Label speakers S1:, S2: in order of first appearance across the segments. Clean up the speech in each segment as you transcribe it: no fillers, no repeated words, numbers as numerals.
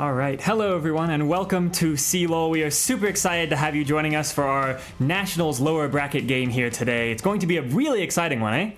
S1: All right. Hello, everyone, and welcome to CLOL. We are super excited to have you joining us for our Nationals lower bracket game here today. It's going to be a really exciting one, eh?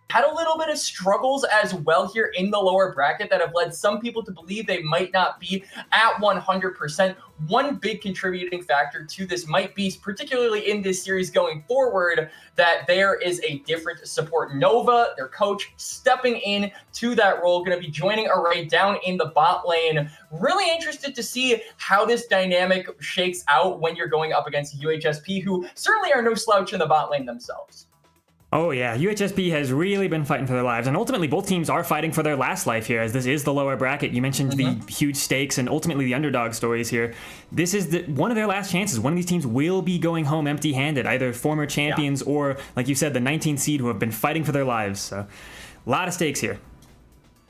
S2: Had a little bit of struggles as well here in the lower bracket that have led some people to believe they might not be at 100%. One big contributing factor to this might be, particularly in this series going forward, that there is a different support. Nova, their coach, stepping in to that role, going to be joining Array down in the bot lane. Really interested to see how this dynamic shakes out when you're going up against UHSP, who certainly are no slouch in the bot lane themselves.
S1: Oh yeah, UHSP has really been fighting for their lives, and ultimately both teams are fighting for their last life here, as this is the lower bracket. You mentioned the huge stakes and ultimately the underdog stories here. This is one of their last chances. One of these teams will be going home empty-handed, either former champions or, like you said, the 19th seed who have been fighting for their lives. So, a lot of stakes here.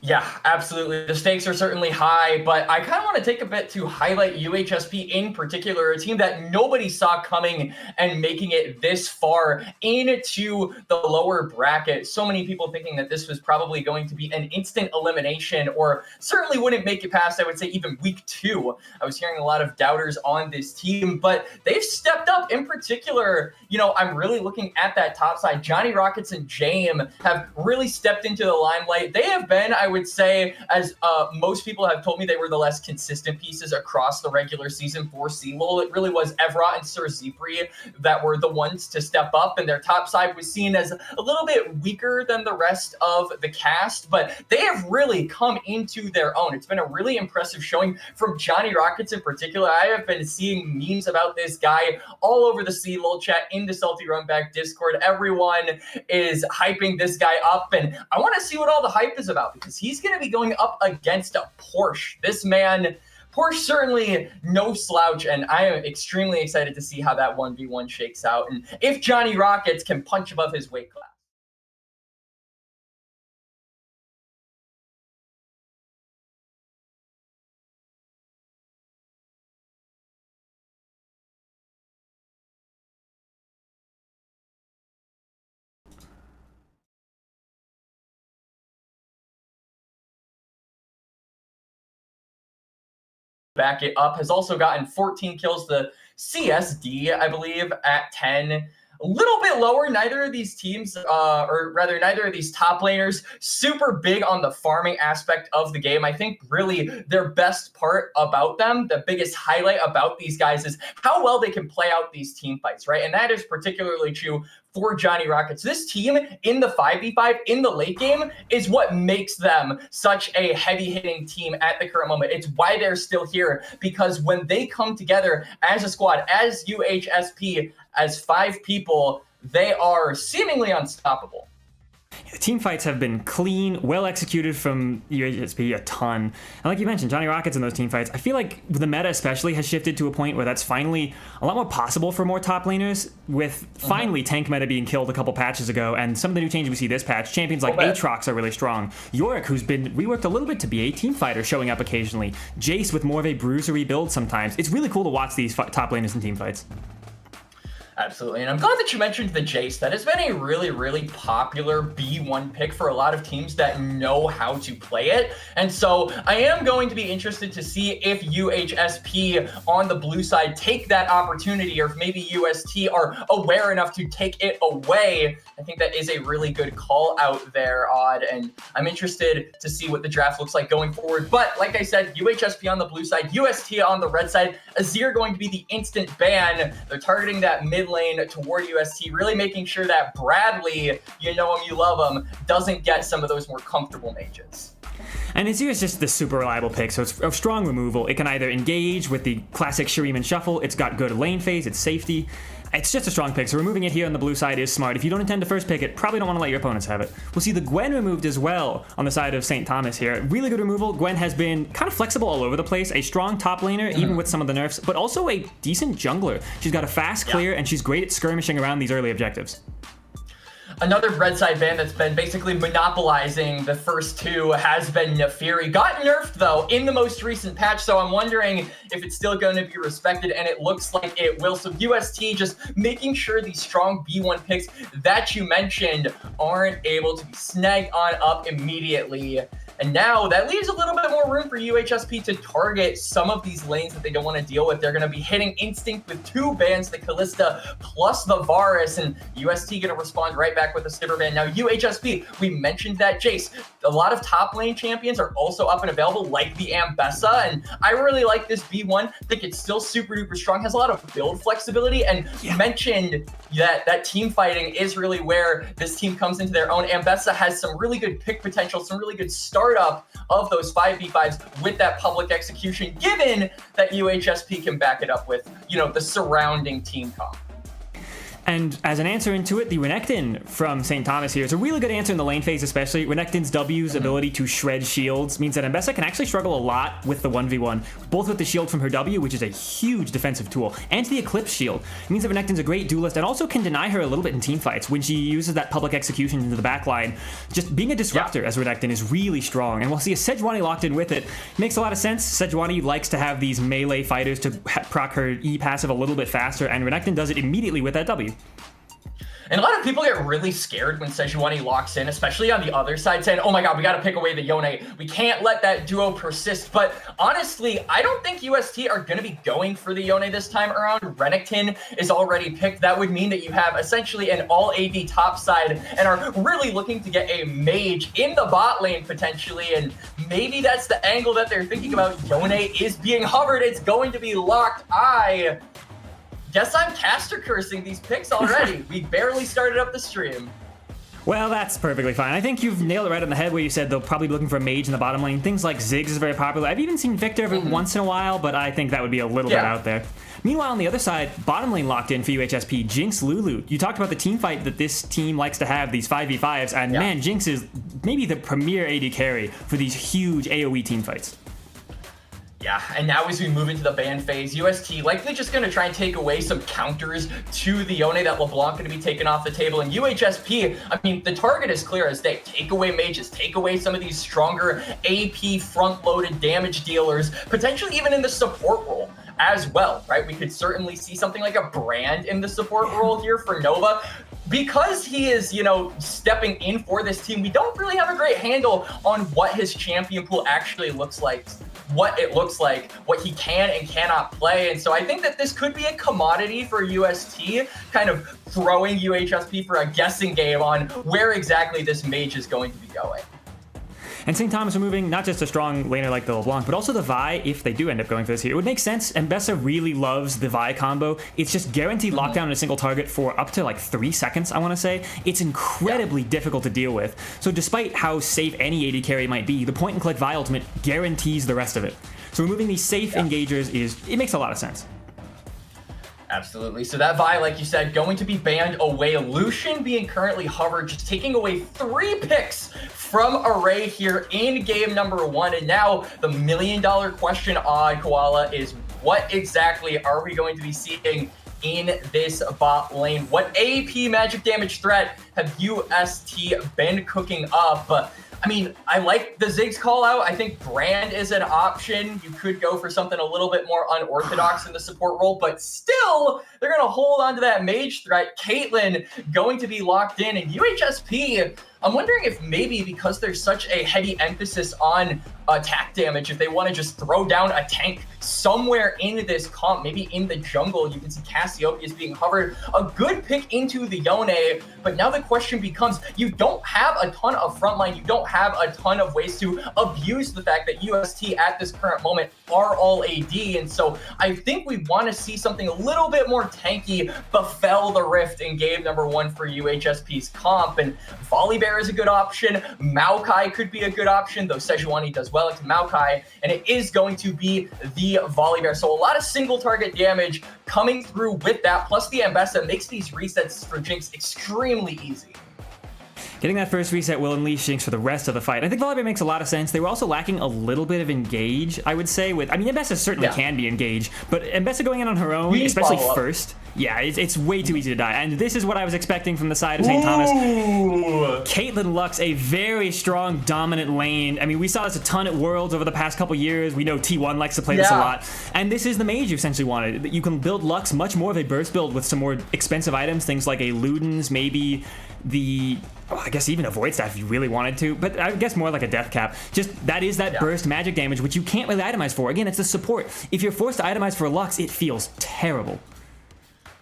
S2: Yeah, absolutely. The stakes are certainly high, but I kind of want to take a bit to highlight UHSP in particular, a team that nobody saw coming and making it this far into the lower bracket. So many people thinking that this was probably going to be an instant elimination, or certainly wouldn't make it past, I would say, even week 2. I was hearing a lot of doubters on this team, but they've stepped up. In particular, I'm really looking at that top side. Johnny Rockets and Jame have really stepped into the limelight. They have been, I would say, as most people have told me, they were the less consistent pieces across the regular season for CLOL. It really was Evrot and Sir Zipri that were the ones to step up, and their top side was seen as a little bit weaker than the rest of the cast, but they have really come into their own. It's been a really impressive showing from Johnny Rockets in particular. I have been seeing memes about this guy all over the CLOL chat, in the Salty Runback Discord. Everyone is hyping this guy up, and I want to see what all the hype is about, because he's going to be going up against a Porsche. This man, Porsche, certainly no slouch, and I am extremely excited to see how that 1v1 shakes out, and if Johnny Rockets can punch above his weight class. Back it up, has also gotten 14 kills. The CSD, I believe, at 10. A little bit lower. Neither of these teams, or rather neither of these top laners, super big on the farming aspect of the game. I think really their best part about them, the biggest highlight about these guys, is how well they can play out these team fights, right? And that is particularly true for Johnny Rockets. This team in the 5v5, in the late game, is what makes them such a heavy-hitting team at the current moment. It's why they're still here, because when they come together as a squad, as UHSP, as 5 people, they are seemingly unstoppable.
S1: The team fights have been clean, well executed from UHSP a ton. And like you mentioned, Johnny Rockets in those team fights, I feel like the meta especially has shifted to a point where that's finally a lot more possible for more top laners, with finally tank meta being killed a couple patches ago, and some of the new changes we see this patch. Champions like Aatrox are really strong. Yorick, who's been reworked a little bit to be a team fighter, showing up occasionally. Jace with more of a bruisery build sometimes. It's really cool to watch these top laners in team fights.
S2: Absolutely, and I'm glad that you mentioned the Jace. That has been a really, really popular B1 pick for a lot of teams that know how to play it. And so I am going to be interested to see if UHSP on the blue side take that opportunity, or if maybe UST are aware enough to take it away. I think that is a really good call out there, Odd, and I'm interested to see what the draft looks like going forward. But like I said, UHSP on the blue side, UST on the red side. Azir going to be the instant ban. They're targeting that mid lane toward UST, really making sure that Bradley, you know him, you love him, doesn't get some of those more comfortable mages.
S1: And Azir is just the super reliable pick, so it's a strong removal. It can either engage with the classic Shuriman Shuffle, it's got good lane phase, it's safety. It's just a strong pick, so removing it here on the blue side is smart. If you don't intend to first pick it, probably don't want to let your opponents have it. We'll see the Gwen removed as well on the side of St. Thomas here. Really good removal. Gwen has been kind of flexible all over the place, a strong top laner, even with some of the nerfs, but also a decent jungler. She's got a fast clear, and she's great at skirmishing around these early objectives.
S2: Another red side ban that's been basically monopolizing the first two has been Nefiri. Got nerfed, though, in the most recent patch, so I'm wondering if it's still going to be respected, and it looks like it will. So UST just making sure these strong B1 picks that you mentioned aren't able to be snagged on up immediately. And now that leaves a little bit more room for UHSP to target some of these lanes that they don't want to deal with. They're going to be hitting Instinct with 2 bans, the Kalista plus the Varus, and UST going to respond right back with a Sivir ban. Now UHSP, we mentioned that Jace. A lot of top lane champions are also up and available, like the Ambessa, and I really like this B1. I think it's still super duper strong, has a lot of build flexibility, and you mentioned that team fighting is really where this team comes into their own. Ambessa has some really good pick potential, some really good startup of those 5v5s with that public execution, given that UHSP can back it up with, the surrounding team comp.
S1: And as an answer into it, the Renekton from St. Thomas here is a really good answer in the lane phase, especially. Renekton's W's ability to shred shields means that Ambessa can actually struggle a lot with the 1v1, both with the shield from her W, which is a huge defensive tool, and the Eclipse shield. It means that Renekton's a great duelist and also can deny her a little bit in team fights when she uses that public execution into the backline. Just being a disruptor as Renekton is really strong, and we'll see a Sejuani locked in with it. Makes a lot of sense. Sejuani likes to have these melee fighters to proc her E passive a little bit faster, and Renekton does it immediately with that W.
S2: And a lot of people get really scared when Sejuani locks in, especially on the other side, saying, oh my god, we got to pick away the Yone. We can't let that duo persist. But honestly, I don't think UST are going to be going for the Yone this time around. Renekton is already picked. That would mean that you have essentially an all AD top side and are really looking to get a mage in the bot lane potentially. And maybe that's the angle that they're thinking about. Yone is being hovered. It's going to be locked. I guess I'm caster cursing these picks already. We barely started up the stream.
S1: Well, that's perfectly fine. I think you've nailed it right on the head where you said they'll probably be looking for a mage in the bottom lane. Things like Ziggs is very popular. I've even seen Victor every once in a while, but I think that would be a little bit out there. Meanwhile, on the other side, bottom lane locked in for UHSP, Jinx Lulu. You talked about the team fight that this team likes to have, these 5v5s, and man, Jinx is maybe the premier AD carry for these huge AoE team fights.
S2: Yeah, and now as we move into the ban phase, UST likely just going to try and take away some counters to the Yone that LeBlanc going to be taken off the table. And UHSP, I mean, the target is clear as day. Take away mages, take away some of these stronger AP front-loaded damage dealers, potentially even in the support role as well, right? We could certainly see something like a Brand in the support role here for Nova. Because he is, stepping in for this team, we don't really have a great handle on what his champion pool actually looks like, what it looks like, what he can and cannot play. And so I think that this could be a commodity for UST, kind of throwing UHSP for a guessing game on where exactly this mage is going to be going.
S1: And St. Thomas removing not just a strong laner like the LeBlanc, but also the Vi if they do end up going for this here. It would make sense. Ambessa really loves the Vi combo. It's just guaranteed lockdown on a single target for up to like 3 seconds, I want to say. It's incredibly difficult to deal with. So despite how safe any AD carry might be, the point and click Vi ultimate guarantees the rest of it. So removing these safe engagers it makes a lot of sense.
S2: Absolutely. So that Vi, like you said, going to be banned away. Lucian being currently hovered, just taking away 3 picks from Array here in game number 1. And now the $1 million question on Koala is what exactly are we going to be seeing in this bot lane? What AP magic damage threat have UST been cooking up? I mean, I like the Ziggs call out. I think Brand is an option. You could go for something a little bit more unorthodox in the support role, but still, they're going to hold on to that mage threat. Caitlyn going to be locked in, and UHSP, I'm wondering if maybe because there's such a heavy emphasis on attack damage, if they want to just throw down a tank somewhere in this comp, maybe in the jungle. You can see Cassiopeia is being hovered. A good pick into the Yone, but now the question becomes, you don't have a ton of frontline. You don't have a ton of ways to abuse the fact that UST at this current moment are all AD, and so I think we want to see something a little bit more tanky befell the rift in game number 1 for UHSP's comp, and Volibear Volibear is a good option. Maokai could be a good option, though Sejuani does well into Maokai, and it is going to be the Volibear. So a lot of single target damage coming through with that, plus the Ambessa makes these resets for Jinx extremely easy.
S1: Getting that first reset will unleash Jinx for the rest of the fight. I think Volibear makes a lot of sense. They were also lacking a little bit of engage, I would say. I mean, Ambessa certainly can be engaged, but Ambessa going in on her own, especially first, yeah, it's way too easy to die. And this is what I was expecting from the side of St. Thomas. Caitlyn Lux, a very strong, dominant lane. I mean, we saw this a ton at Worlds over the past couple years. We know T1 likes to play this a lot. And this is the mage you essentially wanted. You can build Lux much more of a burst build with some more expensive items, things like a Ludens, maybe I guess even a Void Staff if you really wanted to, but I guess more like a Death Cap. Just that is that burst magic damage, which you can't really itemize for. Again, it's the support. If you're forced to itemize for Lux, it feels terrible.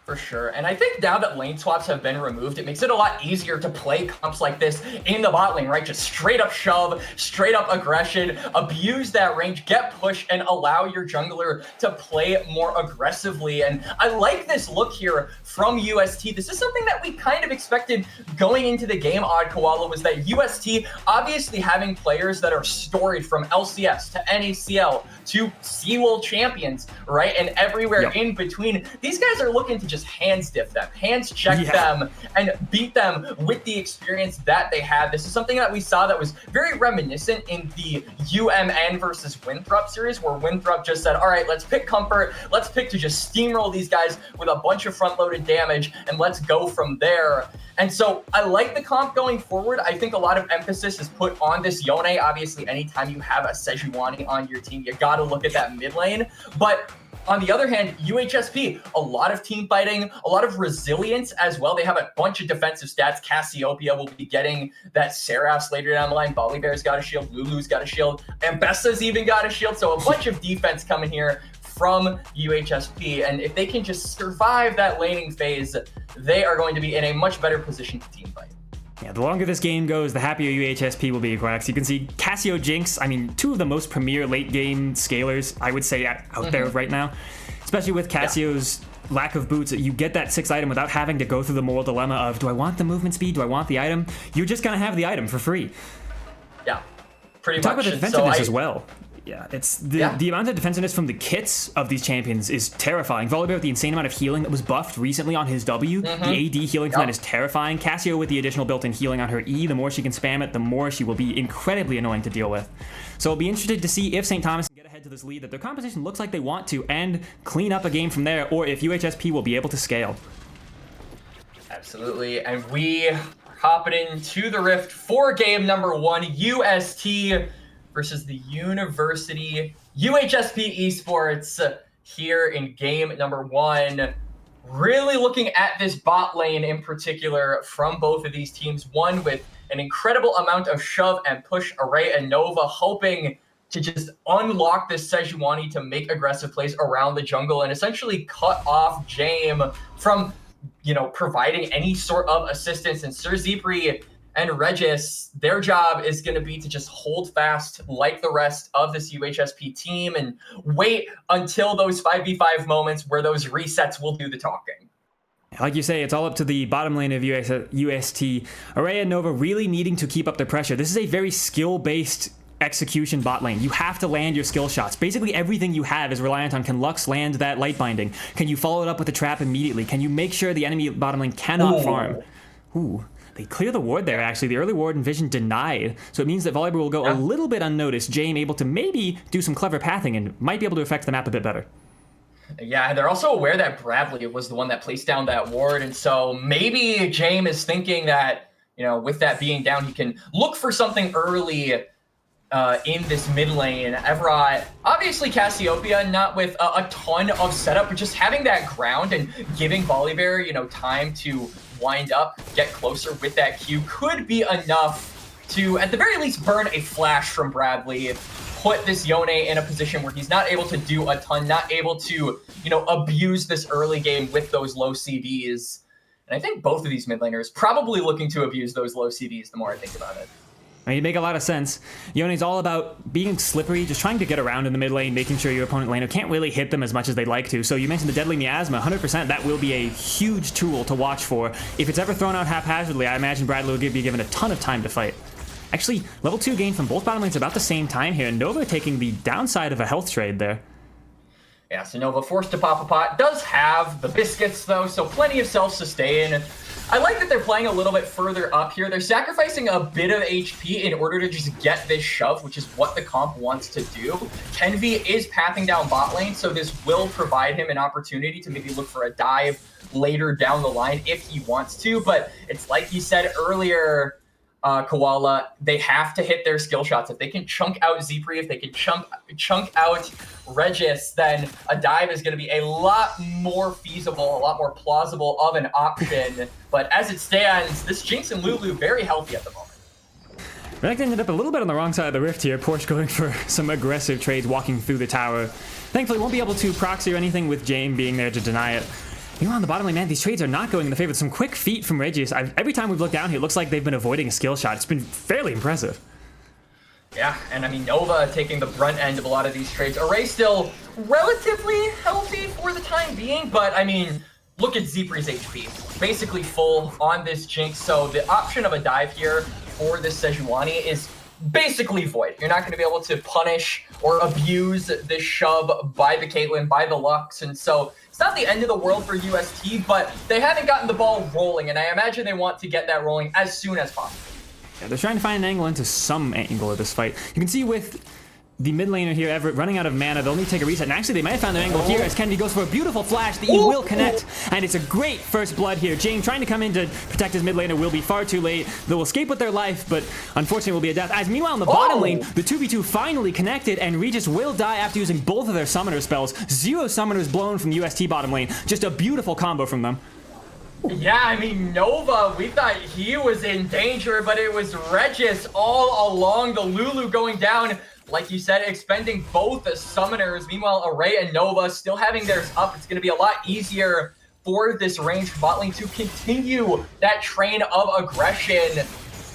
S2: For sure. And I think now that lane swaps have been removed, it makes it a lot easier to play comps like this in the bot lane, right? Just straight up shove, straight up aggression, abuse that range, get push, and allow your jungler to play more aggressively. And I like this look here from UST. This is something that we kind of expected going into the game, Odd Koala, was that UST obviously having players that are storied from LCS to NACL to CLOL champions, right? And everywhere in between. These guys are looking to just hands diff them, hands check them, and beat them with the experience that they had. This is something that we saw that was very reminiscent in the UMN versus Winthrop series, where Winthrop just said, all right, let's pick comfort, let's pick to just steamroll these guys with a bunch of front-loaded damage, and let's go from there. And so I like the comp going forward. I think a lot of emphasis is put on this Yone. Obviously, anytime you have a Sejuani on your team, you got to look at that mid lane. But on the other hand, UHSP, a lot of team fighting, a lot of resilience as well. They have a bunch of defensive stats. Cassiopeia will be getting that Seraphs later down the line. Volibear's got a shield. Lulu's got a shield. Ambessa's even got a shield. So a bunch of defense coming here from UHSP. And if they can just survive that laning phase, they are going to be in a much better position to team fight.
S1: Yeah, the longer this game goes, the happier UHSP will be, Quax. You can see Cassio, Jinx, I mean, two of the most premier late game scalers, I would say, out there right now. Especially with Cassio's lack of boots, you get that 6th item without having to go through the moral dilemma of, do I want the movement speed? Do I want the item? You're just going to have the item for free.
S2: Yeah, pretty much.
S1: Talk about the defensiveness as well. Yeah, it's the amount of defensiveness from the kits of these champions is terrifying. Volibear with the insane amount of healing that was buffed recently on his W. The AD healing command is terrifying. Cassio with the additional built-in healing on her E. The more she can spam it, the more she will be incredibly annoying to deal with. So I'll be interested to see if St. Thomas can get ahead to this lead that their composition looks like they want to and clean up a game from there, or if UHSP will be able to scale.
S2: Absolutely, and we are hopping into the Rift for game number 1, UST versus the University UHSP Esports here in game number 1. Really looking at this bot lane in particular from both of these teams. One with an incredible amount of shove and push. Array and Nova hoping to just unlock this Sejuani to make aggressive plays around the jungle and essentially cut off Jame from, providing any sort of assistance. And Sir Zipri and Regis, their job is going to be to just hold fast like the rest of this UHSP team and wait until those 5v5 moments where those resets will do the talking.
S1: Like you say, it's all up to the bottom lane of UST. Array and Nova really needing to keep up their pressure. This is a very skill-based execution bot lane. You have to land your skill shots. Basically everything you have is reliant on, can Lux land that light binding? Can you follow it up with a trap immediately? Can you make sure the enemy bottom lane cannot farm? Ooh. They clear the ward there, actually. The early ward and vision denied. So it means that Volibear will go a little bit unnoticed. Jame able to maybe do some clever pathing and might be able to affect the map a bit better.
S2: Yeah, they're also aware that Bradley was the one that placed down that ward. And so maybe Jame is thinking that, with that being down, he can look for something early in this mid lane. Evrot, obviously Cassiopeia, not with a ton of setup, but just having that ground and giving Volibear, time to wind up, get closer with that Q could be enough to, at the very least, burn a flash from Bradley, put this Yone in a position where he's not able to do a ton, not able to, abuse this early game with those low CDs. And I think both of these mid laners probably looking to abuse those low CDs the more I think about it.
S1: I mean, it make a lot of sense. Yone's all about being slippery, just trying to get around in the mid lane, making sure your opponent laner can't really hit them as much as they'd like to. So you mentioned the Deadly Miasma, 100%, that will be a huge tool to watch for. If it's ever thrown out haphazardly, I imagine Bradley will be given a ton of time to fight. Actually, level 2 gain from both bottom lanes about the same time here. Nova taking the downside of a health trade there.
S2: Yeah, so Nova forced to pop a pot. Does have the biscuits, though, so plenty of self-sustain. I like that they're playing a little bit further up here. They're sacrificing a bit of HP in order to just get this shove, which is what the comp wants to do. Kenvi is pathing down bot lane, so this will provide him an opportunity to maybe look for a dive later down the line if he wants to. But it's like you said earlier, Koala, they have to hit their skill shots. If they can chunk out Zepri, if they can chunk out Regis, then a dive is going to be a lot more feasible, a lot more plausible of an option. But as it stands, this Jinx and Lulu very healthy at the moment.
S1: Renekton ended up a little bit on the wrong side of the rift here. Porsche going for some aggressive trades, walking through the tower. Thankfully, won't be able to proxy or anything with Jame being there to deny it. Meanwhile, on the bottom lane, man, these trades are not going in the favor. Some quick feet from Regis. Every time we've looked down here, it looks like they've been avoiding a skill shot. It's been fairly impressive.
S2: Yeah, and I mean, Nova taking the brunt end of a lot of these trades. Array still relatively healthy for the time being, but I mean, look at Zepri's HP. Basically full on this Jinx, so the option of a dive here for this Sejuani is basically void. You're not going to be able to punish or abuse this shove by the Caitlyn, by the Lux, and so it's not the end of the world for UST, but they haven't gotten the ball rolling, and I imagine they want to get that rolling as soon as possible.
S1: Yeah, they're trying to find an angle into some angle of this fight. You can see with the mid laner here, Everett, running out of mana, they'll need to take a reset. And actually, they might have found their angle here as Kenvi goes for a beautiful flash. The E will connect, and it's a great first blood here. Jane trying to come in to protect his mid laner will be far too late. They'll escape with their life, but unfortunately will be a death. As meanwhile, in the bottom lane, the 2v2 finally connected, and Regis will die after using both of their summoner spells. 0 summoners blown from the UST bottom lane. Just a beautiful combo from them.
S2: Yeah, I mean, Nova, we thought he was in danger, but it was Regis all along. The Lulu going down. Like you said, expending both the summoners. Meanwhile, Array and Nova still having theirs up. It's going to be a lot easier for this ranged bot lane to continue that train of aggression.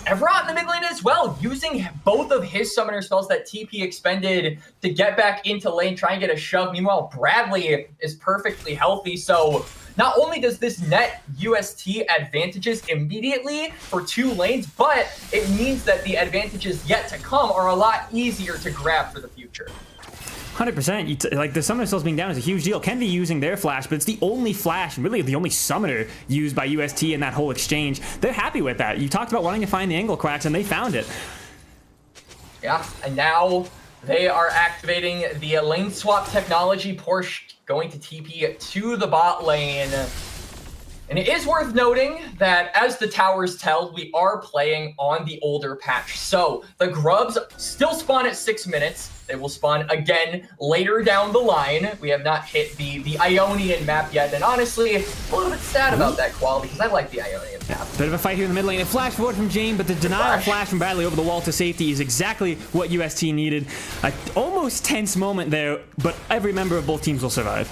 S2: Evrot in the mid lane as well, using both of his summoner spells that TP expended to get back into lane, try and get a shove. Meanwhile, Bradley is perfectly healthy, so not only does this net UST advantages immediately for 2 lanes, but it means that the advantages yet to come are a lot easier to grab for the future.
S1: 100%. Like, the summoner spells being down is a huge deal. Kenvi using their flash, but it's the only flash, and really the only summoner used by UST in that whole exchange. They're happy with that. You talked about wanting to find the angle cracks, and they found it.
S2: Yeah, and now they are activating the lane swap technology. Porsche going to TP to the bot lane. And it is worth noting that as the towers tell, we are playing on the older patch. So the grubs still spawn at 6 minutes. They will spawn again later down the line. We have not hit the Ionian map yet. And honestly, a little bit sad about that, Qual, because I like the Ionian map.
S1: Bit of a fight here in the mid lane. A flash forward from Jane, but the denial flash from Bradley over the wall to safety is exactly what UST needed. An almost tense moment there, but every member of both teams will survive.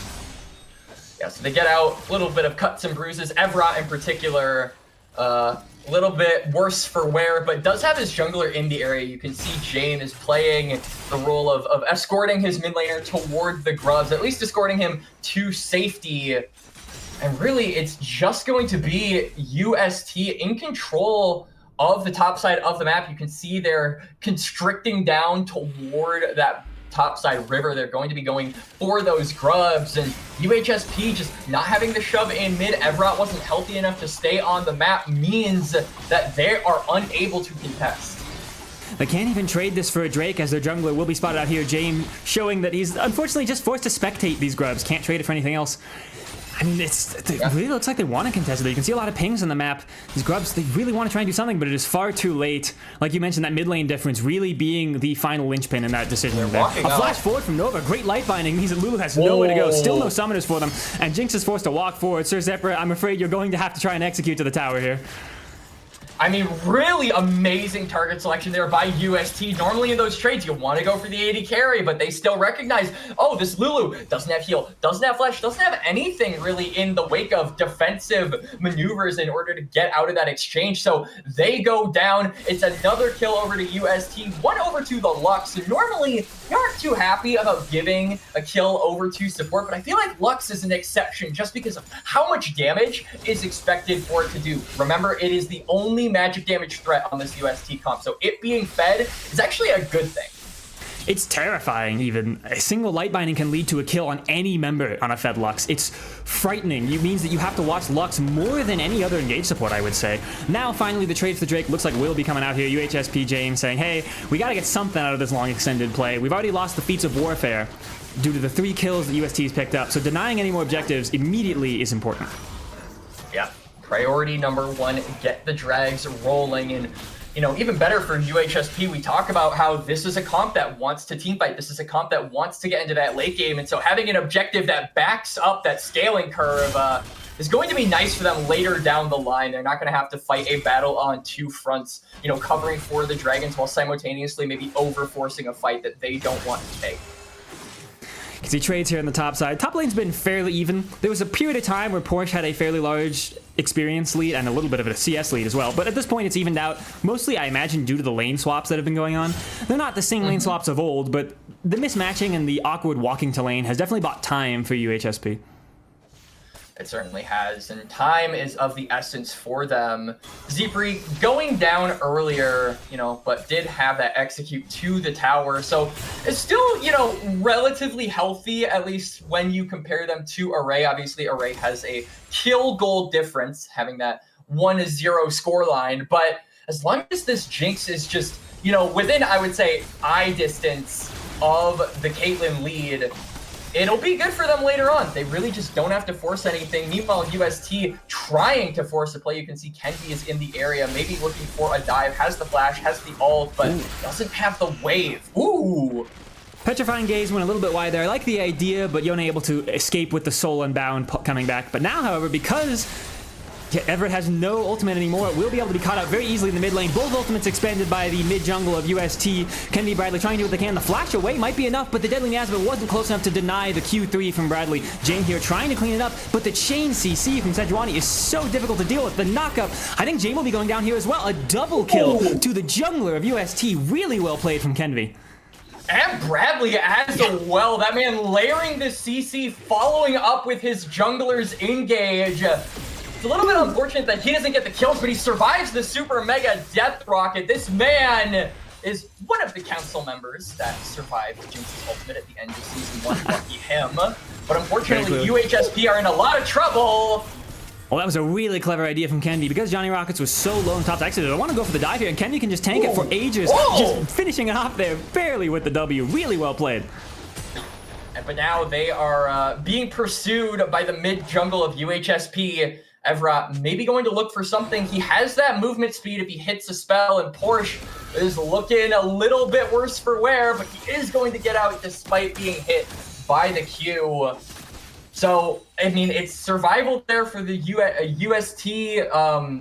S2: Yeah, so they get out, a little bit of cuts and bruises. Evrot in particular, a little bit worse for wear, but does have his jungler in the area. You can see Jane is playing the role of escorting his mid laner toward the grubs, at least escorting him to safety. And really, it's just going to be UST in control of the top side of the map. You can see they're constricting down toward that topside river. They're going to be going for those grubs, and UHSP just not having the shove in mid. Evrot wasn't healthy enough to stay on the map, means that they are unable to contest.
S1: They can't even trade this for a Drake, as their jungler will be spotted out here. Jame showing that he's unfortunately just forced to spectate these grubs. Can't trade it for anything else. I mean, it really looks like they want to contest it. You can see a lot of pings on the map. These grubs, they really want to try and do something, but it is far too late. Like you mentioned, that mid lane difference really being the final linchpin in that decision. There. A flash forward from Nova, great light binding. Lulu has nowhere to go. Still no summoners for them, and Jinx is forced to walk forward. Sir Zephyr, I'm afraid you're going to have to try and execute to the tower here.
S2: I mean, really amazing target selection there by UST. Normally in those trades, you want to go for the AD carry, but they still recognize, oh, this Lulu doesn't have heal, doesn't have flash, doesn't have anything really in the wake of defensive maneuvers in order to get out of that exchange. So they go down. It's another kill over to UST, one over to the Lux. Normally, you aren't too happy about giving a kill over to support, but I feel like Lux is an exception just because of how much damage is expected for it to do. Remember, it is the only magic damage threat on this UST comp, so it being fed is actually a good thing.
S1: It's terrifying even. A single light binding can lead to a kill on any member on a fed Lux. It's frightening. It means that you have to watch Lux more than any other engage support, I would say. Now, finally, the trade for the Drake looks like will be coming out here. UHSP James saying, hey, we got to get something out of this long extended play. We've already lost the feats of warfare due to the 3 kills that UST's picked up, so denying any more objectives immediately is important.
S2: Yeah. Priority number 1, get the drags rolling. And, you know, even better for UHSP, we talk about how this is a comp that wants to teamfight. This is a comp that wants to get into that late game. And so having an objective that backs up that scaling curve is going to be nice for them later down the line. They're not going to have to fight a battle on 2 fronts, you know, covering for the Dragons while simultaneously maybe over-forcing a fight that they don't want to take.
S1: Can see trades here on the top side. Top lane's been fairly even. There was a period of time where Porsche had a fairly large experience lead and a little bit of a CS lead as well. But at this point, it's evened out. Mostly, I imagine, due to the lane swaps that have been going on. They're not the same lane swaps of old, but the mismatching and the awkward walking to lane has definitely bought time for UHSP.
S2: It certainly has, and time is of the essence for them. Zepri going down earlier, you know, but did have that execute to the tower. So it's still, you know, relatively healthy, at least when you compare them to Array. Obviously, Array has a kill goal difference, having that 1-0 scoreline. But as long as this Jinx is just, you know, within, I would say, eye distance of the Caitlyn lead, it'll be good for them later on. They really just don't have to force anything. Meanwhile, UST trying to force a play. You can see Kenvi is in the area, maybe looking for a dive, has the flash, has the ult, but doesn't have the wave. Ooh.
S1: Petrifying Gaze went a little bit wide there. I like the idea, but Yone able to escape with the Soul Unbound coming back. But now, however, because Everett has no ultimate anymore, will be able to be caught out very easily in the mid lane. Both ultimates expended by the mid jungle of UST. Kenvi Bradley trying to do what they can. The flash away might be enough, but the Deadly Miasma wasn't close enough to deny the Q3 from Bradley. Jane here trying to clean it up, but the chain CC from Sejuani is so difficult to deal with. The knockup, I think Jane will be going down here as well. A double kill to the jungler of UST. Really well played from Kenvi.
S2: And Bradley as well. That man layering the CC, following up with his jungler's engage. It's a little bit unfortunate that he doesn't get the kills, but he survives the super mega death rocket. This man is one of the council members that survived Jinx's ultimate at the end of season 1. Lucky him. But unfortunately, UHSP are in a lot of trouble.
S1: Well, that was a really clever idea from Kenvi. Because Johnny Rockets was so low on top, actually, I want to go for the dive here, and Kenvi can just tank it for ages. Just finishing it off there, barely with the W. Really well played.
S2: But now they are being pursued by the mid jungle of UHSP. Evra maybe going to look for something. He has that movement speed if he hits a spell, and Porsche is looking a little bit worse for wear, but he is going to get out despite being hit by the Q. So, I mean, it's survival there for the UST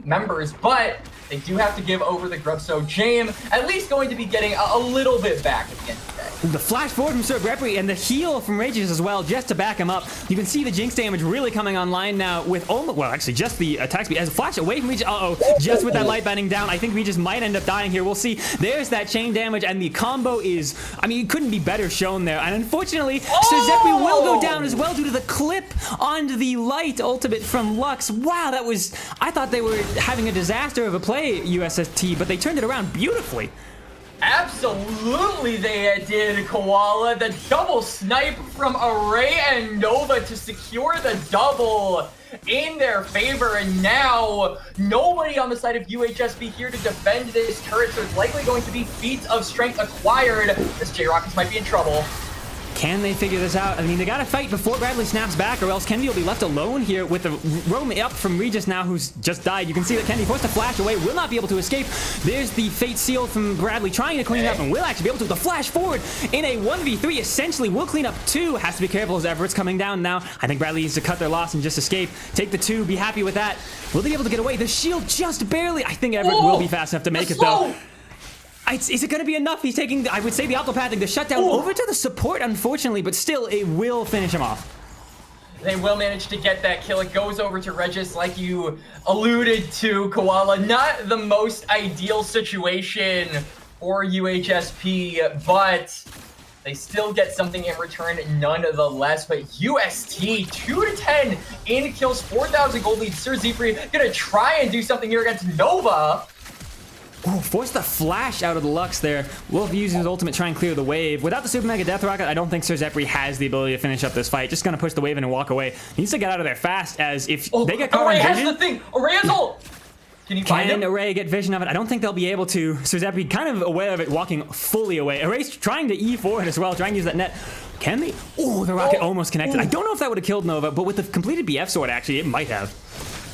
S2: members, but they do have to give over the grub. So, Jame at least going to be getting a little bit back at the end of the day.
S1: The flash forward from Sir Greppy and the heal from Rages as well, just to back him up. You can see the Jinx damage really coming online now with almost, well, actually just the attack speed. As a flash away from Regis, just with that light bending down, I think Regis might end up dying here. We'll see. There's that chain damage, and the combo is, I mean, it couldn't be better shown there. And unfortunately, Sir Zeppy will go down as well due to the clip onto the light ultimate from Lux. Wow, that was, I thought they were having a disaster of a play, USST, but they turned it around beautifully.
S2: Absolutely they did, Koala. The double snipe from Array and Nova to secure the double in their favor. And now nobody on the side of UHSP here to defend this turret. So it's likely going to be feats of strength acquired. This J-Rockets might be in trouble.
S1: Can they figure this out? I mean, they gotta fight before Bradley snaps back, or else Kenvi will be left alone here with the roam up from Regis now, who's just died. You can see that Kenvi forced to flash away, will not be able to escape. There's the Fate Seal from Bradley trying to clean it up, and will actually be able to. The flash forward in a 1v3 essentially will clean up 2. Has to be careful as Everett's coming down now. I think Bradley needs to cut their loss and just escape. Take the 2, be happy with that. Will they be able to get away? The shield just barely. I think Everett will be fast enough to make it though. Is it going to be enough? He's taking, I would say, the optopathic, the shutdown over to the support, unfortunately, but still, it will finish him off.
S2: They will manage to get that kill. It goes over to Regis, like you alluded to, Koala. Not the most ideal situation for UHSP, but they still get something in return nonetheless. But UST, 2-10 in kills, 4,000 gold lead. Sir Zephyr gonna try and do something here against Nova.
S1: Oh, forced the flash out of the Lux there. Wolf uses his ultimate, try and clear the wave. Without the Super Mega Death Rocket, I don't think Sir Zephyr has the ability to finish up this fight. Just gonna push the wave in and walk away. He needs to get out of there fast, as if they get caught on vision.
S2: Array has the thing! Array has ult! Can you find him?
S1: Array get vision of it? I don't think they'll be able to. Sir Zephyr kind of aware of it, walking fully away. Array's trying to E4 it as well, trying to use that net. Can they? Oh, the rocket almost connected. I don't know if that would have killed Nova, but with the completed BF sword, actually, it might have.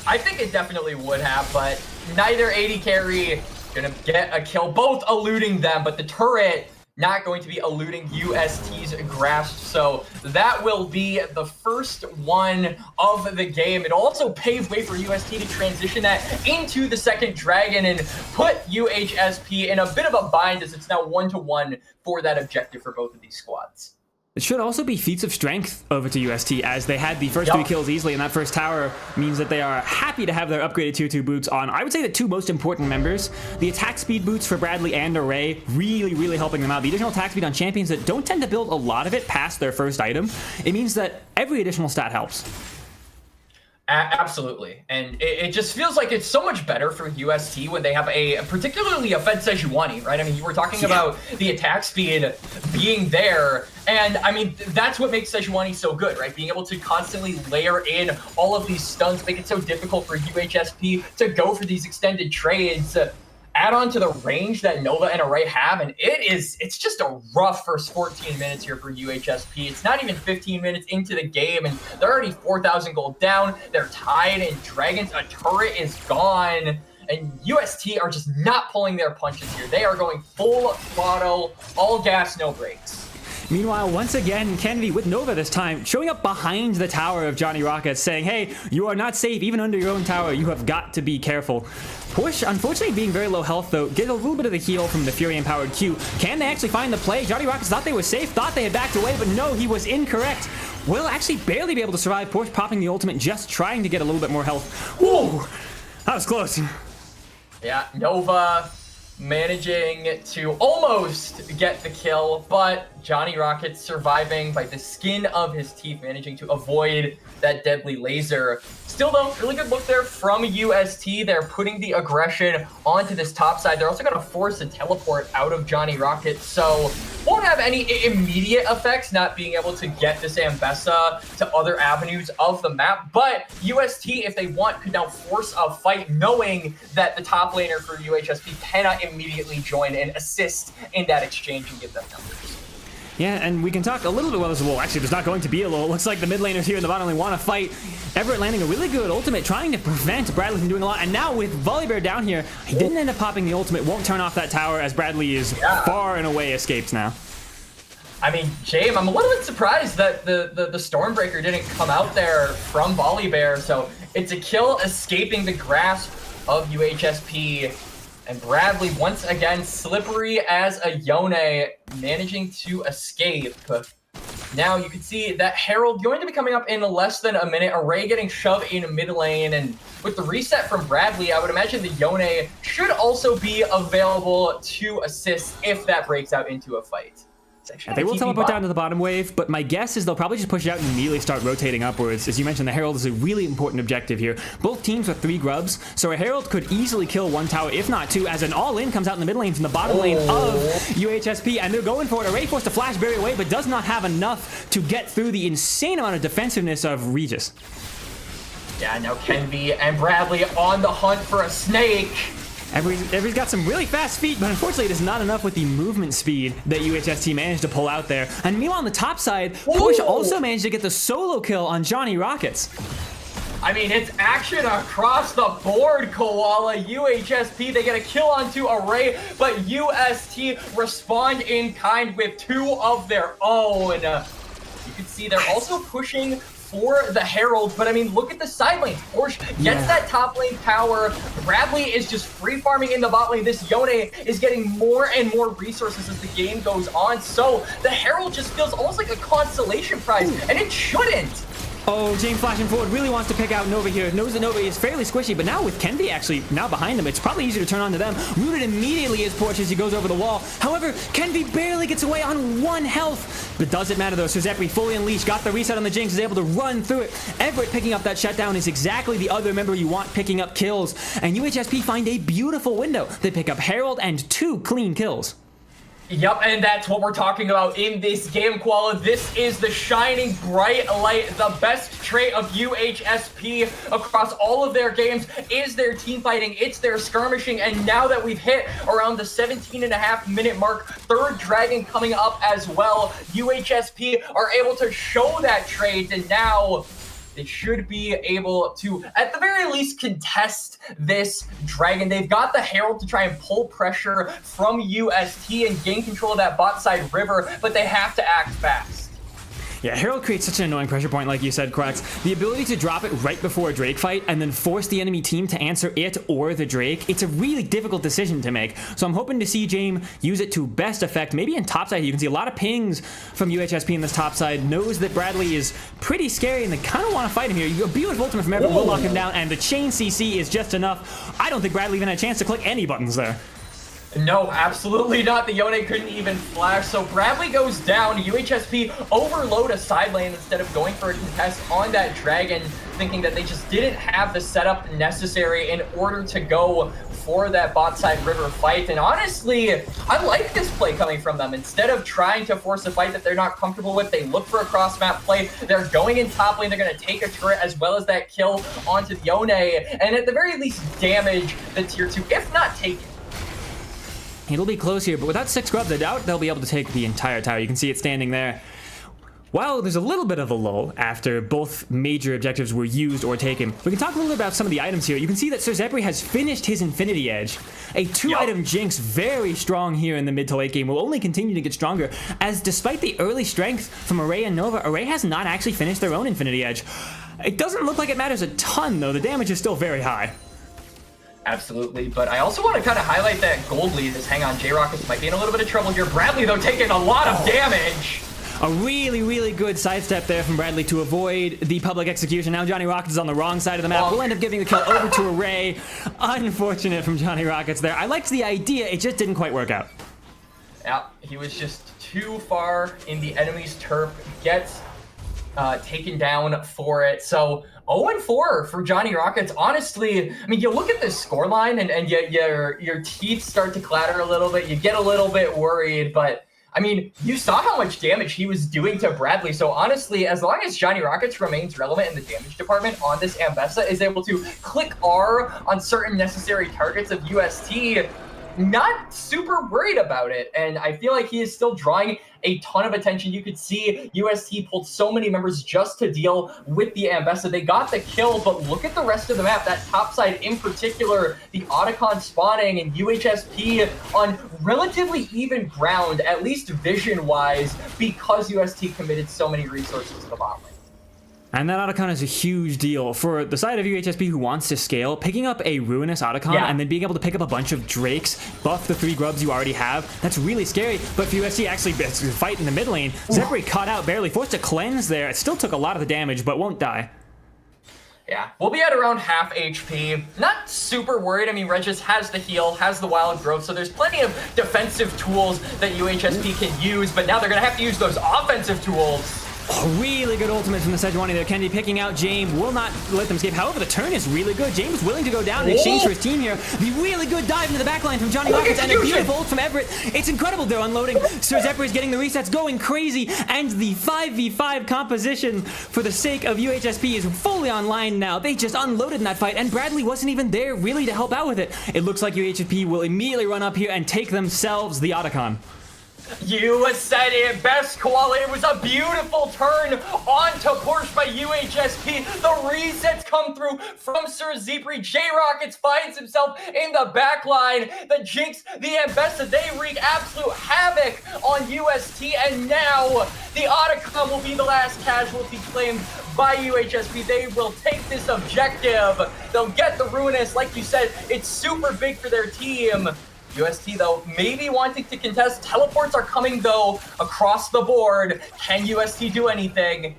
S2: I think it definitely would have, but neither AD carry gonna get a kill, both eluding them, but the turret not going to be eluding UST's grasp. So that will be the first one of the game. It also paved way for UST to transition that into the second dragon and put UHSP in a bit of a bind, as it's now 1-1 for that objective for both of these squads.
S1: It should also be feats of strength over to UST, as they had the first 3 kills easily, and that first tower means that they are happy to have their upgraded 2-2 boots on. I would say the 2 most important members, the attack speed boots for Bradley and Array, really helping them out. The additional attack speed on champions that don't tend to build a lot of it past their first item, it means that every additional stat helps.
S2: Absolutely, and it just feels like it's so much better for UST when they have particularly a Fed Sejuani, right? I mean, you were talking about the attack speed being there, and I mean, that's what makes Sejuani so good, right? Being able to constantly layer in all of these stuns, make it so difficult for UHSP to go for these extended trades. Add on to the range that Nova and Array have, and it's just a rough first 14 minutes here for UHSP. It's not even 15 minutes into the game, and they're already 4,000 gold down. They're tied in dragons. A turret is gone, and UST are just not pulling their punches here. They are going full throttle, all gas, no brakes.
S1: Meanwhile, once again, Kenvi with Nova this time, showing up behind the tower of Johnny Rockets, saying, hey, you are not safe, even under your own tower, you have got to be careful. Push, unfortunately, being very low health, though, get a little bit of the heal from the Fury-empowered Q. Can they actually find the play? Johnny Rockets thought they were safe, thought they had backed away, but no, he was incorrect. Will actually barely be able to survive. Porsche popping the ultimate, just trying to get a little bit more health. Whoa, that was close.
S2: Yeah, Nova managing to almost get the kill, but Johnny Rockets surviving by the skin of his teeth, managing to avoid that deadly laser. Still though, really good look there from UST. They're putting the aggression onto this top side. They're also going to force a teleport out of Johnny Rockets, so won't have any immediate effects not being able to get this Ambessa to other avenues of the map. But UST, if they want, could now force a fight, knowing that the top laner for UHSP cannot immediately join and assist in that exchange and give them numbers.
S1: Yeah, and we can talk a little bit about this lull. Actually, there's not going to be a lull. It looks like the mid laners here in the bottom lane want to fight. Everett landing a really good ultimate, trying to prevent Bradley from doing a lot. And now with Volleybear down here, he didn't end up popping the ultimate. Won't turn off that tower, as Bradley is far and away escapes now.
S2: I mean, James, I'm a little bit surprised that the Stormbreaker didn't come out there from Volleybear. So it's a kill escaping the grasp of UHSP. And Bradley, once again, slippery as a Yone, managing to escape. Now you can see that Herald going to be coming up in less than a minute. Array getting shoved in mid lane, and with the reset from Bradley, I would imagine the Yone should also be available to assist if that breaks out into a fight.
S1: They will teleport down to the bottom wave, but my guess is they'll probably just push it out and immediately start rotating upwards. As you mentioned, the Herald is a really important objective here. Both teams with 3 grubs, so a Herald could easily kill 1 tower, if not 2, as an all-in comes out in the mid lane from the bottom lane of UHSP, and they're going for it. Array forced to flash very away, but does not have enough to get through the insane amount of defensiveness of Regis.
S2: Yeah, now Kenvi and Bradley on the hunt for a snake.
S1: Everybody's got some really fast feet, but unfortunately it is not enough with the movement speed that UHST managed to pull out there. And meanwhile on the top side, Porsche also managed to get the solo kill on Johnny Rockets.
S2: I mean, it's action across the board, Koala. UHSP, they get a kill onto Array, but UST respond in kind with 2 of their own. You can see they're also pushing for the Herald, but I mean, look at the side lane. Porsche gets that top lane power. Bradley is just free farming in the bot lane. This Yone is getting more and more resources as the game goes on. So the Herald just feels almost like a consolation prize, and it shouldn't.
S1: Oh, James flashing forward really wants to pick out Nova here. Knows that Nova is fairly squishy, but now with Kenvi actually now behind him, it's probably easier to turn on to them. Rooted immediately as Porsche as he goes over the wall. However, Kenvi barely gets away on 1 health. But doesn't matter though. Suzepri fully unleashed, got the reset on the Jinx, is able to run through it. Everett picking up that shutdown is exactly the other member you want picking up kills. And UHSP find a beautiful window. They pick up Herald and 2 clean kills.
S2: Yep, and that's what we're talking about in this game, Koala. This is the shining bright light. The best trait of UHSP across all of their games is their team fighting. It's their skirmishing, and now that we've hit around the 17.5-minute mark, 3rd Dragon coming up as well, UHSP are able to show that trait, and now they should be able to, at the very least, contest this Dragon. They've got the Herald to try and pull pressure from UST and gain control of that bot side river, but they have to act fast.
S1: Yeah, Herald creates such an annoying pressure point, like you said, Quacks. The ability to drop it right before a Drake fight and then force the enemy team to answer it or the Drake, it's a really difficult decision to make. So I'm hoping to see James use it to best effect. Maybe in topside, you can see a lot of pings from UHSP in this topside. Knows that Bradley is pretty scary and they kind of want to fight him here. A beautiful ultimate from Everett will lock him down, and the chain CC is just enough. I don't think Bradley even had a chance to click any buttons there.
S2: No, absolutely not. The Yone couldn't even flash. So Bradley goes down. UHSP overload a side lane instead of going for a contest on that Dragon, thinking that they just didn't have the setup necessary in order to go for that bot side river fight. And honestly, I like this play coming from them. Instead of trying to force a fight that they're not comfortable with, they look for a cross map play. They're going in top lane. They're going to take a turret as well as that kill onto the Yone, and at the very least damage the tier 2, if not take it.
S1: It'll be close here, but without 6 grubs, I doubt they'll be able to take the entire tower. You can see it standing there. Well, there's a little bit of a lull after both major objectives were used or taken. We can talk a little bit about some of the items here. You can see that Suzepri has finished his Infinity Edge. A 2-item Jinx, very strong here in the mid to late game, will only continue to get stronger, as despite the early strength from Array and Nova, Array has not actually finished their own Infinity Edge. It doesn't look like it matters a ton, though. The damage is still very high.
S2: Absolutely, but I also want to kind of highlight that gold lead as hang on, J-Rockets might be in a little bit of trouble here. Bradley, though, taking a lot of damage.
S1: A really, really good sidestep there from Bradley to avoid the public execution. Now Johnny Rockets is on the wrong side of the map. We'll end up giving the kill over to Array. Unfortunate from Johnny Rockets there. I liked the idea, it just didn't quite work out.
S2: Yeah, he was just too far in the enemy's turf. Gets taken down for it. So 0-4 for Johnny Rockets. Honestly, I mean, you look at this scoreline and your teeth start to clatter a little bit. You get a little bit worried, but I mean, you saw how much damage he was doing to Bradley. So honestly, as long as Johnny Rockets remains relevant in the damage department on this Ambessa, is able to click R on certain necessary targets of UST, not super worried about it. And I feel like he is still drawing a ton of attention. You could see UST pulled so many members just to deal with the Ambessa. They got the kill, but look at the rest of the map. That top side in particular, the Otacon spawning and UHSP on relatively even ground, at least vision-wise, because UST committed so many resources to the bot lane.
S1: And that Otacon is a huge deal. For the side of UHSP who wants to scale, picking up a Ruinous Otacon and then being able to pick up a bunch of Drakes, buff the 3 grubs you already have, that's really scary. But for UST actually fight in the mid lane, Zephyr caught out barely, forced to cleanse there. It still took a lot of the damage, but won't die.
S2: Yeah, we'll be at around half HP. Not super worried. I mean, Regis has the heal, has the wild growth, so there's plenty of defensive tools that UHSP can use, but now they're going to have to use those offensive tools.
S1: Really good ultimate from the Sejuani there. Kennedy picking out James, will not let them escape. However, the turn is really good. James willing to go down in exchange for his team here. The really good dive into the backline from Johnny Rockets and a beautiful ult from Everett. It's incredible. They're unloading. Sir Zephyr is getting the resets going crazy, and the 5v5 composition for the sake of UHSP is fully online now. They just unloaded in that fight, and Bradley wasn't even there really to help out with it. It looks like UHSP will immediately run up here and take themselves the Otacon.
S2: You said it best, Koala. It was a beautiful turn onto Porsche by UHSP. The resets come through from Sir Zephyr. J-Rockets finds himself in the back line. The Jinx, the Ambessa, they wreak absolute havoc on UST, and now the Otacon will be the last casualty claimed by UHSP. They will take this objective. They'll get the Ruinous. Like you said, it's super big for their team. UST, though, maybe wanting to contest. Teleports are coming, though, across the board. Can UST do anything?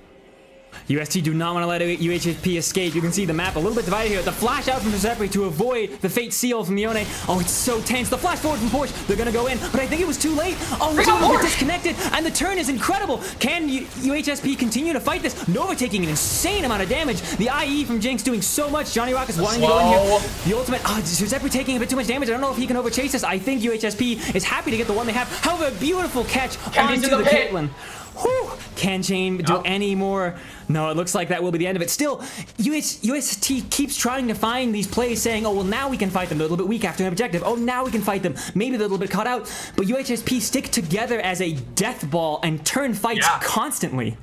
S1: UST do not want to let UHSP escape. You can see the map a little bit divided here. The flash out from Giuseppe to avoid the Fate Seal from Yone. Oh, it's so tense. The flash forward from Porsche. They're going to go in, but I think it was too late. Oh, it's a little bit disconnected, and the turn is incredible. Can UHSP continue to fight this? Nova taking an insane amount of damage. The IE from Jinx doing so much. Johnny Rockets wanting to go in here. The ultimate. Oh, Giuseppe taking a bit too much damage. I don't know if he can overchase this. I think UHSP is happy to get the one they have. However, a beautiful catch onto the Caitlyn. Whew. Can Chain do any more? No, it looks like that will be the end of it. Still, UST keeps trying to find these plays saying, oh, well, now we can fight them. They're a little bit weak after an objective. Oh, now we can fight them. Maybe they're a little bit caught out. But UHSP stick together as a death ball and turn fights constantly.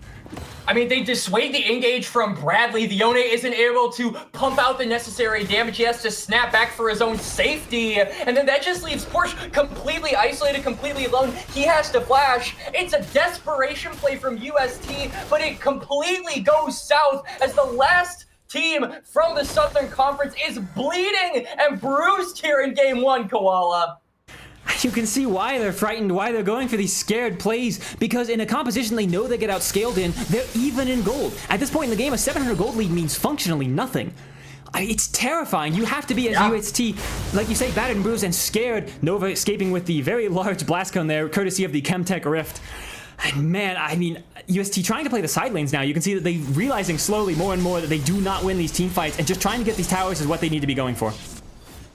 S2: I mean, they dissuade the engage from Bradley. The Yone isn't able to pump out the necessary damage. He has to snap back for his own safety. And then that just leaves Porsche completely isolated, completely alone. He has to flash. It's a desperation play from UST, but it completely goes south as the last team from the Southern Conference is bleeding and bruised here in Game 1, Koala.
S1: You can see why they're frightened, why they're going for these scared plays, because in a composition they know they get outscaled in, they're even in gold. At this point in the game, a 700 gold lead means functionally nothing. It's terrifying. You have to be, as UHT, like you say, battered and bruised and scared. Nova escaping with the very large blast cone there, courtesy of the Chemtech Rift. And man, I mean, UST trying to play the side lanes now. You can see that they're realizing slowly more and more that they do not win these team fights, and just trying to get these towers is what they need to be going for.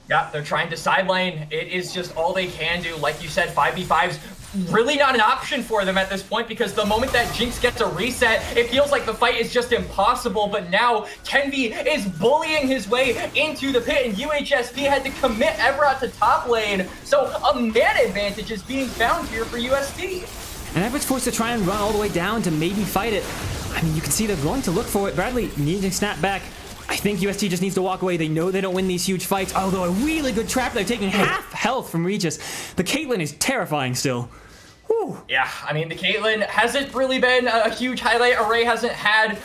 S2: Yeah, they're trying to sideline. It is just all they can do. Like you said, 5v5's really not an option for them at this point, because the moment that Jinx gets a reset, it feels like the fight is just impossible. But now Kenvi is bullying his way into the pit, and UHSP had to commit Everett to top lane. So a man advantage is being found here for UST.
S1: And Everett's forced to try and run all the way down to maybe fight it. I mean, you can see they're going to look for it. Bradley needs to snap back. I think UST just needs to walk away. They know they don't win these huge fights, although a really good trap. They're taking half health from Regis. The Caitlyn is terrifying still. Whew. Yeah,
S2: I mean, the Caitlyn hasn't really been a huge highlight. Array hasn't had,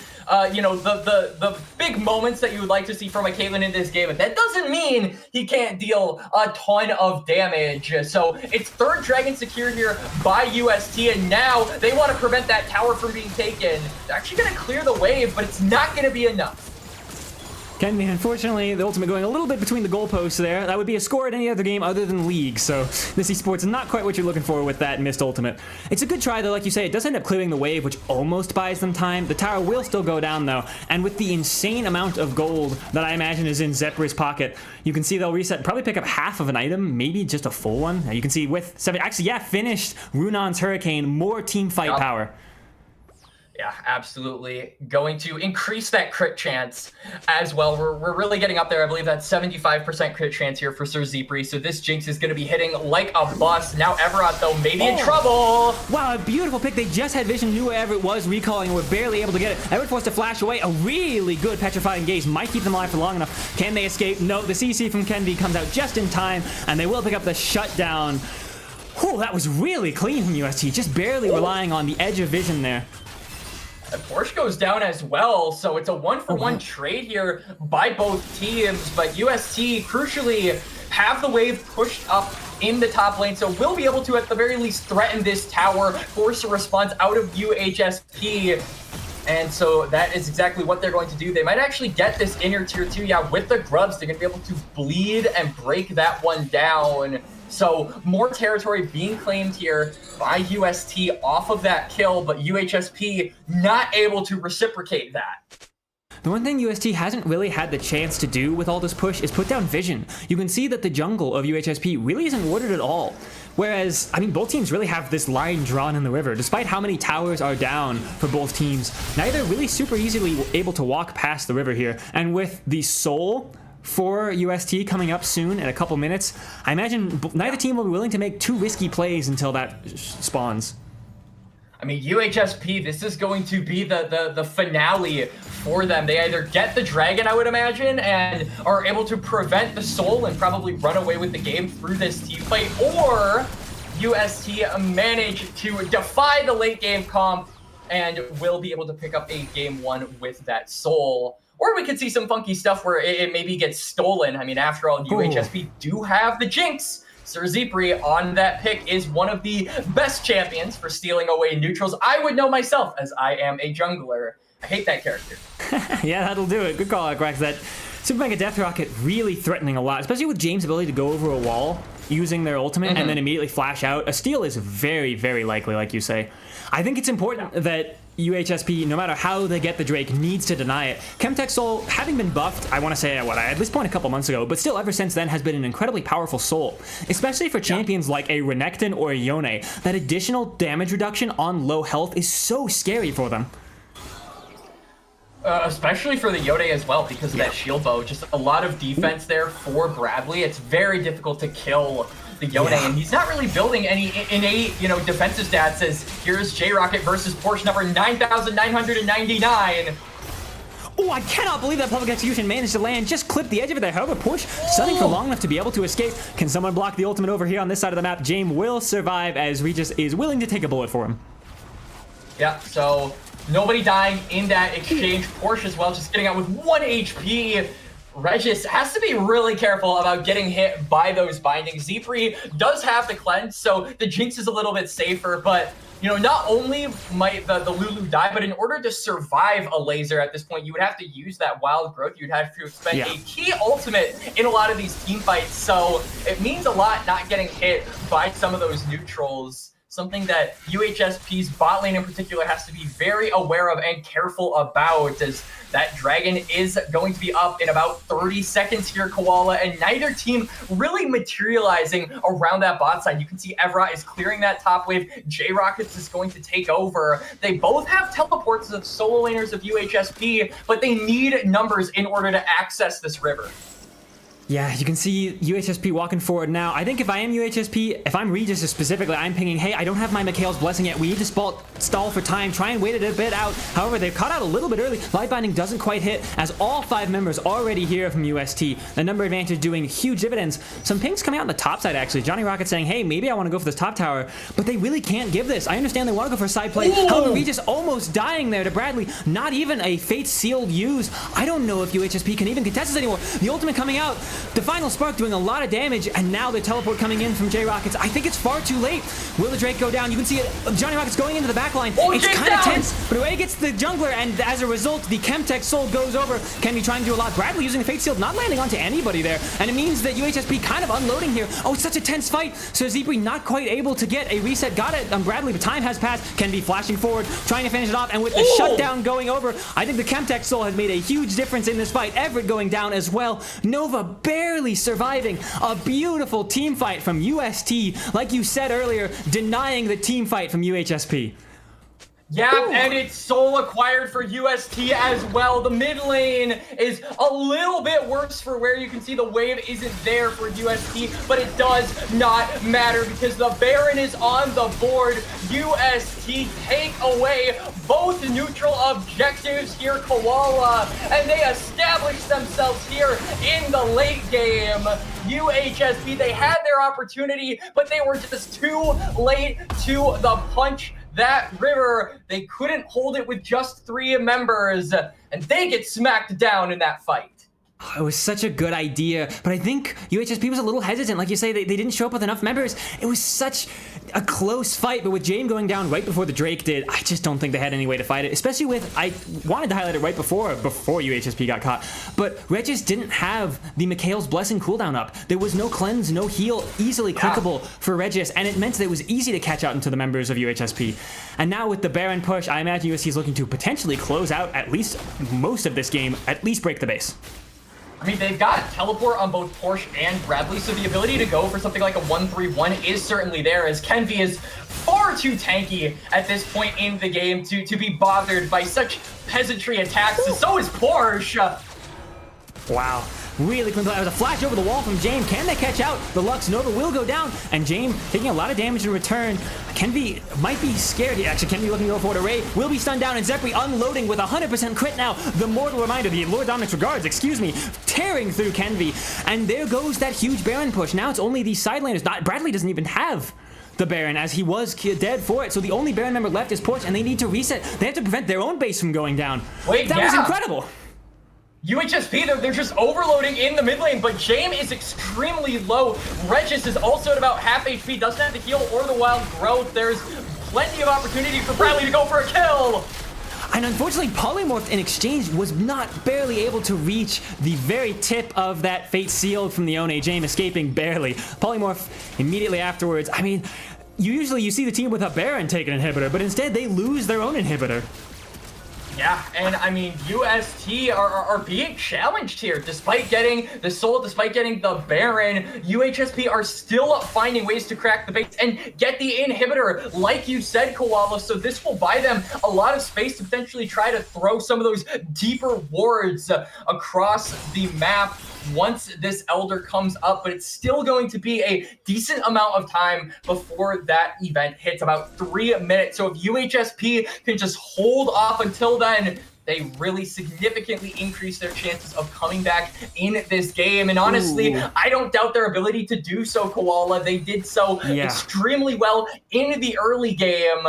S2: you know, the big moments that you would like to see from a Caitlyn in this game. But that doesn't mean he can't deal a ton of damage. So it's third Dragon secured here by UST, and now they want to prevent that tower from being taken. They're actually going to clear the wave, but it's not going to be enough.
S1: Kenvi, unfortunately, the ultimate going a little bit between the goalposts there. That would be a score at any other game other than League, so this esports is not quite what you're looking for with that missed ultimate. It's a good try, though. Like you say, it does end up clearing the wave, which almost buys them time. The tower will still go down, though, and with the insane amount of gold that I imagine is in Zephyr's pocket, you can see they'll reset and probably pick up half of an item, maybe just a full one. Now you can see with 7, actually, yeah, finished Runon's Hurricane, more team fight power.
S2: Yeah, absolutely. Going to increase that crit chance as well. We're really getting up there. I believe that's 75% crit chance here for Sir Zephyr. So this Jinx is going to be hitting like a bus. Now Everett, though, maybe in trouble.
S1: Wow, a beautiful pick. They just had vision, knew where Everett was recalling, and were barely able to get it. Everett forced to flash away. A really good petrifying gaze. Might keep them alive for long enough. Can they escape? No, the CC from Kenvi comes out just in time, and they will pick up the shutdown. Whew, that was really clean from UST. Just barely relying on the edge of vision there.
S2: And Porsche goes down as well, so it's a one-for-one trade here by both teams, but UST, crucially, have the wave pushed up in the top lane, so we'll be able to, at the very least, threaten this tower, force a response out of UHSP. And so that is exactly what they're going to do. They might actually get this inner tier 2, yeah, with the grubs. They're going to be able to bleed and break that one down. So more territory being claimed here by UST off of that kill, but UHSP not able to reciprocate that.
S1: The one thing UST hasn't really had the chance to do with all this push is put down vision. You can see that the jungle of UHSP really isn't warded at all. Whereas, I mean, both teams really have this line drawn in the river. Despite how many towers are down for both teams, neither really super easily able to walk past the river here. And with the soul for UST coming up soon in a couple minutes, I imagine neither team will be willing to make too risky plays until that spawns.
S2: I mean, UHSP, this is going to be the finale for them. They either get the dragon, I would imagine, and are able to prevent the soul and probably run away with the game through this team fight, or UST manage to defy the late game comp and will be able to pick up a game 1 with that soul. Or we could see some funky stuff where it maybe gets stolen. I mean, after all, UHSP do have the jinx. Sir Zipri on that pick is one of the best champions for stealing away neutrals. I would know myself, as I am a jungler. I hate that character.
S1: Yeah, that'll do it. Good call out, Grax. That Super Mega Death Rocket really threatening a lot, especially with James' ability to go over a wall using their ultimate and then immediately flash out. A steal is very, very likely, like you say. I think it's important that UHSP, no matter how they get the Drake, needs to deny it. Chemtech Soul, having been buffed, I want to say, at this point a couple months ago, but still ever since then has been an incredibly powerful soul, especially for champions like a Renekton or a Yone. That additional damage reduction on low health is so scary for them.
S2: Especially for the Yone as well, because of that shield bow. Just a lot of defense there for Bradley. It's very difficult to kill the Yone, and he's not really building any innate, defensive stats, as here's J-Rocket versus Porsche number 9,999.
S1: Oh, I cannot believe that public execution managed to land. Just clipped the edge of it there. However, Porsche stunning for long enough to be able to escape. Can someone block the ultimate over here on this side of the map? James will survive, as Regis is willing to take a bullet for him.
S2: Yeah, so nobody dying in that exchange. Porsche as well, just getting out with 1 HP. Regis has to be really careful about getting hit by those bindings. Zipri does have the cleanse, so the Jinx is a little bit safer, but not only might the Lulu die, but in order to survive a laser at this point, you would have to use that wild growth. You'd have to expend a key ultimate in a lot of these team fights, so it means a lot not getting hit by some of those neutrals. Something that UHSP's bot lane in particular has to be very aware of and careful about, as that dragon is going to be up in about 30 seconds here, Koala, and neither team really materializing around that bot side. You can see Evra is clearing that top wave. J-Rockets is going to take over. They both have teleports as solo laners of UHSP, but they need numbers in order to access this river.
S1: Yeah, you can see UHSP walking forward now. I think if I am UHSP, if I'm Regis specifically, I'm pinging, hey, I don't have my Mikhail's Blessing yet. We need to stall for time, try and wait it a bit out. However, they've caught out a little bit early. Light Binding doesn't quite hit, as all 5 members already here from UST. The number advantage doing huge dividends. Some pings coming out on the top side, actually. Johnny Rocket saying, hey, maybe I want to go for this top tower, but they really can't give this. I understand they want to go for a side play. However, Regis almost dying there to Bradley. Not even a Fate Sealed use. I don't know if UHSP can even contest this anymore. The ultimate coming out. The final spark doing a lot of damage, and now the teleport coming in from J-Rockets. I think it's far too late. Will the Drake go down? You can see it. Johnny Rockets going into the backline. It's kind of tense, but away gets the jungler, and as a result, the Chemtech Soul goes over. Can be trying to do a lot. Bradley using the Fate Shield, not landing onto anybody there, and it means that UHSP kind of unloading here. Oh, it's such a tense fight. So Zipri not quite able to get a reset. Got it on Bradley, but time has passed. Can be flashing forward, trying to finish it off, and with the shutdown going over, I think the Chemtech Soul has made a huge difference in this fight. Everett going down as well. Nova barely surviving. A beautiful team fight from UST, like you said earlier, denying the team fight from UHSP.
S2: Yeah, and it's soul acquired for UST as well. The mid lane is a little bit worse for where you can see the wave isn't there for UST, but it does not matter because the Baron is on the board. UST take away both neutral objectives here, Koala, and they establish themselves here in the late game. UHSP, they had their opportunity, but they were just too late to the punch. That river, they couldn't hold it with just 3 members, and they get smacked down in that fight.
S1: It was such a good idea, but I think UHSP was a little hesitant. Like you say, they didn't show up with enough members. It was such a close fight, but with James going down right before the Drake did, I just don't think they had any way to fight it, especially with, I wanted to highlight it right before UHSP got caught, but Regis didn't have the Mikhail's Blessing cooldown up. There was no cleanse, no heal, easily clickable for Regis, and it meant that it was easy to catch out into the members of UHSP. And now with the Baron push, I imagine UST is looking to potentially close out at least most of this game, at least break the base.
S2: I mean, they've got teleport on both Porsche and Bradley, so the ability to go for something like a 1-3-1 is certainly there, as Kenvi is far too tanky at this point in the game to be bothered by such peasantry attacks, and so is Porsche.
S1: Wow. Really clean play. That was a flash over the wall from James. Can they catch out? The Lux Nova will go down, and James taking a lot of damage in return. Kenvi might be scared. Actually, Kenvi looking to go for it. Array will be stunned down, and Zepri unloading with 100% crit now. The Mortal Reminder, the Lord Dominic's Regards, excuse me, tearing through Kenvi. And there goes that huge Baron push. Now it's only these side laners. Bradley doesn't even have the Baron, as he was dead for it. So the only Baron member left is Porsche, and they need to reset. They have to prevent their own base from going down.
S2: Wait,
S1: that was incredible.
S2: UHSP, they're just overloading in the mid lane, but James is extremely low. Regis is also at about half HP, doesn't have the heal or the wild growth. There's plenty of opportunity for Bradley to go for a kill.
S1: And unfortunately, Polymorph in exchange was not barely able to reach the very tip of that Fate Sealed from the One, James escaping barely. Polymorph immediately afterwards, I mean, usually you see the team with a Baron take an inhibitor, but instead they lose their own inhibitor.
S2: Yeah, and I mean, UST are being challenged here. Despite getting the Soul, despite getting the Baron, UHSP are still finding ways to crack the base and get the inhibitor, like you said, Koala. So this will buy them a lot of space to potentially try to throw some of those deeper wards across the map once this Elder comes up, but it's still going to be a decent amount of time before that event hits, about 3 minutes. So if UHSP can just hold off until then, they really significantly increase their chances of coming back in this game. And honestly, I don't doubt their ability to do so, Koala. They did so extremely well in the early game,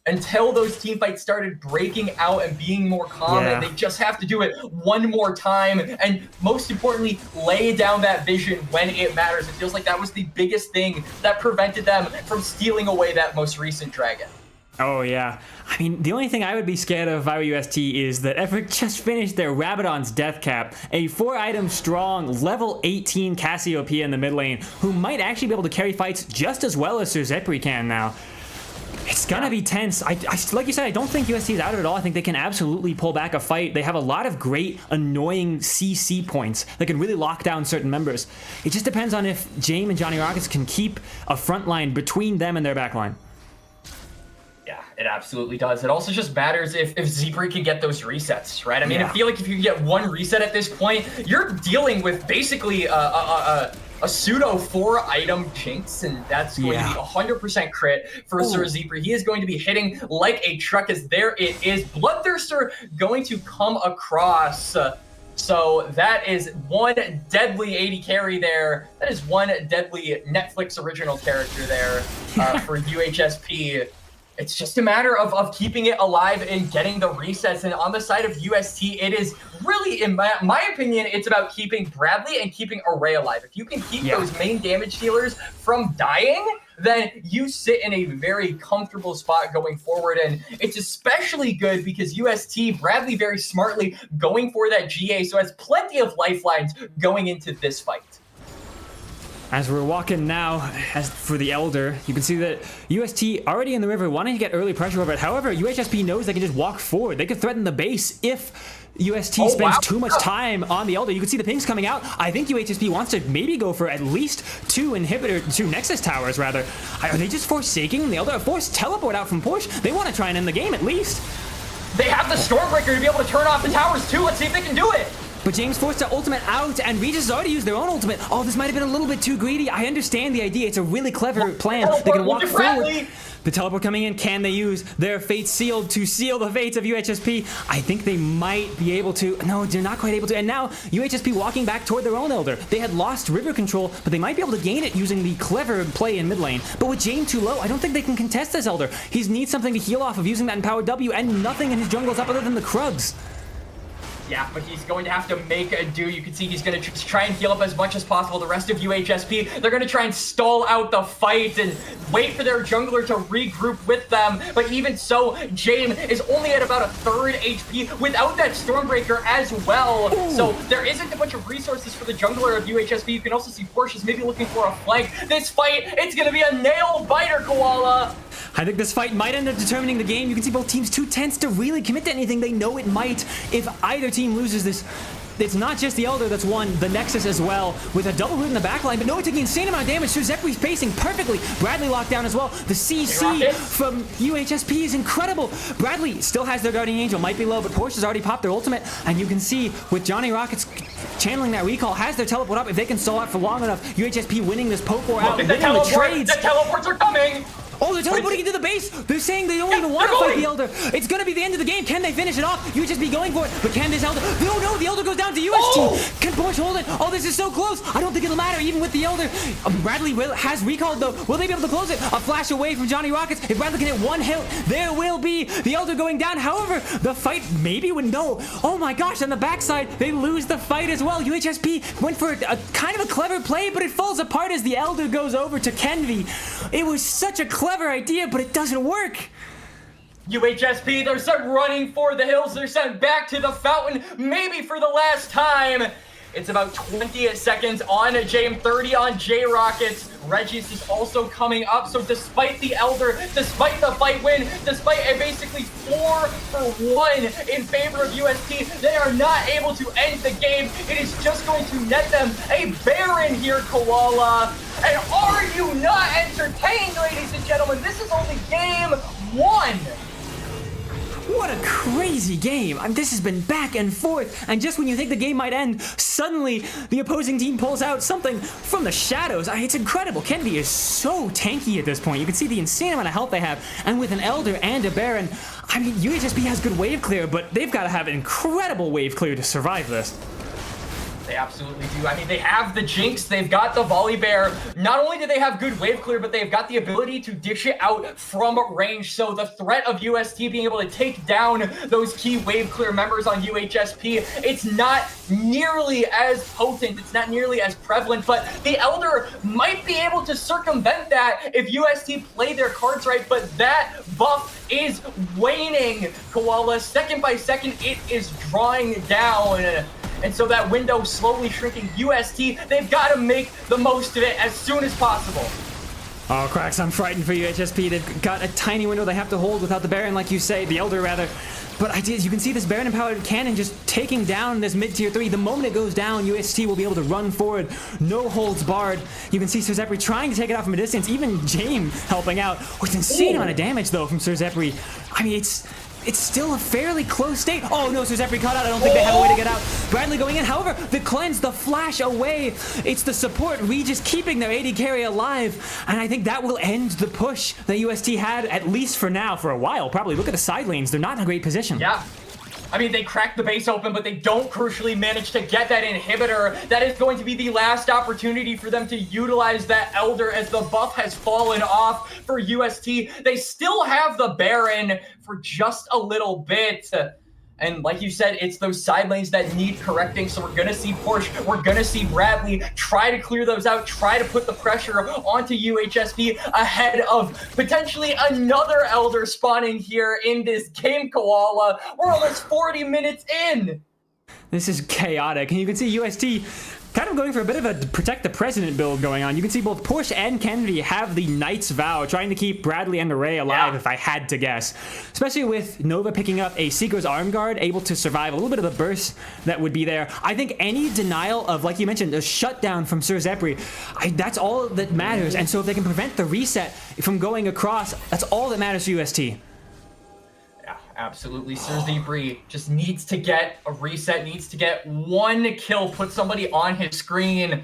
S2: until those team fights started breaking out and being more common. They just have to do it one more time, and most importantly, lay down that vision when it matters. It feels like that was the biggest thing that prevented them from stealing away that most recent dragon.
S1: Oh, yeah. I mean, the only thing I would be scared of if I were UST is that Everett just finished their Rabadon's Death Cap, a 4-item strong, level 18 Cassiopeia in the mid lane, who might actually be able to carry fights just as well as Sir Zepri can now. It's gonna be tense. I like you said, I don't think UST is out of it all. I think they can absolutely pull back a fight. They have a lot of great, annoying CC points that can really lock down certain members. It just depends on if James and Johnny Rockets can keep a front line between them and their back line.
S2: Yeah, it absolutely does. It also just matters if Zepri can get those resets, right? I mean, I feel like if you can get one reset at this point, you're dealing with basically a pseudo 4-item Jinx, and that's going to be 100% crit for Sir Zepri. He is going to be hitting like a truck, as there it is. Bloodthirster going to come across. So that is one deadly AD carry there. That is one deadly Netflix original character there for UHSP. It's just a matter of keeping it alive and getting the resets. And on the side of UST, it is really, in my opinion, it's about keeping Bradley and keeping Array alive. If you can keep those main damage dealers from dying, then you sit in a very comfortable spot going forward. And it's especially good because UST, Bradley very smartly going for that GA, so has plenty of lifelines going into this fight.
S1: As we're walking now, as for the Elder, you can see that UST already in the river, wanting to get early pressure over it. However, UHSP knows they can just walk forward. They could threaten the base if UST spends too much time on the Elder. You can see the pings coming out. I think UHSP wants to maybe go for at least two Nexus towers, rather. Are they just forsaking the Elder? A forced teleport out from Porsche? They want to try and end the game at least.
S2: They have the Stormbreaker to be able to turn off the towers too. Let's see if they can do it.
S1: But James forced the ultimate out, and Regis has already used their own ultimate. Oh, this might have been a little bit too greedy. I understand the idea. It's a really clever plan. They can walk forward. The teleport coming in. Can they use their Fate Sealed to seal the fates of UHSP? I think they might be able to. No, they're not quite able to. And now UHSP walking back toward their own Elder. They had lost river control, but they might be able to gain it using the clever play in mid lane. But with James too low, I don't think they can contest this Elder. He needs something to heal off of using that empowered W, and nothing in his jungle is up other than the Krugs.
S2: Yeah, but he's going to have to make a do. You can see he's going to try and heal up as much as possible. The rest of UHSP, they're going to try and stall out the fight and wait for their jungler to regroup with them. But even so, James is only at about a third HP without that Stormbreaker as well. Ooh. So there isn't a bunch of resources for the jungler of UHSP. You can also see Porsche's maybe looking for a flank. This fight, it's going to be a nail biter, Koala.
S1: I think this fight might end up determining the game. You can see both teams too tense to really commit to anything. They know it might. If either team loses this, it's not just the Elder that's won, the Nexus as well, with a double root in the backline, but no, taking insane amount of damage. Zepri's pacing perfectly. Bradley locked down as well. The CC from UHSP is incredible. Bradley still has their Guardian Angel, might be low, but Porsche's already popped their ultimate, and you can see with Johnny Rockets channeling that recall, has their teleport up. If they can stall out for long enough, UHSP winning this poke war out, winning the trades.
S2: The teleports are coming!
S1: Oh, they're teleporting into the base. They're saying they don't even want to fight the Elder. It's going to be the end of the game. Can they finish it off? UHSP going for it. But can this Elder? No, the Elder goes down to UST. Oh! Can Porsche hold it? Oh, this is so close. I don't think it'll matter, even with the Elder. Bradley has recalled, though. Will they be able to close it? A flash away from Johnny Rockets. If Bradley can hit one hit, there will be the Elder going down. However, the fight maybe would no. Oh, my gosh. On the backside, they lose the fight as well. UHSP went for a kind of a clever play, but it falls apart as the Elder goes over to Kenvi. It was such a clever idea, but it doesn't work.
S2: UHSP, they're sent running for the hills. They're sent back to the fountain, maybe for the last time. It's about 20 seconds on James, 30 on J-Rockets. Regis is also coming up, so despite the Elder, despite the fight win, despite a basically 4-for-1 in favor of USP, they are not able to end the game. It is just going to net them a Baron here, Koala. And are you not entertained, ladies and gentlemen? This is only game 1.
S1: What a crazy game. This has been back and forth, and just when you think the game might end, suddenly the opposing team pulls out something from the shadows. It's incredible. Kenvi is so tanky at this point. You can see the insane amount of health they have, and with an Elder and a Baron, I mean, UHSP has good wave clear, but they've got to have incredible wave clear to survive this.
S2: They absolutely do. I mean, they have the Jinx, they've got the Volley Bear. Not only do they have good wave clear, but they've got the ability to dish it out from range. So the threat of UST being able to take down those key wave clear members on UHSP, it's not nearly as potent, it's not nearly as prevalent, but the Elder might be able to circumvent that if UST play their cards right, but that buff is waning, Koala. Second by second, it is drawing down. And so that window slowly shrinking. UST, they've got to make the most of it as soon as possible.
S1: Oh, Cracks, I'm frightened for UHSP. They've got a tiny window they have to hold without the Baron, like you say, the Elder rather. But you can see this Baron-empowered cannon just taking down this mid-tier 3. The moment it goes down, UST will be able to run forward. No holds barred. You can see Zepri's trying to take it out from a distance. Even James helping out. With insane amount of damage, though, from Zepri. I mean, it's still a fairly close state. Oh no, Zepri caught out. I don't think they have a way to get out. Bradley going in. However, the cleanse, the flash away. It's the support. Regis keeping their AD carry alive. And I think that will end the push that UST had, at least for now, for a while. Probably. Look at the side lanes. They're not in a great position.
S2: Yeah. I mean, they cracked the base open, but they don't crucially manage to get that inhibitor. That is going to be the last opportunity for them to utilize that Elder as the buff has fallen off for UST. They still have the Baron for just a little bit. And like you said, it's those side lanes that need correcting. So we're going to see Porsche, we're going to see Bradley try to clear those out, try to put the pressure onto UHSP ahead of potentially another Elder spawning here in this game, Koala. We're almost 40 minutes in.
S1: This is chaotic. And you can see UST kind of going for a bit of a protect the president build going on. You can see both Porsche and Kennedy have the Knight's Vow, trying to keep Bradley and Array alive, if I had to guess. Especially with Nova picking up a Seeker's Arm Guard, able to survive a little bit of the burst that would be there. I think any denial of, like you mentioned, a shutdown from Sir Zepri, that's all that matters. And so if they can prevent the reset from going across, that's all that matters to UST.
S2: Absolutely. Sir Zebri just needs to get a reset, needs to get one kill, put somebody on his screen,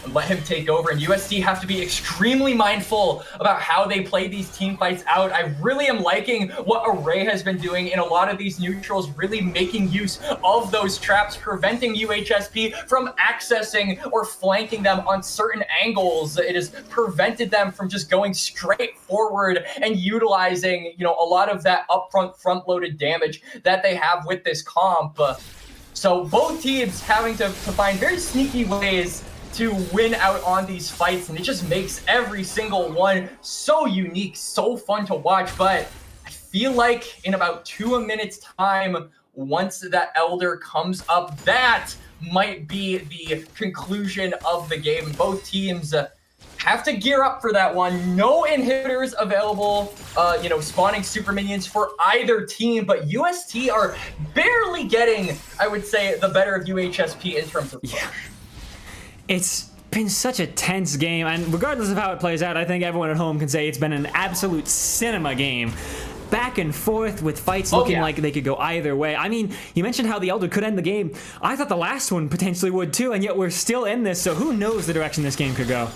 S2: and let him take over. And UST have to be extremely mindful about how they play these team fights out. I really am liking what Array has been doing in a lot of these neutrals, really making use of those traps, preventing UHSP from accessing or flanking them on certain angles. It has prevented them from just going straight forward and utilizing, a lot of that upfront front-loaded damage that they have with this comp. So both teams having to find very sneaky ways to win out on these fights, and it just makes every single one so unique, so fun to watch. But I feel like in about 2 minutes time, once that Elder comes up, that might be the conclusion of the game. Both teams have to gear up for that one. No inhibitors available, spawning super minions for either team, but UST are barely getting, I would say, the better of UHSP in terms of push.
S1: Yeah. It's been such a tense game, and regardless of how it plays out, I think everyone at home can say it's been an absolute cinema game. Back and forth with fights looking like they could go either way. I mean, you mentioned how the Elder could end the game. I thought the last one potentially would too, and yet we're still in this, so who knows the direction this game could go.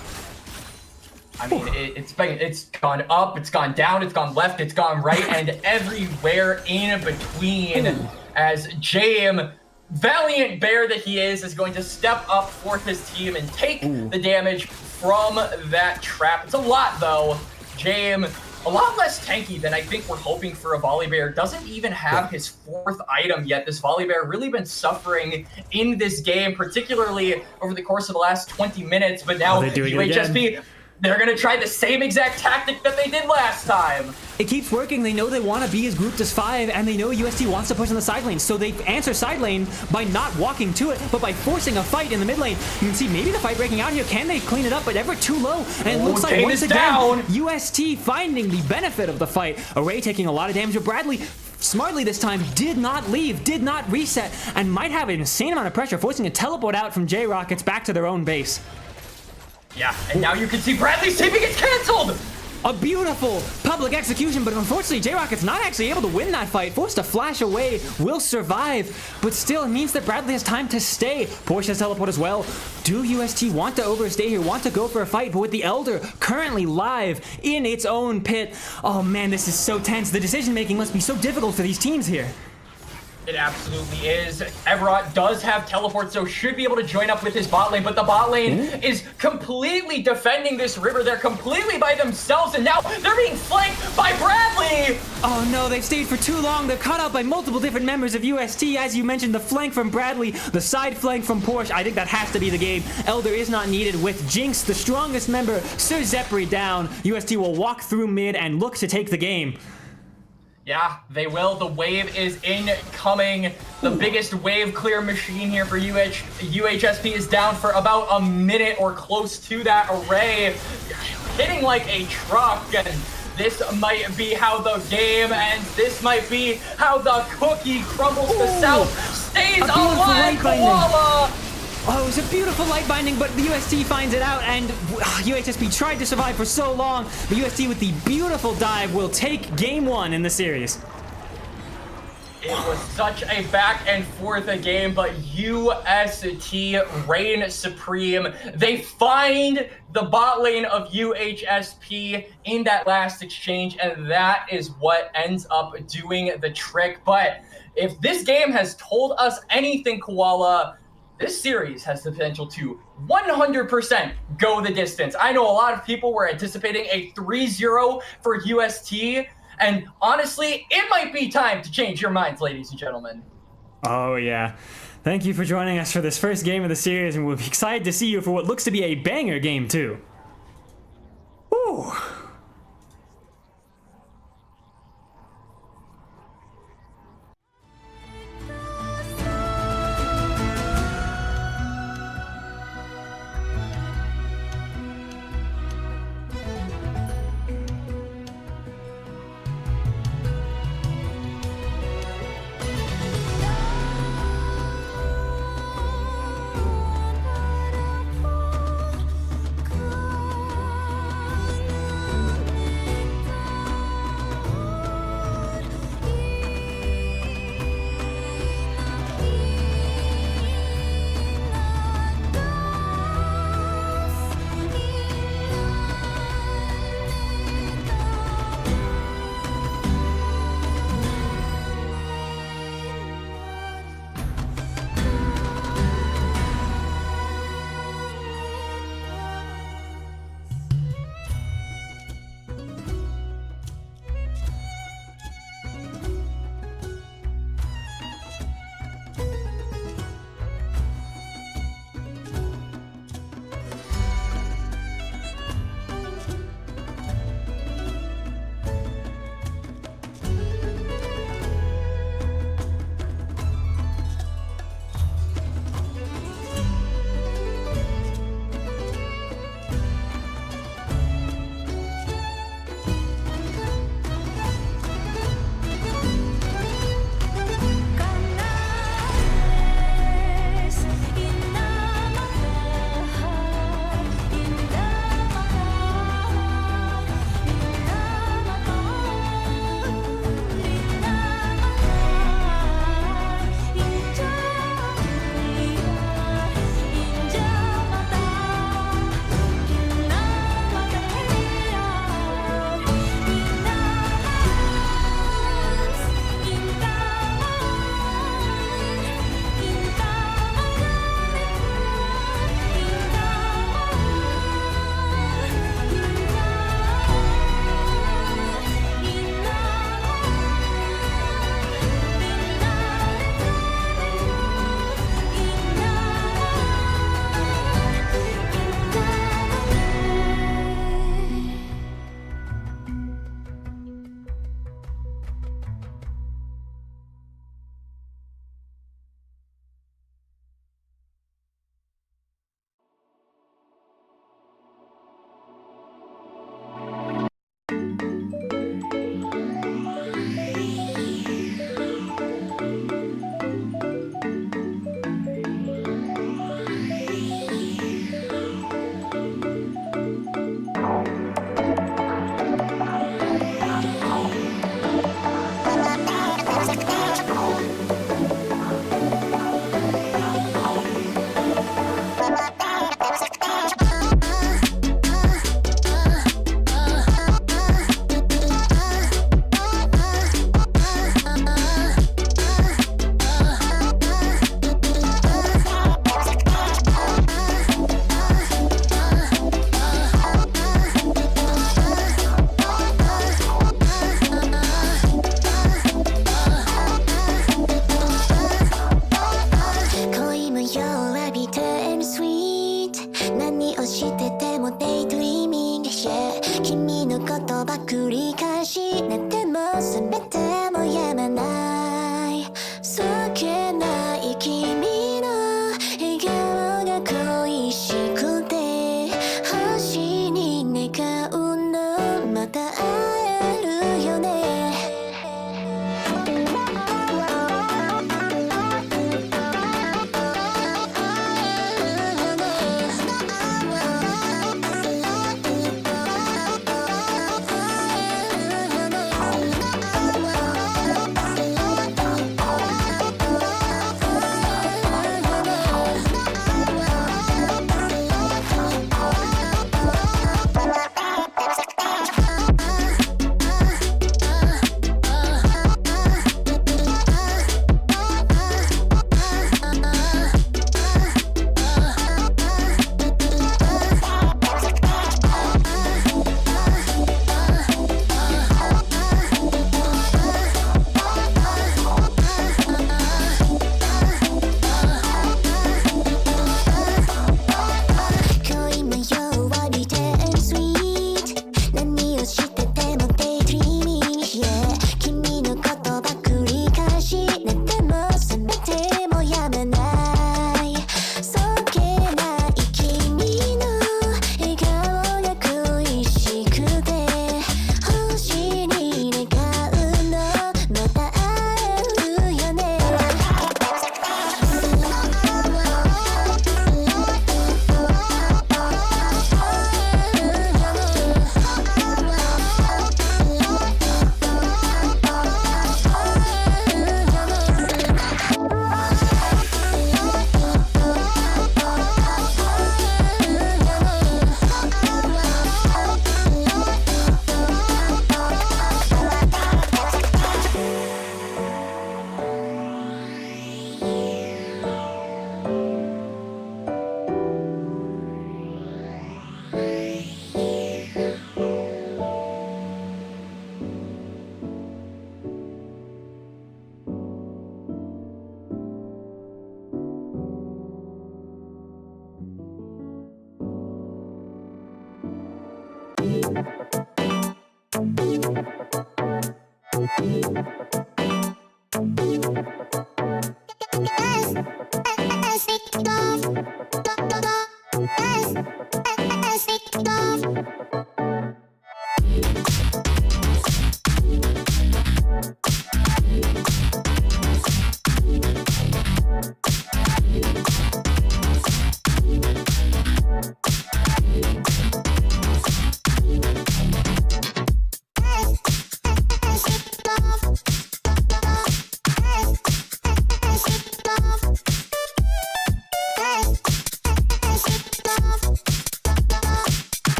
S2: I mean, it's gone up, it's gone down, it's gone left, it's gone right, and everywhere in between. As JAME, valiant bear that he is going to step up for his team and take the damage from that trap. It's a lot, though. JAME, a lot less tanky than I think we're hoping for a Volibear. Doesn't even have his 4th item yet. This Volibear really been suffering in this game, particularly over the course of the last 20 minutes, but now UHSP, they're going to try the same exact tactic that they did last time.
S1: It keeps working. They know they want to be as grouped as 5, and they know UST wants to push in the side lane, so they answer side lane by not walking to it, but by forcing a fight in the mid lane. You can see maybe the fight breaking out here. Can they clean it up? But ever too low, and it looks like once again, UST finding the benefit of the fight. Array taking a lot of damage, but Bradley smartly this time did not leave, did not reset, and might have an insane amount of pressure, forcing a teleport out from J-Rockets back to their own base.
S2: Yeah, and now you can see Bradley's TP gets canceled!
S1: A beautiful public execution, but unfortunately J-Rocket's not actually able to win that fight. Forced to flash away, will survive, but still it means that Bradley has time to stay. Porsche has teleport as well. Do UST want to overstay here, want to go for a fight, but with the Elder currently live in its own pit. Oh man, this is so tense. The decision making must be so difficult for these teams here.
S2: It absolutely is. Everott does have teleport, so should be able to join up with his bot lane, but the bot lane is completely defending this river. They're completely by themselves, and now they're being flanked by Bradley!
S1: Oh no, they've stayed for too long. They're caught out by multiple different members of UST. As you mentioned, the flank from Bradley, the side flank from Porsche. I think that has to be the game. Elder is not needed with Jinx, the strongest member, Sir Zephyr down. UST will walk through mid and look to take the game.
S2: Yeah, they will. The wave is incoming. The biggest wave clear machine here for UHSP is down for about a minute or close to that. Array hitting like a truck, and this might be how the game ends. This might be how the cookie crumbles. The South stays alive. Koala!
S1: Oh, it was a beautiful light binding, but the UST finds it out, and UHSP tried to survive for so long. The UST with the beautiful dive will take game 1 in the series.
S2: It was such a back and forth game, but UST reign supreme. They find the bot lane of UHSP in that last exchange, and that is what ends up doing the trick. But if this game has told us anything, Koala, this series has the potential to 100% go the distance. I know a lot of people were anticipating a 3-0 for UST, and honestly, it might be time to change your minds, ladies and gentlemen.
S1: Oh, yeah. Thank you for joining us for this first game of the series, and we'll be excited to see you for what looks to be a banger game, too. Woo!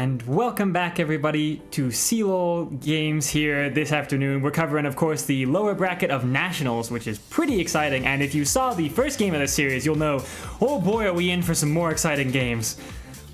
S1: And welcome back, everybody, to CLOL Games here this afternoon. We're covering, of course, the lower bracket of Nationals, which is pretty exciting. And if you saw the first game of the series, you'll know, oh boy, are we in for some more exciting games.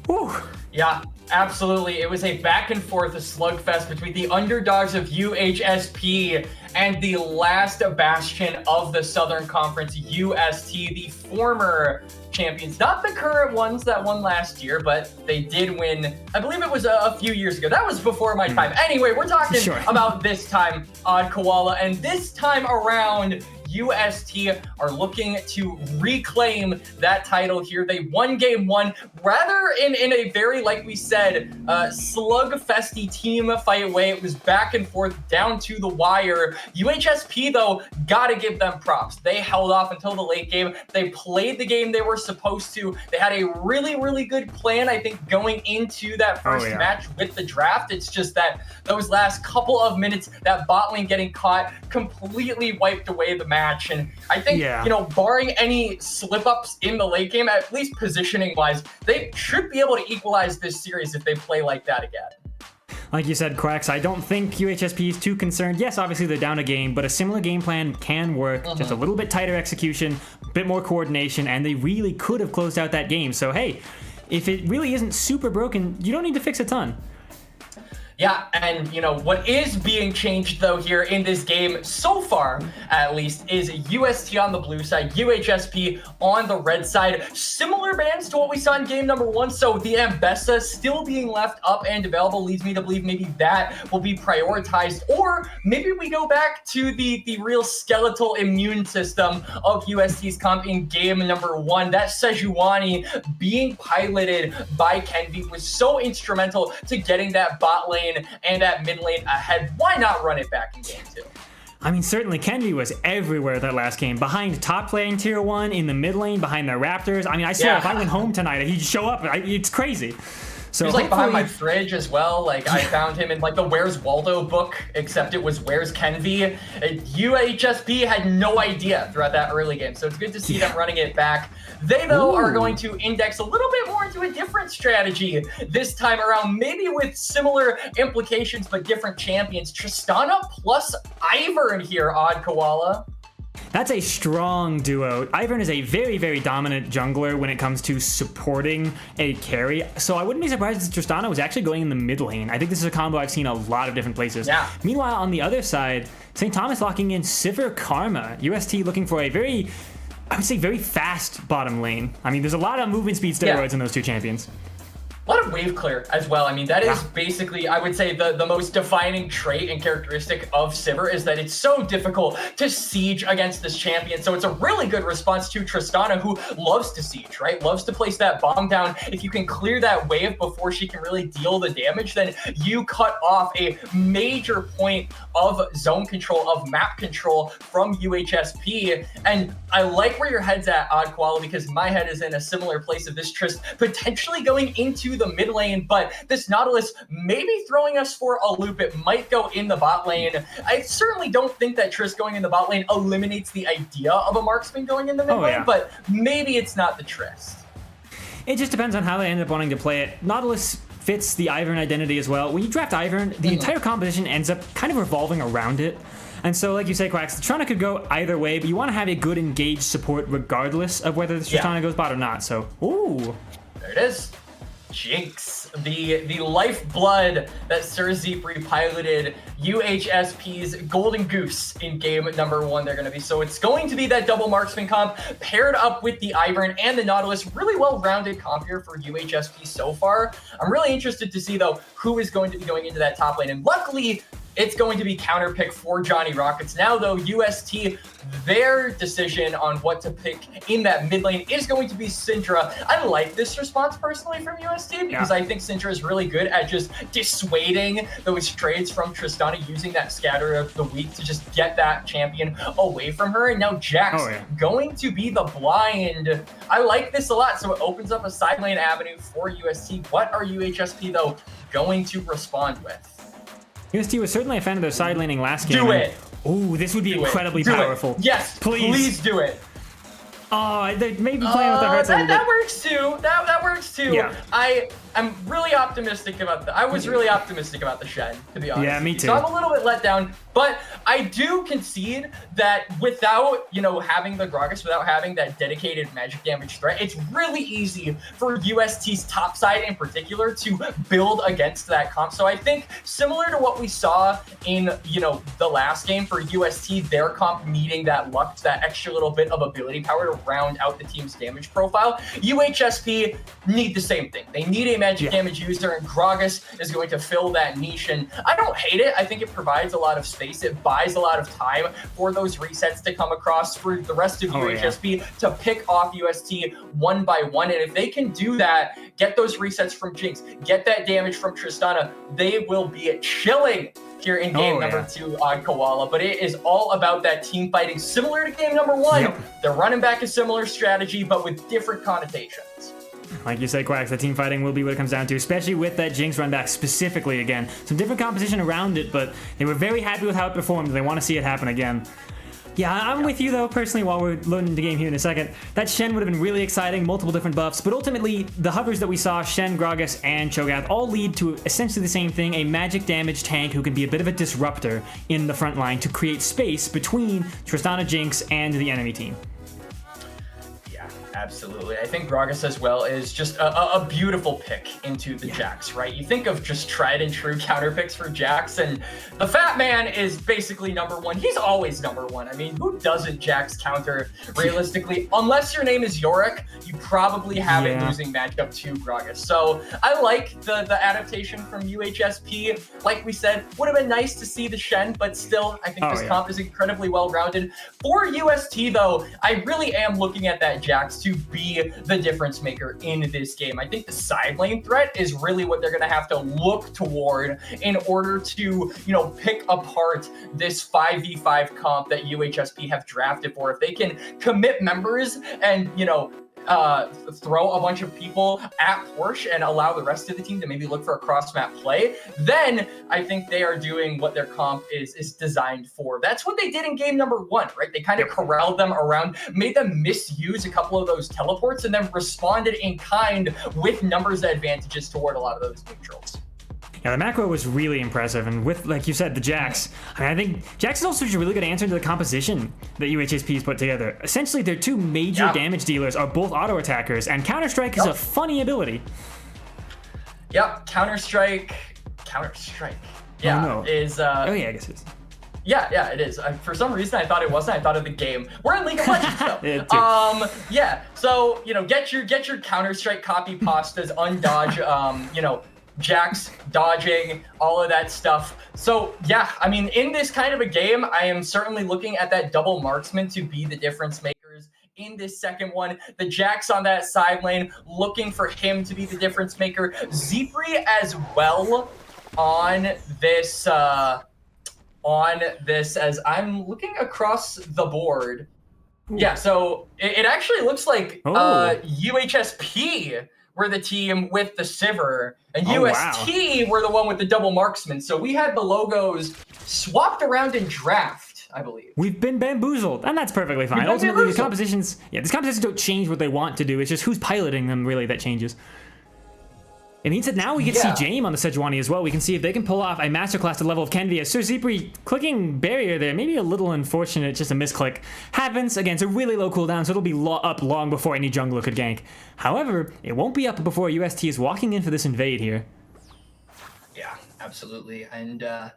S1: Woo!
S2: Yeah, absolutely. It was a back and forth, a slugfest between the underdogs of UHSP and the last bastion of the Southern Conference, UST, the former champions, not the current ones that won last year, but they did win. I believe it was a few years ago. That was before my time. Anyway, we're talking about this time, Odd Koala, and this time around, UST are looking to reclaim that title here. They won game one, rather in a very, like we said, slugfesty team fight way. It was back and forth, down to the wire. UHSP, though, gotta give them props. They held off until the late game. They played the game they were supposed to. They had a really, really good plan, I think, going into that first match with the draft. It's just that those last couple of minutes, that bot lane getting caught completely wiped away the match. And I think, you know, barring any slip-ups in the late game, at least positioning-wise, they should be able to equalize this series if they play like that again.
S1: Like you said, Quacks, I don't think UHSP is too concerned. Yes, obviously they're down a game, but a similar game plan can work. Just a little bit tighter execution, a bit more coordination, and they really could have closed out that game. So, hey, if it really isn't super broken, you don't need to fix a ton.
S2: Yeah, and you know, what is being changed though here in this game, so far at least, is UST on the blue side, UHSP on the red side. Similar bans to what we saw in game number one, so the Ambessa still being left up and available leads me to believe maybe that will be prioritized, or maybe we go back to the real skeletal immune system of UST's comp in game number one. That Sejuani being piloted by Kenvi was so instrumental to getting that bot lane and that mid lane ahead. Why not run it back in game two?
S1: I mean, certainly Kenvi was everywhere that last game. Behind top lane tier 1, in the mid lane, behind the Raptors. I mean, I swear, if I went home tonight, he'd show up. It's crazy. So
S2: he was like behind my fridge as well. Like I found him in like the Where's Waldo book, except it was Where's Kenvi. UHSP had no idea throughout that early game, so it's good to see them running it back. They though are going to index a little bit more into a different strategy this time around, maybe with similar implications but different champions. Tristana plus Ivern here, Odd Koala.
S1: That's a strong duo. Ivern is a very, very dominant jungler when it comes to supporting a carry. So I wouldn't be surprised if Tristana was actually going in the mid lane. I think this is a combo I've seen a lot of different places. Yeah. Meanwhile, on the other side, St. Thomas locking in Sivir Karma. UST looking for a very, I would say, very fast bottom lane. I mean, there's a lot of movement speed steroids in those two champions.
S2: A lot of wave clear as well. I mean, that is basically, I would say, the most defining trait and characteristic of Sivir is that it's so difficult to siege against this champion. So it's a really good response to Tristana, who loves to siege, right? Loves to place that bomb down. If you can clear that wave before she can really deal the damage, then you cut off a major point of zone control, of map control from UHSP. And I like where your head's at, Odd Koala, because my head is in a similar place of this Trist potentially going into the mid lane, but this Nautilus maybe throwing us for a loop. It might go in the bot lane. I certainly don't think that Trist going in the bot lane eliminates the idea of a marksman going in the mid lane, but maybe it's not the Trist.
S1: It just depends on how they end up wanting to play it. Nautilus fits the Ivern identity as well. When you draft Ivern, the entire composition ends up kind of revolving around it. And so, like you say, Quacks, the Tristana could go either way, but you want to have a good engaged support regardless of whether the Tristana goes bot or not. So, ooh.
S2: There it is. Jinx, the lifeblood that Sir Zepri piloted UHSP's Golden Goose in game number one. They're going to be. So it's going to be that double marksman comp paired up with the Ivern and the Nautilus. Really well-rounded comp here for UHSP so far. I'm really interested to see, though, who is going to be going into that top lane. And luckily, it's going to be counter pick for Johnny Rockets. Now, though, UST, their decision on what to pick in that mid lane is going to be Syndra. I like this response personally from UST because I think Syndra is really good at just dissuading those trades from Tristana, using that scatter of the weak to just get that champion away from her. And now Jax going to be the blind. I like this a lot. So it opens up a side lane avenue for UST. What are UHSP, though, going to respond with?
S1: UST was certainly a fan of their side laning last game.
S2: Do it.
S1: Ooh, this would be incredibly powerful.
S2: Yes, please do it.
S1: Oh, they may be playing with their hearts a little bit.
S2: That works too. That works too. Yeah. I I'm really optimistic about I was really optimistic about the Shen, to be honest.
S1: Yeah, me too.
S2: So I'm a little bit let down, but I do concede that without, having the Gragas, without having that dedicated magic damage threat, it's really easy for UST's top side in particular to build against that comp. So I think similar to what we saw in, the last game for UST, their comp needing that luck, that extra little bit of ability power to round out the team's damage profile, UHSP need the same thing. They need a magic damage user, and Gragas is going to fill that niche. And I don't hate it. I think it provides a lot of space. It buys a lot of time for those resets to come across for the rest of UHSP to pick off UST one by one. And if they can do that, get those resets from Jinx, get that damage from Tristana, they will be chilling here in game number 2 on Koala. But it is all about that team fighting, similar to game number 1. They're running back a similar strategy, but with different connotations.
S1: Like you said, Quacks, the team fighting will be what it comes down to, especially with that Jinx run back specifically again. Some different composition around it, but they were very happy with how it performed. They want to see it happen again. Yeah, I'm with you though, personally, while we're loading the game here in a second. That Shen would have been really exciting, multiple different buffs, but ultimately, the hovers that we saw, Shen, Gragas, and Cho'Gath, all lead to essentially the same thing, a magic damage tank who can be a bit of a disruptor in the front line to create space between Tristana, Jinx, and the enemy team.
S2: Absolutely. I think Gragas as well is just a beautiful pick into the Jax, right? You think of just tried and true counter picks for Jax, and the Fat Man is basically number 1. He's always number 1. I mean, who doesn't Jax counter realistically? Unless your name is Yorick, you probably have a losing matchup to Gragas. So I like the adaptation from UHSP. Like we said, would have been nice to see the Shen, but still, I think this comp is incredibly well-rounded. For UST, though, I really am looking at that Jax to be the difference maker in this game. I think the side lane threat is really what they're going to have to look toward in order to, pick apart this 5v5 comp that UHSP have drafted for. If they can commit members and, throw a bunch of people at Porsche and allow the rest of the team to maybe look for a cross-map play, then I think they are doing what their comp is designed for. That's what they did in game number 1, right? They kind of corralled them around, made them misuse a couple of those teleports, and then responded in kind with numbers advantages toward a lot of those neutrals.
S1: Yeah, the macro was really impressive, and with, like you said, the Jax, I think Jax is also a really good answer to the composition that UHSP has put together. Essentially, their 2 major damage dealers are both auto attackers, and Counter-Strike is a funny ability.
S2: Yep, Counter-Strike. Yeah, is...
S1: I guess it is.
S2: Yeah, it is. For some reason, I thought it wasn't. I thought of the game. We're in League of Legends, though. So, get your Counter-Strike copy pastas, undodge, Jax, dodging, all of that stuff. So, I mean, in this kind of a game, I am certainly looking at that double marksman to be the difference makers in this second one. The Jax on that side lane, looking for him to be the difference maker. Zephyr as well on this, as I'm looking across the board. Yeah, so it actually looks like UHSP were the team with the Sivir, and UST were the one with the double marksman. So we had the logos swapped around in draft, I believe.
S1: We've been bamboozled, and that's perfectly fine. Ultimately, these compositions don't change what they want to do. It's just who's piloting them, really, that changes. It means that now we get to see Jame on the Sejuani as well. We can see if they can pull off a masterclass to the level of Kenvi. Sir Zephyr clicking barrier there, maybe a little unfortunate, just a misclick. Happens, again, it's a really low cooldown, so it'll be up long before any jungler could gank. However, it won't be up before UST is walking in for this invade here.
S2: Yeah, absolutely. And, now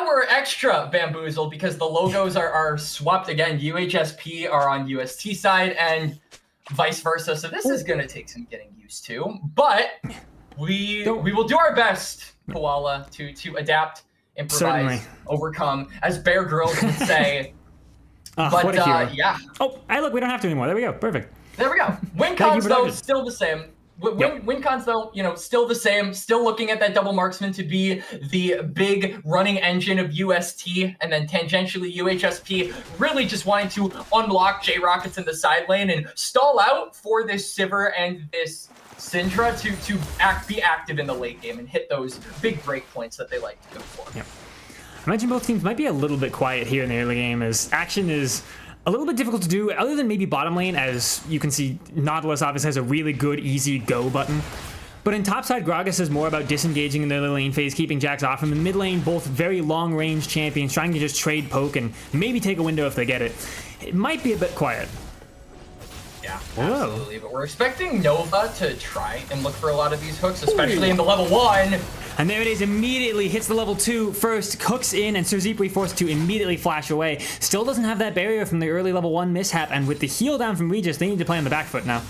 S2: we're extra bamboozled because the logos are swapped again. UHSP are on UST side, and vice versa. So this is going to take some getting used to, but we will do our best, Koala, to adapt, improvise, overcome, as Bear Grylls would say.
S1: What a hero. Oh, look, we don't have to anymore. There we go. Perfect.
S2: There we go. Win cons, though, still the same. Win cons, though, still the same. Still looking at that double marksman to be the big running engine of UST, and then tangentially UHSP really just wanting to unlock J-Rockets in the side lane and stall out for this Sivir and this Syndra to be active in the late game and hit those big break points that they like to go for.
S1: Yep. I imagine both teams might be a little bit quiet here in the early game, as action is a little bit difficult to do, other than maybe bottom lane. As you can see, Nautilus obviously has a really good, easy go button. But in topside, Gragas is more about disengaging in the early lane phase, keeping Jax off him. In the mid lane, both very long-range champions trying to just trade poke and maybe take a window if they get it. It might be a bit quiet.
S2: Yeah, absolutely. But we're expecting Nova to try and look for a lot of these hooks, especially in the level 1.
S1: And there it is, immediately hits the level 2 first, hooks in, and Sir Zipri forced to immediately flash away. Still doesn't have that barrier from the early level 1 mishap, and with the heal down from Regis, they need to play on the back foot now.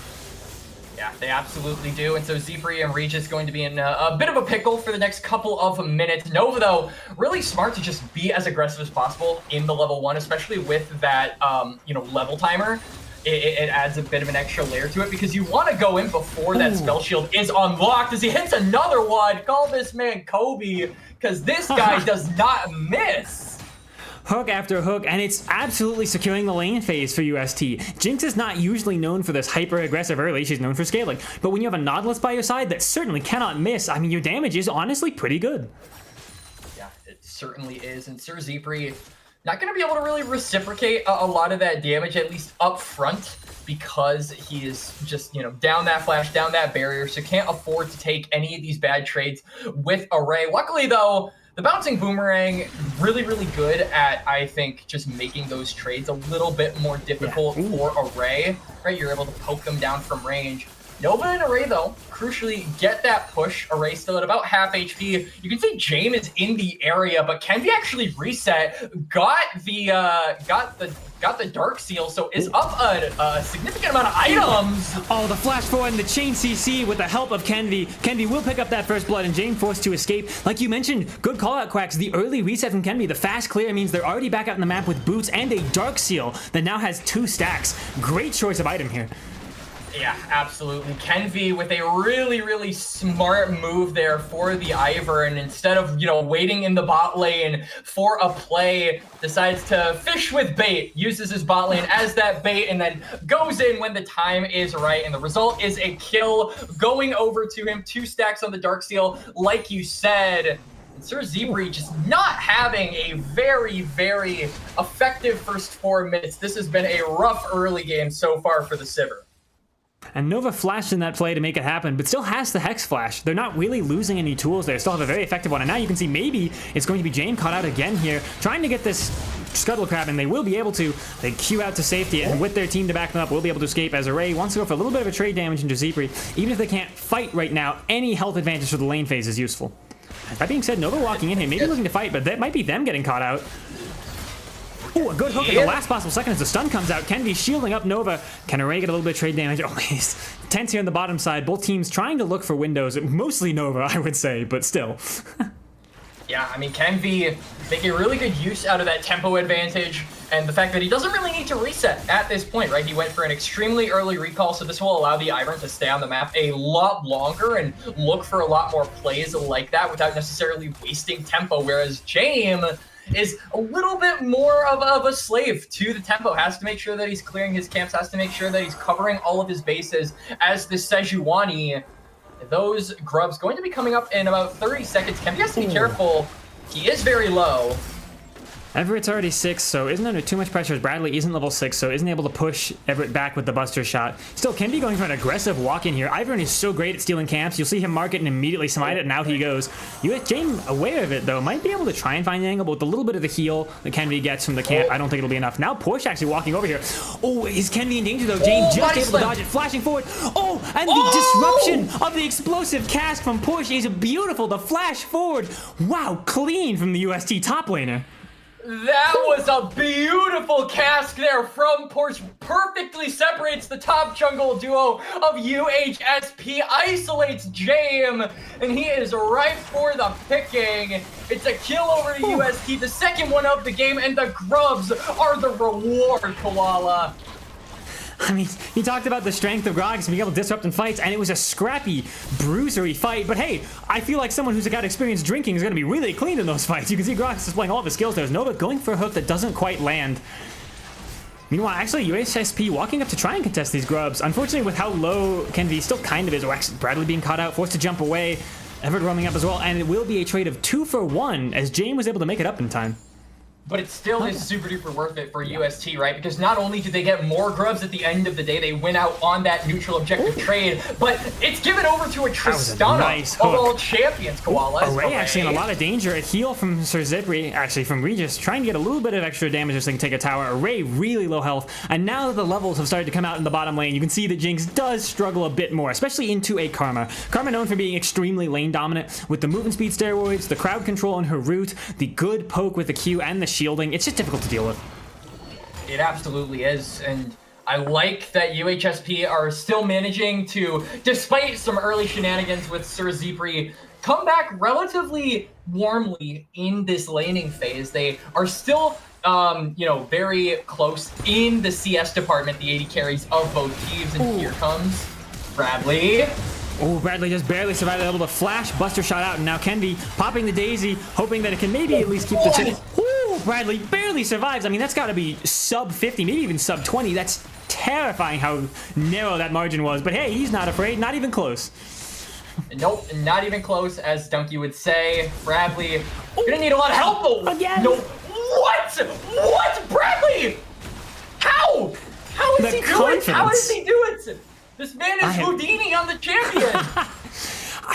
S2: Yeah, they absolutely do, and so Zipri and Regis going to be in a bit of a pickle for the next couple of minutes. Nova, though, really smart to just be as aggressive as possible in the level 1, especially with that, level timer. It adds a bit of an extra layer to it because you want to go in before that spell shield is unlocked. As he hits another one, call this man Kobe, because this guy does not miss.
S1: Hook after hook, and it's absolutely securing the lane phase for UST. Jinx is not usually known for this hyper-aggressive early, she's known for scaling. But when you have a Nautilus by your side, that certainly cannot miss. I mean, your damage is honestly pretty good.
S2: Yeah, it certainly is, and Sir Zipri not going to be able to really reciprocate a lot of that damage, at least up front, because he is just, down that flash, down that barrier, so can't afford to take any of these bad trades with Array. Luckily, though, the bouncing boomerang, really, really good at, I think, just making those trades a little bit more difficult for Array, right? You're able to poke them down from range. Nova and Array, though, crucially get that push. Array still at about half HP. You can see James is in the area, but Kenvi actually reset, got the Dark Seal, so is up a significant amount of items.
S1: Oh, the flash forward and the chain CC with the help of Kenvi. Kenvi will pick up that first blood, and James forced to escape. Like you mentioned, good call out, Quacks. The early reset from Kenvi, the fast clear means they're already back out in the map with boots and a Dark Seal that now has 2 stacks. Great choice of item here.
S2: Yeah, absolutely. Kenvi with a really, really smart move there for the Ivern, and instead of, waiting in the bot lane for a play, decides to fish with bait, uses his bot lane as that bait, and then goes in when the time is right, and the result is a kill going over to him. 2 stacks on the Dark Seal, like you said. And Sir Zipri just not having a very, very effective first 4 minutes. This has been a rough early game so far for the Sivir.
S1: And Nova flashed in that play to make it happen, but still has the Hex Flash. They're not really losing any tools there. Still have a very effective one. And now you can see maybe it's going to be Jane caught out again here, trying to get this Scuttle Crab, and they will be able to. They queue out to safety, and with their team to back them up, will be able to escape as Array wants to go for a little bit of a trade damage into Zipri. Even if they can't fight right now, any health advantage for the lane phase is useful. That being said, Nova walking in here, maybe looking to fight, but that might be them getting caught out. Ooh, a good hook at the last possible second as the stun comes out. Kenvi shielding up Nova. Can Array get a little bit of trade damage? Oh, he's tense here on the bottom side. Both teams trying to look for windows. Mostly Nova, I would say, but still.
S2: Yeah, I mean, Kenvi making really good use out of that tempo advantage and the fact that he doesn't really need to reset at this point, right? He went for an extremely early recall, so this will allow the Ivern to stay on the map a lot longer and look for a lot more plays like that without necessarily wasting tempo, whereas James is a little bit more of a slave to the tempo, has to make sure that he's clearing his camps, has to make sure that he's covering all of his bases as the Sejuani. Those grubs going to be coming up in about 30 seconds. Kenvi has to be careful. He is very low.
S1: Everett's already 6, so isn't under too much pressure as Bradley isn't level 6, so isn't able to push Everett back with the Buster shot. Still, Kenvi going for an aggressive walk in here. Ivern is so great at stealing camps. You'll see him mark it and immediately smite it, and out he goes. James, aware of it, though, might be able to try and find the angle, but with a little bit of the heal that Kenvi gets from the camp, I don't think it'll be enough. Now Push actually walking over here. Oh, is Kenvi in danger, though? James just able to dodge it, flashing forward. Oh, and the disruption of the explosive cast from Push is beautiful. The flash forward. Wow, clean from the UST top laner.
S2: That was a beautiful cast there from Porsche. Perfectly separates the top jungle duo of UHSP, isolates Jam, and he is ripe for the picking. It's a kill over to UST, the second one of the game, and the grubs are the reward, Koala.
S1: I mean, he talked about the strength of Groggs being able to disrupt in fights, and it was a scrappy, bruisery fight. But hey, I feel like someone who's got experience drinking is going to be really clean in those fights. You can see Groggs displaying all of his skills there. Nova going for a hook that doesn't quite land. Meanwhile, actually, UHSP walking up to try and contest these grubs. Unfortunately, with how low Kenvi still kind of is, Bradley being caught out, forced to jump away, Everett roaming up as well, and it will be a trade of 2 for 1 as Jane was able to make it up in time.
S2: But it still is super duper worth it for UST, right? Because not only do they get more grubs at the end of the day, they win out on that neutral objective trade, but it's given over to a Tristana of all champions, Koala.
S1: Array actually in a lot of danger. A heal from Sir Zipri, actually from Regis, trying to get a little bit of extra damage just so they can take a tower. Array really low health, and now that the levels have started to come out in the bottom lane, you can see that Jinx does struggle a bit more, especially into a Karma. Karma known for being extremely lane dominant with the movement speed steroids, the crowd control on her root, the good poke with the Q and the shielding. It's just difficult to deal with.
S2: It absolutely is, and I like that UHSP are still managing to, despite some early shenanigans with Sir Zipri, come back relatively warmly in this laning phase. They are still, very close in the CS department, the AD carries of both teams, and here comes Bradley.
S1: Oh, Bradley just barely survived, able to flash, Buster shot out, and now Kenvi popping the Daisy, hoping that it can maybe at least keep the team. Bradley barely survives. I mean, that's got to be sub 50, maybe even sub 20. That's terrifying how narrow that margin was. But hey, he's not afraid, not even close.
S2: Nope, not even close, as Donkey would say. Bradley, gonna need a lot of help though.
S1: Again?
S2: No, what? Bradley? How? How is he doing it? How does he do it? This man is Houdini on the champion.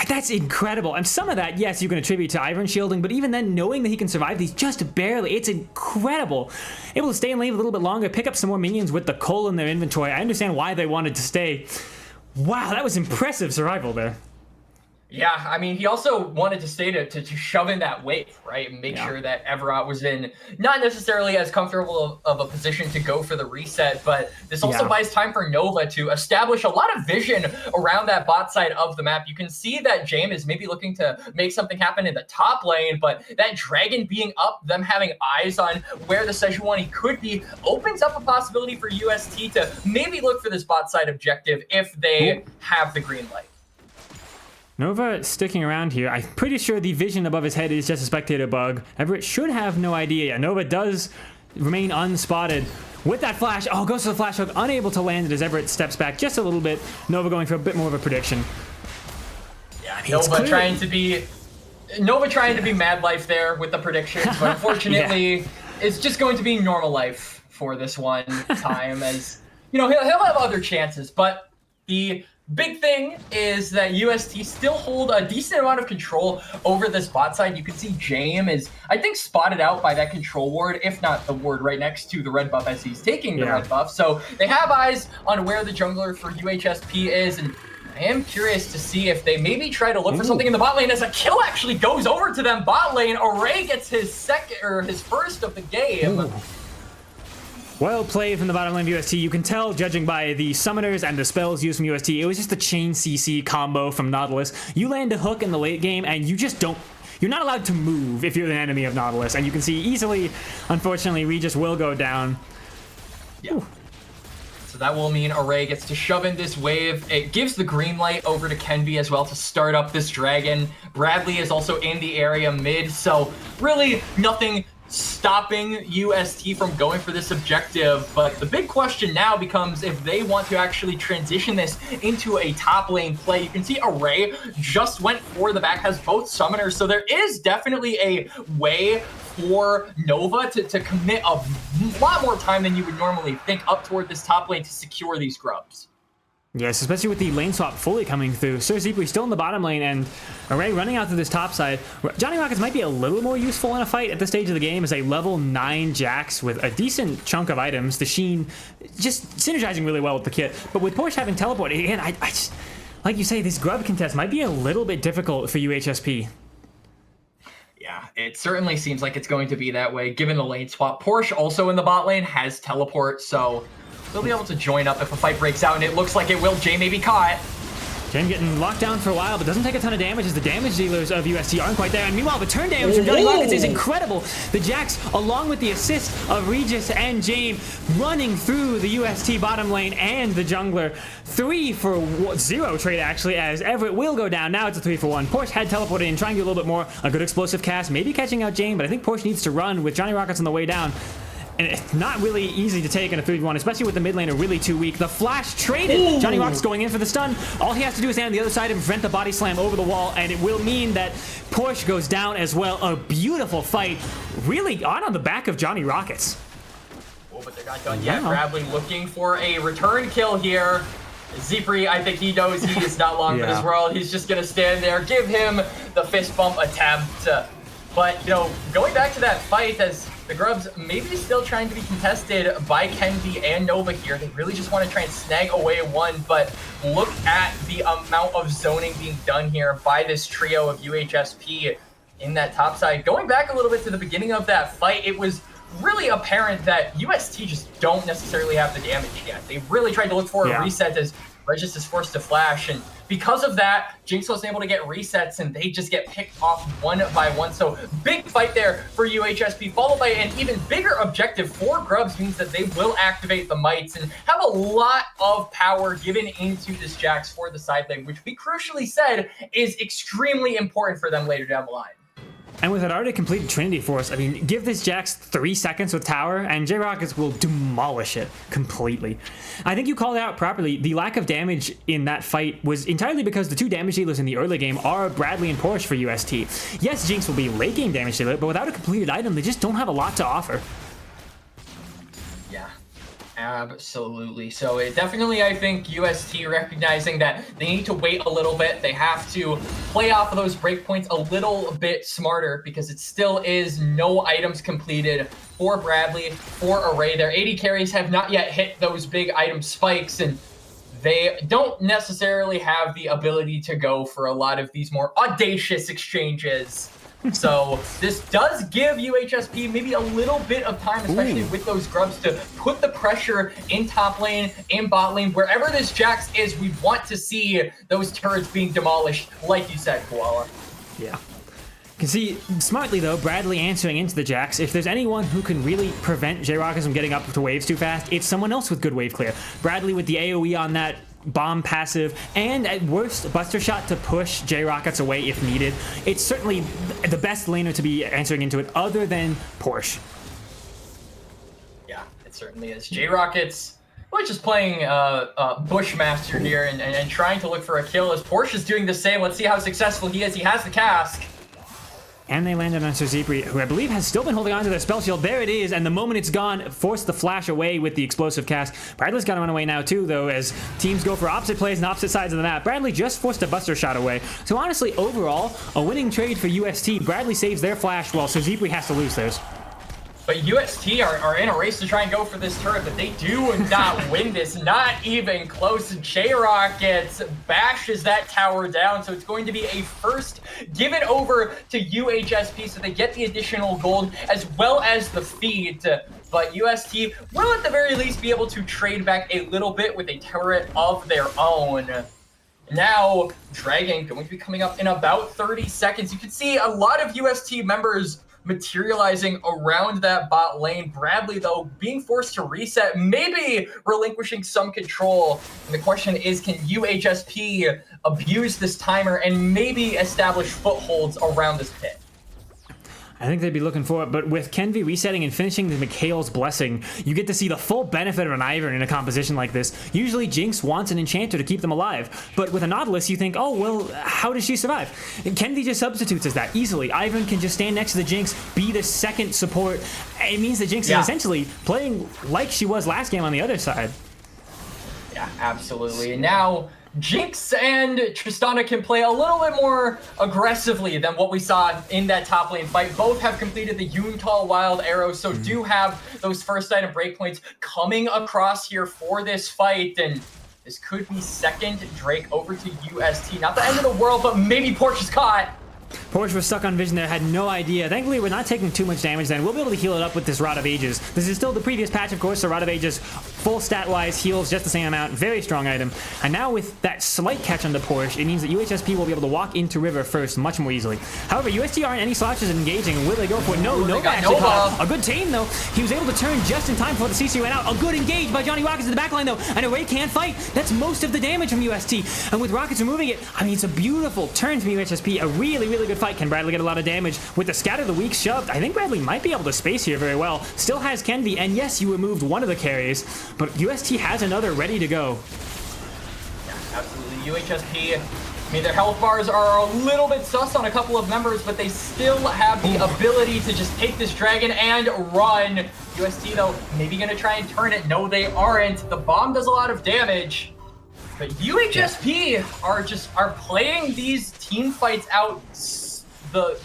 S1: That's incredible. And some of that, yes, you can attribute to Ivern shielding, but even then, knowing that he can survive these just barely, it's incredible. Able to stay in lane a little bit longer, pick up some more minions with the CLOL in their inventory. I understand why they wanted to stay. Wow, that was impressive survival there.
S2: Yeah, I mean, he also wanted to stay to shove in that wave, right? And make sure that Everott was in not necessarily as comfortable of a position to go for the reset, but this also buys time for Nova to establish a lot of vision around that bot side of the map. You can see that James is maybe looking to make something happen in the top lane, but that Dragon being up, them having eyes on where the Sejuani could be, opens up a possibility for UST to maybe look for this bot side objective if they have the green light.
S1: Nova sticking around here. I'm pretty sure the vision above his head is just a spectator bug. Everett should have no idea. Nova does remain unspotted. With that flash, goes to the flash hook, unable to land it as Everett steps back just a little bit. Nova going for a bit more of a prediction.
S2: Yeah, Nova trying to be mad life there with the predictions, but unfortunately, it's just going to be normal life for this one time, as he'll have other chances, but the big thing is that UST still hold a decent amount of control over this bot side. You can see James is, I think, spotted out by that control ward, if not the ward right next to the red buff as he's taking the red buff. So they have eyes on where the jungler for UHSP is, and I am curious to see if they maybe try to look for something in the bot lane as a kill actually goes over to them bot lane. Array gets his first of the game.
S1: Ooh. Well played from the bottom lane of UST. You can tell, judging by the summoners and the spells used from UST, it was just a chain CC combo from Nautilus. You land a hook in the late game, and you just don't... You're not allowed to move if you're the enemy of Nautilus. And you can see easily, unfortunately, Regis will go down.
S2: Yeah. So that will mean Array gets to shove in this wave. It gives the green light over to Kenvi as well to start up this dragon. Bradley is also in the area mid, so really nothing stopping UST from going for this objective. But the big question now becomes if they want to actually transition this into a top lane play. You can see Array just went for the back, has both summoners, so there is definitely a way for Nova to commit a lot more time than you would normally think up toward this top lane to secure these grubs.
S1: Yes, especially with the lane swap fully coming through. Sir Zipri still in the bottom lane, and Array running out to this top side. Johnny Rockets might be a little more useful in a fight at this stage of the game as a level 9 Jax with a decent chunk of items. The Sheen just synergizing really well with the kit. But with Porsche having teleport, again, I just, like you say, this grub contest might be a little bit difficult for UHSP.
S2: Yeah, it certainly seems like it's going to be that way, given the lane swap. Porsche also in the bot lane has teleport, so they'll be able to join up if a fight breaks out, and it looks like it will. Jay may be caught.
S1: Jay getting locked down for a while, but doesn't take a ton of damage as the damage dealers of UST aren't quite there. And meanwhile, the turn damage from Johnny Rockets is incredible. The Jax, along with the assist of Regis and James, running through the UST bottom lane and the jungler. 3 for 0 trade, actually, as Everett will go down. Now it's a 3 for 1. Porsche had teleported in, trying to do a little bit more. A good explosive cast, maybe catching out James, but I think Porsche needs to run with Johnny Rockets on the way down. And it's not really easy to take in a 3v1, especially with the mid laner really too weak. The flash traded.
S2: Ooh.
S1: Johnny Rockets going in for the stun. All he has to do is stand on the other side and prevent the body slam over the wall, and it will mean that Porsche goes down as well. A beautiful fight, really on the back of Johnny Rockets.
S2: Oh, but they're not done yet. Bradley looking for a return kill here. Zipri, I think he knows he is not long for this world. He's just going to stand there, give him the fist bump attempt. But, you know, going back to that fight, as the Grubs maybe still trying to be contested by Kenvi and Nova here. They really just want to try and snag away one, but look at the amount of zoning being done here by this trio of UHSP in that top side. Going back a little bit to the beginning of that fight, it was really apparent that UST just don't necessarily have the damage yet. They really tried to look for a reset as Regis is forced to flash, and because of that, Jinx wasn't able to get resets, and they just get picked off one by one. So big fight there for UHSP, followed by an even bigger objective for Grubs, means that they will activate the Mites and have a lot of power given into this Jax for the side lane, which we crucially said is extremely important for them later down the line.
S1: And with an already completed Trinity Force, I mean, give this Jax 3 seconds with Tower, and J-Rockets will demolish it completely. I think you called it out properly. The lack of damage in that fight was entirely because the 2 damage dealers in the early game are Bradley and Porsche for UST. Yes, Jinx will be late game damage dealer, but without a completed item, they just don't have a lot to offer.
S2: Yeah. Absolutely. So it definitely, I think, UST recognizing that they need to wait a little bit. They have to play off of those breakpoints a little bit smarter, because it still is no items completed for Bradley, for Array. Their AD carries have not yet hit those big item spikes, and they don't necessarily have the ability to go for a lot of these more audacious exchanges. So this does give UHSP maybe a little bit of time, especially with those Grubs, to put the pressure in top lane, in bot lane, wherever this Jax is. We want to see those turrets being demolished, like you said, Koala.
S1: Yeah. You can see, smartly though, Bradley answering into the Jax. If there's anyone who can really prevent J-Rockets from getting up to waves too fast, it's someone else with good wave clear. Bradley with the AoE on that bomb passive, and at worst, Buster Shot to push J-Rockets away if needed. It's certainly the best laner to be answering into it, other than Porsche.
S2: Yeah, it certainly is. J-Rockets, well, just playing Bushmaster here and trying to look for a kill, as Porsche is doing the same. Let's see how successful he is. He has the cask.
S1: And they landed on Sir Zipri, who I believe has still been holding on to their spell shield. There it is, and the moment it's gone, forced the flash away with the explosive cast. Bradley's got to run away now too, though, as teams go for opposite plays and opposite sides of the map. Bradley just forced a Buster Shot away. So honestly, overall, a winning trade for UST. Bradley saves their flash, while Sir Zipri has to lose theirs.
S2: But UST are in a race to try and go for this turret, but they do not win this, not even close. J-Rockets bashes that tower down, so it's going to be a first given over to UHSP, so they get the additional gold as well as the feed. But UST will at the very least be able to trade back a little bit with a turret of their own. Now, Dragon going to be coming up in about 30 seconds. You can see a lot of UST members materializing around that bot lane. Bradley, though, being forced to reset, maybe relinquishing some control. And the question is, can UHSP abuse this timer and maybe establish footholds around this pit?
S1: I think they'd be looking for it, but with Kenvi resetting and finishing the Mikhail's Blessing, you get to see the full benefit of an Ivern in a composition like this. Usually Jinx wants an Enchanter to keep them alive, but with a Nautilus you think, oh, well, how does she survive? And Kenvi just substitutes as that easily. Ivern can just stand next to the Jinx, be the second support. It means that Jinx is essentially playing like she was last game on the other side.
S2: Yeah, absolutely. And now Jinx and Tristana can play a little bit more aggressively than what we saw in that top lane fight. Both have completed the Yuntal Wild Arrow, so do have those first item breakpoints coming across here for this fight. And this could be second Drake over to UST. Not the end of the world, but maybe Porsche is caught.
S1: Porsche was stuck on vision there, had no idea. Thankfully, we're not taking too much damage then. We'll be able to heal it up with this Rod of Ages. This is still the previous patch, of course, so Rod of Ages, full stat-wise, heals just the same amount. Very strong item. And now with that slight catch on the Porsche, it means that UHSP will be able to walk into River first much more easily. However, UST aren't any slouches engaging. Will they go for it? No, Nova actually caught a good tame, though. He was able to turn just in time before the CC ran out. A good engage by Johnny Rockets in the backline, though. And Array can't fight. That's most of the damage from UST. And with Rockets removing it, I mean, it's a beautiful turn from UHSP. A really, really good good fight. Can Bradley get a lot of damage? With the Scatter the Weak shoved, I think Bradley might be able to space here very well. Still has Kenvi, and yes, you removed one of the carries, but UST has another ready to go.
S2: Yeah, absolutely. UHSP, I mean, their health bars are a little bit sus on a couple of members, but they still have the ability to just take this dragon and run. UST, though, maybe going to try and turn it. No, they aren't. The bomb does a lot of damage. But UHSP are playing these team fights out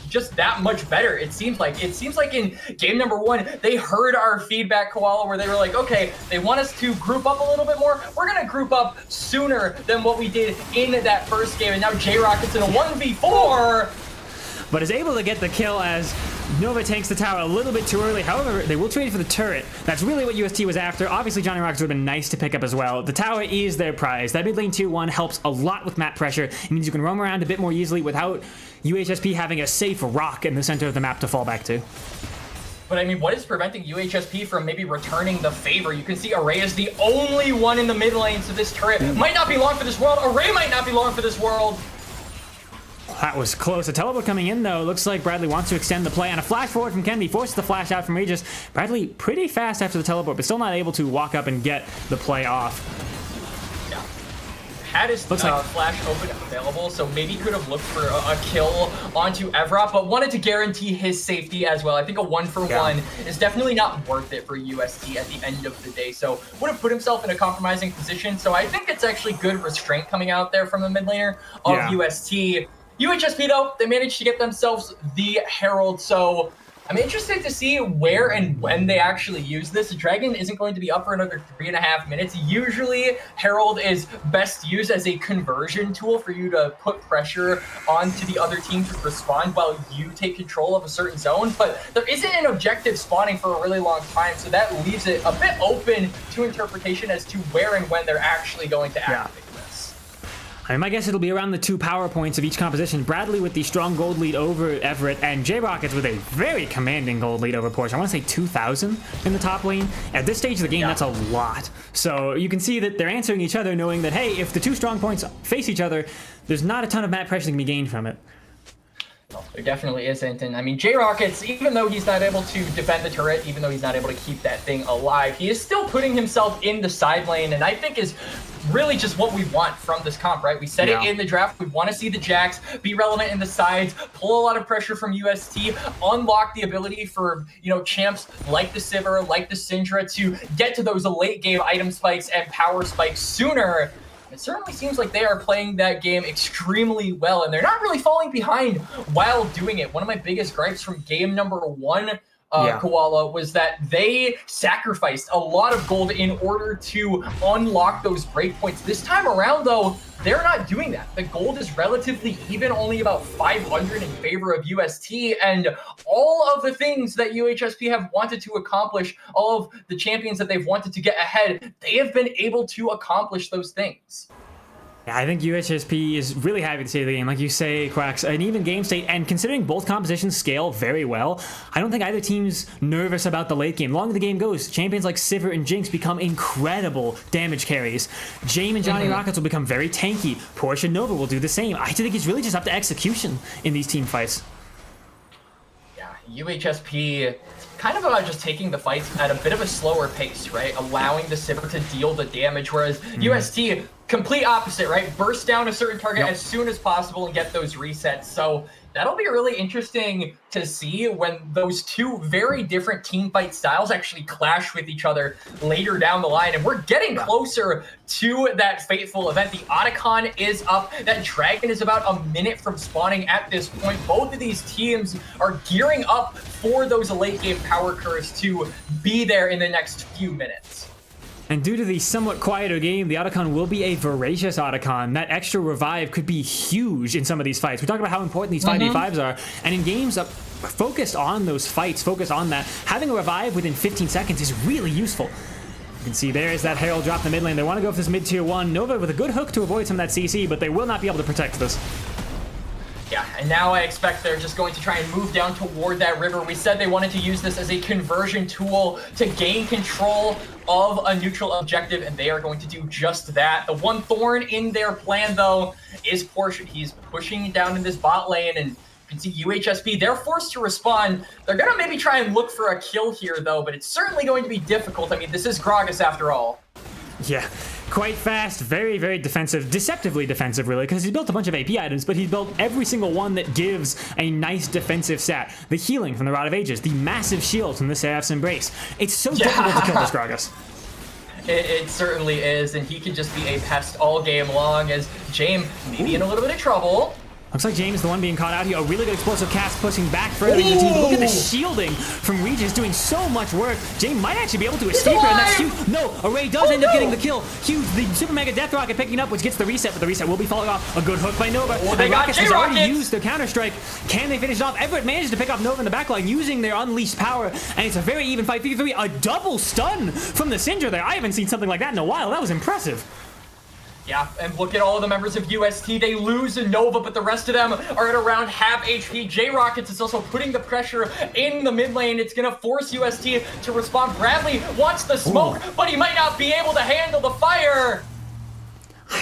S2: just that much better. It seems like in game number 1 they heard our feedback, Koala, where they were like, okay, they want us to group up a little bit more. We're gonna group up sooner than what we did in that first game, and now J-Rocket's in a 1v4,
S1: but is able to get the kill as Nova takes the tower a little bit too early. However, they will trade for the turret. That's really what UST was after. Obviously, Johnny Rockets would have been nice to pick up as well. The tower is their prize. That mid lane 2-1 helps a lot with map pressure. It means you can roam around a bit more easily without UHSP having a safe rock in the center of the map to fall back to.
S2: But I mean, what is preventing UHSP from maybe returning the favor? You can see Array is the only one in the mid lane, so this turret might not be long for this world. Array might not be long for this world.
S1: That was close. A teleport coming in, though. Looks like Bradley wants to extend the play, and a flash forward from Kenvi forces the flash out from Regis. Bradley pretty fast after the teleport, but still not able to walk up and get the play off.
S2: Yeah. Had his flash open available, so maybe could have looked for a kill onto Evrot, but wanted to guarantee his safety as well. I think a 1-for-1 is definitely not worth it for UST at the end of the day, so would have put himself in a compromising position. So I think it's actually good restraint coming out there from the mid laner of UST. UHSP, though, they managed to get themselves the Herald, so I'm interested to see where and when they actually use this. Dragon isn't going to be up for another 3.5 minutes. Usually, Herald is best used as a conversion tool for you to put pressure onto the other team to respond while you take control of a certain zone, but there isn't an objective spawning for a really long time, so that leaves it a bit open to interpretation as to where and when they're actually going to activate.
S1: My guess it'll be around the 2 power points of each composition. Bradley with the strong gold lead over Everett, and J-Rockets with a very commanding gold lead over Porsche. I want to say 2,000 in the top lane. At this stage of the game, that's a lot. So you can see that they're answering each other, knowing that, hey, if the 2 strong points face each other, there's not a ton of map pressure that can be gained from it.
S2: No, there definitely isn't. And I mean, J-Rockets, even though he's not able to defend the turret, even though he's not able to keep that thing alive, he is still putting himself in the side lane, and I think is really just what we want from this comp, right? We said it in the draft. We want to see the Jax be relevant in the sides, pull a lot of pressure from UST, unlock the ability for, champs like the Sivir, like the Syndra to get to those late game item spikes and power spikes sooner. It certainly seems like they are playing that game extremely well, and they're not really falling behind while doing it. One of my biggest gripes from game number 1, Koala, was that they sacrificed a lot of gold in order to unlock those breakpoints. This time around, though, they're not doing that. The gold is relatively even, only about 500 in favor of UST, and all of the things that UHSP have wanted to accomplish, all of the champions that they've wanted to get ahead, they have been able to accomplish those things.
S1: Yeah, I think UHSP is really happy to see the game. Like you say, Quacks, an even game state, and considering both compositions scale very well, I don't think either team's nervous about the late game. The longer the game goes, champions like Sivir and Jinx become incredible damage carries. Jame and Johnny Rockets will become very tanky. Porsche and Nova will do the same. I think it's really just up to execution in these team fights.
S2: Yeah, UHSP kind of about just taking the fights at a bit of a slower pace, right? Allowing the Sivir to deal the damage, whereas UST, complete opposite, right? Burst down a certain target as soon as possible and get those resets. So that'll be really interesting to see when those 2 very different team fight styles actually clash with each other later down the line. And we're getting closer to that fateful event. The Otacon is up. That Dragon is about a minute from spawning at this point. Both of these teams are gearing up for those late game power curves to be there in the next few minutes.
S1: And due to the somewhat quieter game, the Otacon will be a voracious Otacon. That extra revive could be huge in some of these fights. We talked about how important these 5v5s are, and in games focused on those fights, focused on that, having a revive within 15 seconds is really useful. You can see there is that Herald drop in the mid lane. They want to go for this mid tier 1. Nova with a good hook to avoid some of that CC, but they will not be able to protect this.
S2: Yeah, and now I expect they're just going to try and move down toward that river. We said they wanted to use this as a conversion tool to gain control of a neutral objective, and they are going to do just that. The one thorn in their plan, though, is Porsche. He's pushing down in this bot lane, and You can see UHSP, they're forced to respond. They're going to maybe try and look for a kill here, though, but it's certainly going to be difficult. I mean, this is Gragas after all.
S1: Yeah, quite fast, very, very defensive, deceptively defensive, really, because he's built a bunch of AP items, but he's built every single one that gives a nice defensive stat. The healing from the Rod of Ages, the massive shield from the Seraph's Embrace. It's so difficult to kill this Gragas.
S2: It certainly is, and he can just be a pest all game long as James maybe in a little bit of trouble.
S1: Looks like James, the one being caught out here. A really good explosive cast pushing back further into the team. But look at the shielding from Regis doing so much work. James might actually be able to escape her, and that's huge. No, Array does end up getting the kill. Huge, the Super Mega Death Rocket picking up, which gets the reset, but the reset will be following off. A good hook by Nova.
S2: They got
S1: Rockets has already used their Counter-Strike. Can they finish it off? Everett manages to pick up Nova in the backline using their unleashed power, and it's a very even fight. 53, a double stun from the Syndra there. I haven't seen something like that in a while. That was impressive.
S2: Yeah, and look at all of the members of UST. They lose Nova, but the rest of them are at around half HP. J-Rockets is also putting the pressure in the mid lane. It's going to force UST to respond. Bradley wants the smoke, but he might not be able to handle the fire.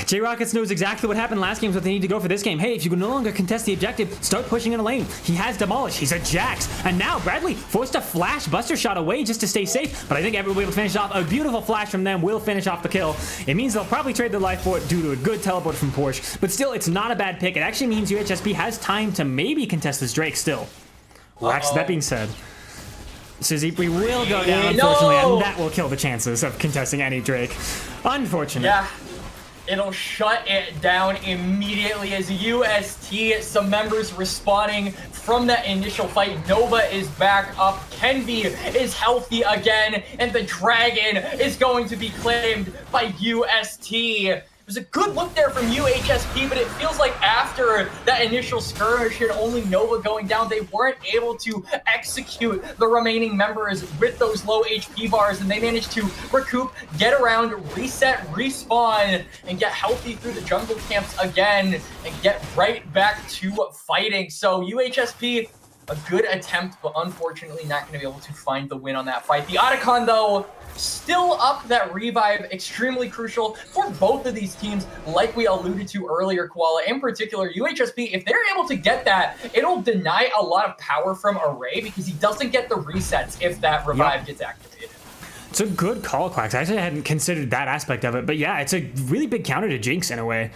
S1: J-Rockets knows exactly what happened last game, so they need to go for this game. Hey, if you can no longer contest the objective, start pushing in a lane. He has Demolish. He's a Jax. And now Bradley forced a flash Buster Shot away just to stay safe, but I think everyone will be able to finish off. A beautiful flash from them will finish off the kill. It means they'll probably trade their life for it due to a good teleport from Porsche, but still, it's not a bad pick. It actually means UHSP has time to maybe contest this Drake still. Wax, that being said, Suzuki will go down, unfortunately, and that will kill the chances of contesting any Drake. Unfortunate.
S2: Yeah. It'll shut it down immediately as UST, some members respawning from that initial fight. Nova is back up, Kenby is healthy again, and the Dragon is going to be claimed by UST. It was a good look there from UHSP, but it feels like after that initial skirmish and only Nova going down, they weren't able to execute the remaining members with those low HP bars, and they managed to recoup, get around, reset, respawn, and get healthy through the jungle camps again, and get right back to fighting. So UHSP, a good attempt, but unfortunately not going to be able to find the win on that fight. The Otacon, though, still up. That revive, extremely crucial for both of these teams, like we alluded to earlier, Koala. In particular, UHSP, if they're able to get that, it'll deny a lot of power from Array because he doesn't get the resets if that revive gets activated.
S1: It's a good call, Quacks. I actually hadn't considered that aspect of it, but yeah, it's a really big counter to Jinx in a way.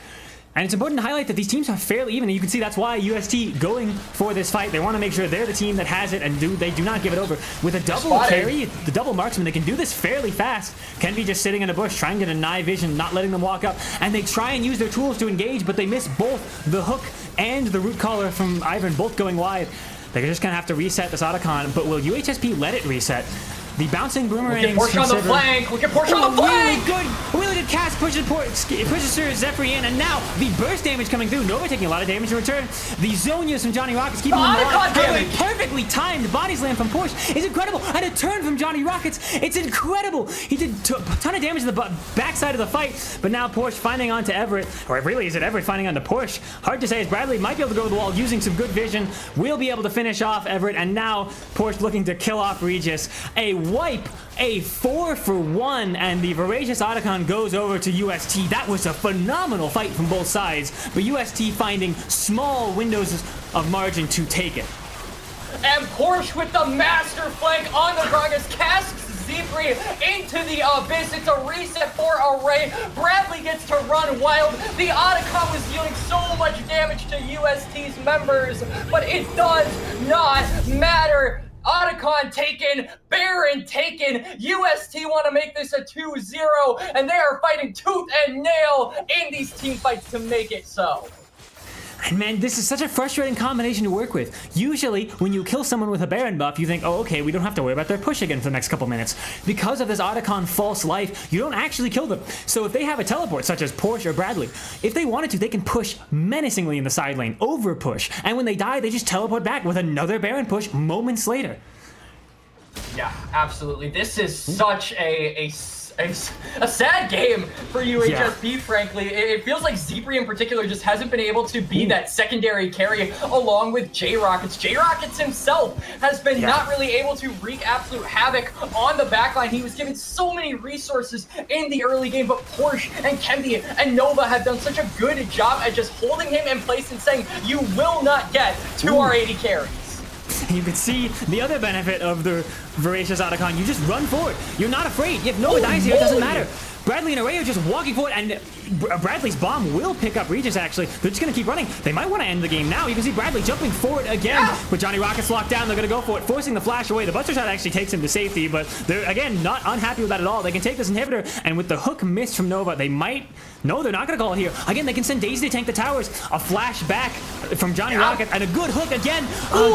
S1: And it's important to highlight that these teams are fairly even, and you can see that's why UST going for this fight. They want to make sure they're the team that has it, and they do not give it over. With a double carry, the double marksman, they can do this fairly fast. Kenby just sitting in a bush, trying to deny vision, not letting them walk up, and they try and use their tools to engage, but they miss both the hook and the root collar from Ivan, both going wide. They're just going to have to reset this Otacon, but will UHSP let it reset? The bouncing boomerang.
S2: Porsche on the flank. Look at Porsche on the flank.
S1: Really good cast. Pushes Sir Zephyr in, and now the burst damage coming through. Nova taking a lot of damage in return. The Zonias from Johnny Rockets keeping them alive. Perfectly timed body slam from Porsche is incredible, and a turn from Johnny Rockets. It's incredible. He did a ton of damage in the backside of the fight, but now Porsche finding onto Everett, or really is it Everett finding onto Porsche? Hard to say, as Bradley might be able to go to the wall using some good vision. Will be able to finish off Everett, and now Porsche looking to kill off Regis. A wipe, a 4-for-1, and the Voracious Otacon goes over to UST. That was a phenomenal fight from both sides, but UST finding small windows of margin to take it.
S2: And Porsche with the master flank on the Gragas, casts Zephyr into the abyss. It's a reset for Array. Bradley gets to run wild. The Otacon was dealing so much damage to UST's members, but it does not matter. Otacon taken, Baron taken. UST want to make this a 2-0, and they are fighting tooth and nail in these team fights to make it so.
S1: And man, this is such a frustrating combination to work with. Usually, when you kill someone with a Baron buff, you think, oh, okay, we don't have to worry about their push again for the next couple minutes. Because of this Otacon false life, you don't actually kill them. So if they have a teleport, such as Porsche or Bradley, if they wanted to, they can push menacingly in the side lane, over push. And when they die, they just teleport back with another Baron push moments later.
S2: Yeah, absolutely. This is such a sad game for UHSP, frankly. It feels like Zepri in particular just hasn't been able to be that secondary carry along with J-Rockets. J-Rockets himself has been not really able to wreak absolute havoc on the backline. He was given so many resources in the early game, but Porsche and Kemby and Nova have done such a good job at just holding him in place and saying, you will not get to our 80 carries.
S1: You can see the other benefit of the Voracious Otacon. You just run forward. You're not afraid. You have no dice here. It doesn't matter. Bradley and Array are just walking forward, and Bradley's bomb will pick up Regis, actually. They're just going to keep running. They might want to end the game now. You can see Bradley jumping forward again with Johnny Rockets locked down. They're going to go for it, forcing the flash away. The Buster Shot actually takes him to safety, but they're, again, not unhappy with that at all. They can take this inhibitor, and with the hook miss from Nova, they might... No, they're not going to call it here. Again, they can send Daisy to tank the towers. A flash back from Johnny Rocket, and a good hook again.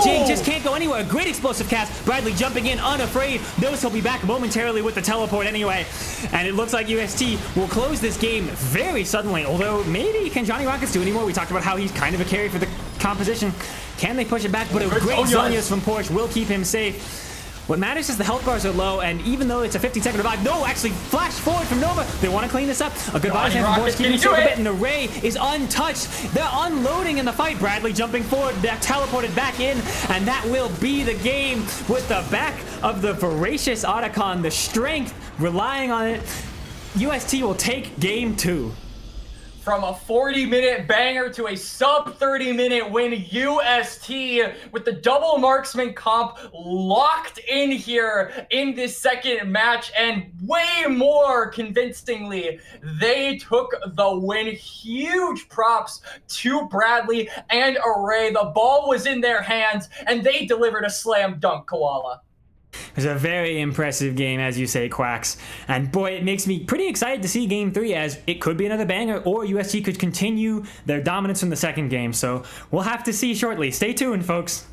S1: Jake just can't go anywhere. A great explosive cast. Bradley jumping in, unafraid. Knows he'll be back momentarily with the teleport anyway. And it looks like UST will close this game very suddenly. Although, maybe can Johnny Rockets do anymore? We talked about how he's kind of a carry for the composition. Can they push it back? But a great Zonias from Porsche will keep him safe. What matters is the health bars are low, and even though it's a 15-second revive, no, actually, flash forward from Nova. They want to clean this up. A good body from Porsche, keeping safe a bit, and Array is untouched. They're unloading in the fight. Bradley jumping forward, they're teleported back in, and that will be the game with the back of the Voracious Otacon, the strength, relying on it. UST will take game 2.
S2: From a 40-minute banger to a sub-30-minute win, UST with the double marksman comp locked in here in this second match, and way more convincingly, they took the win. Huge props to Bradley and Array. The ball was in their hands, and they delivered a slam dunk, Koala.
S1: It was a very impressive game, as you say, Quacks. And boy, it makes me pretty excited to see Game 3, as it could be another banger, or UST could continue their dominance from the second game. So we'll have to see shortly. Stay tuned, folks.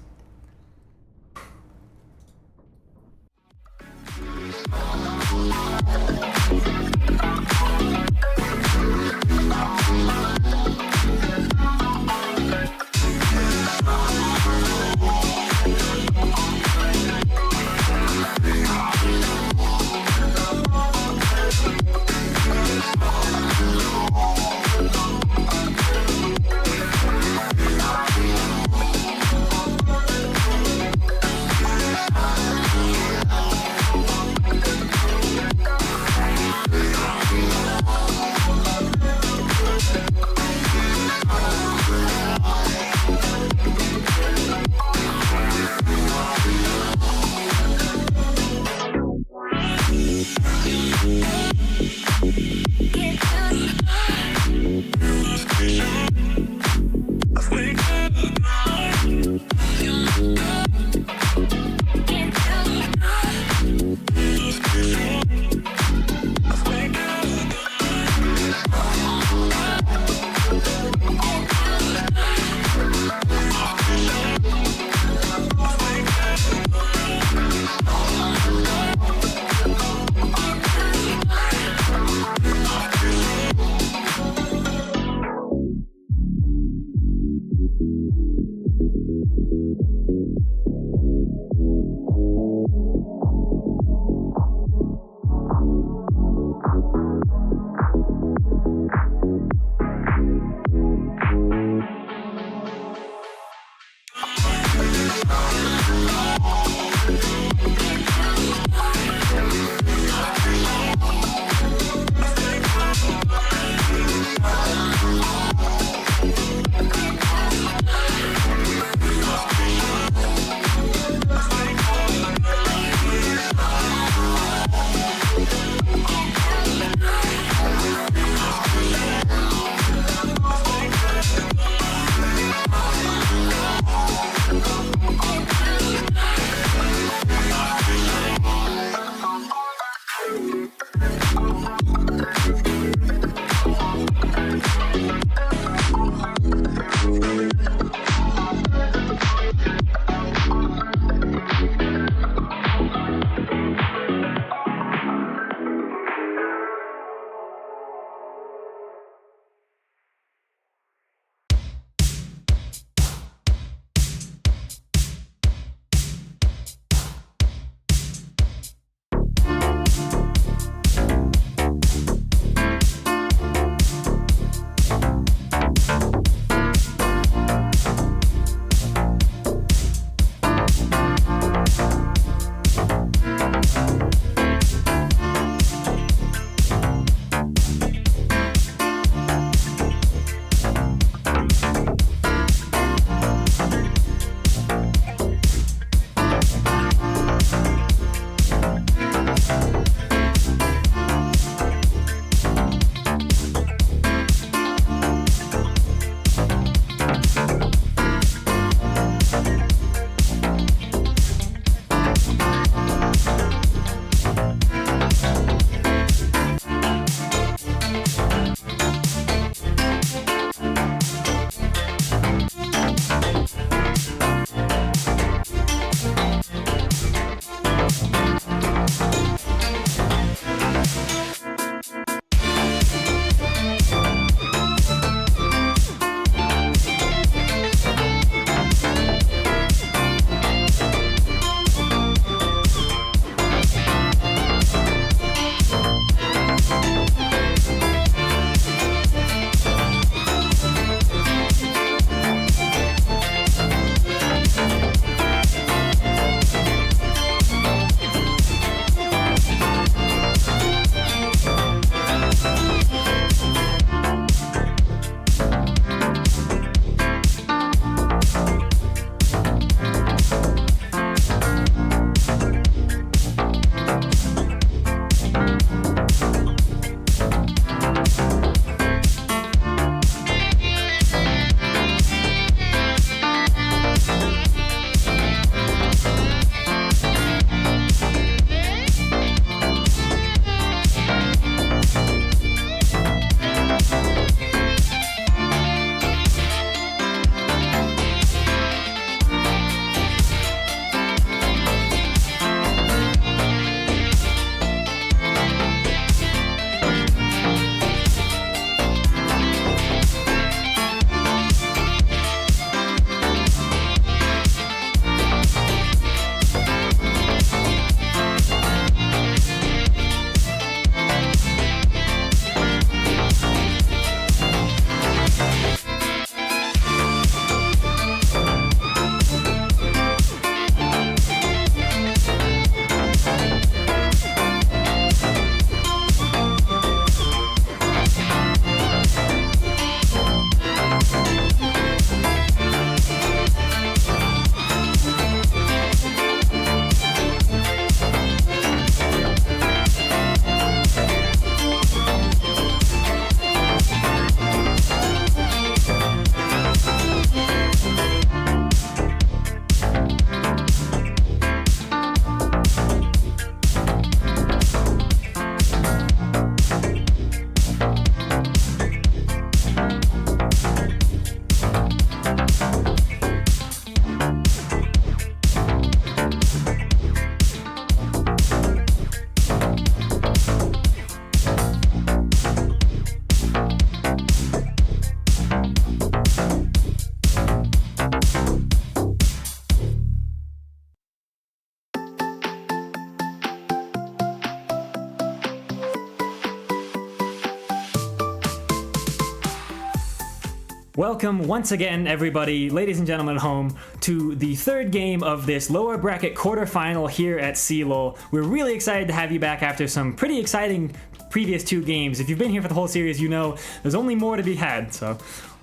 S1: Welcome once again, everybody, ladies and gentlemen at home, to the third game of this lower bracket quarterfinal here at CLOL. We're really excited to have you back after some pretty exciting previous two games. If you've been here for the whole series, you know there's only more to be had, so,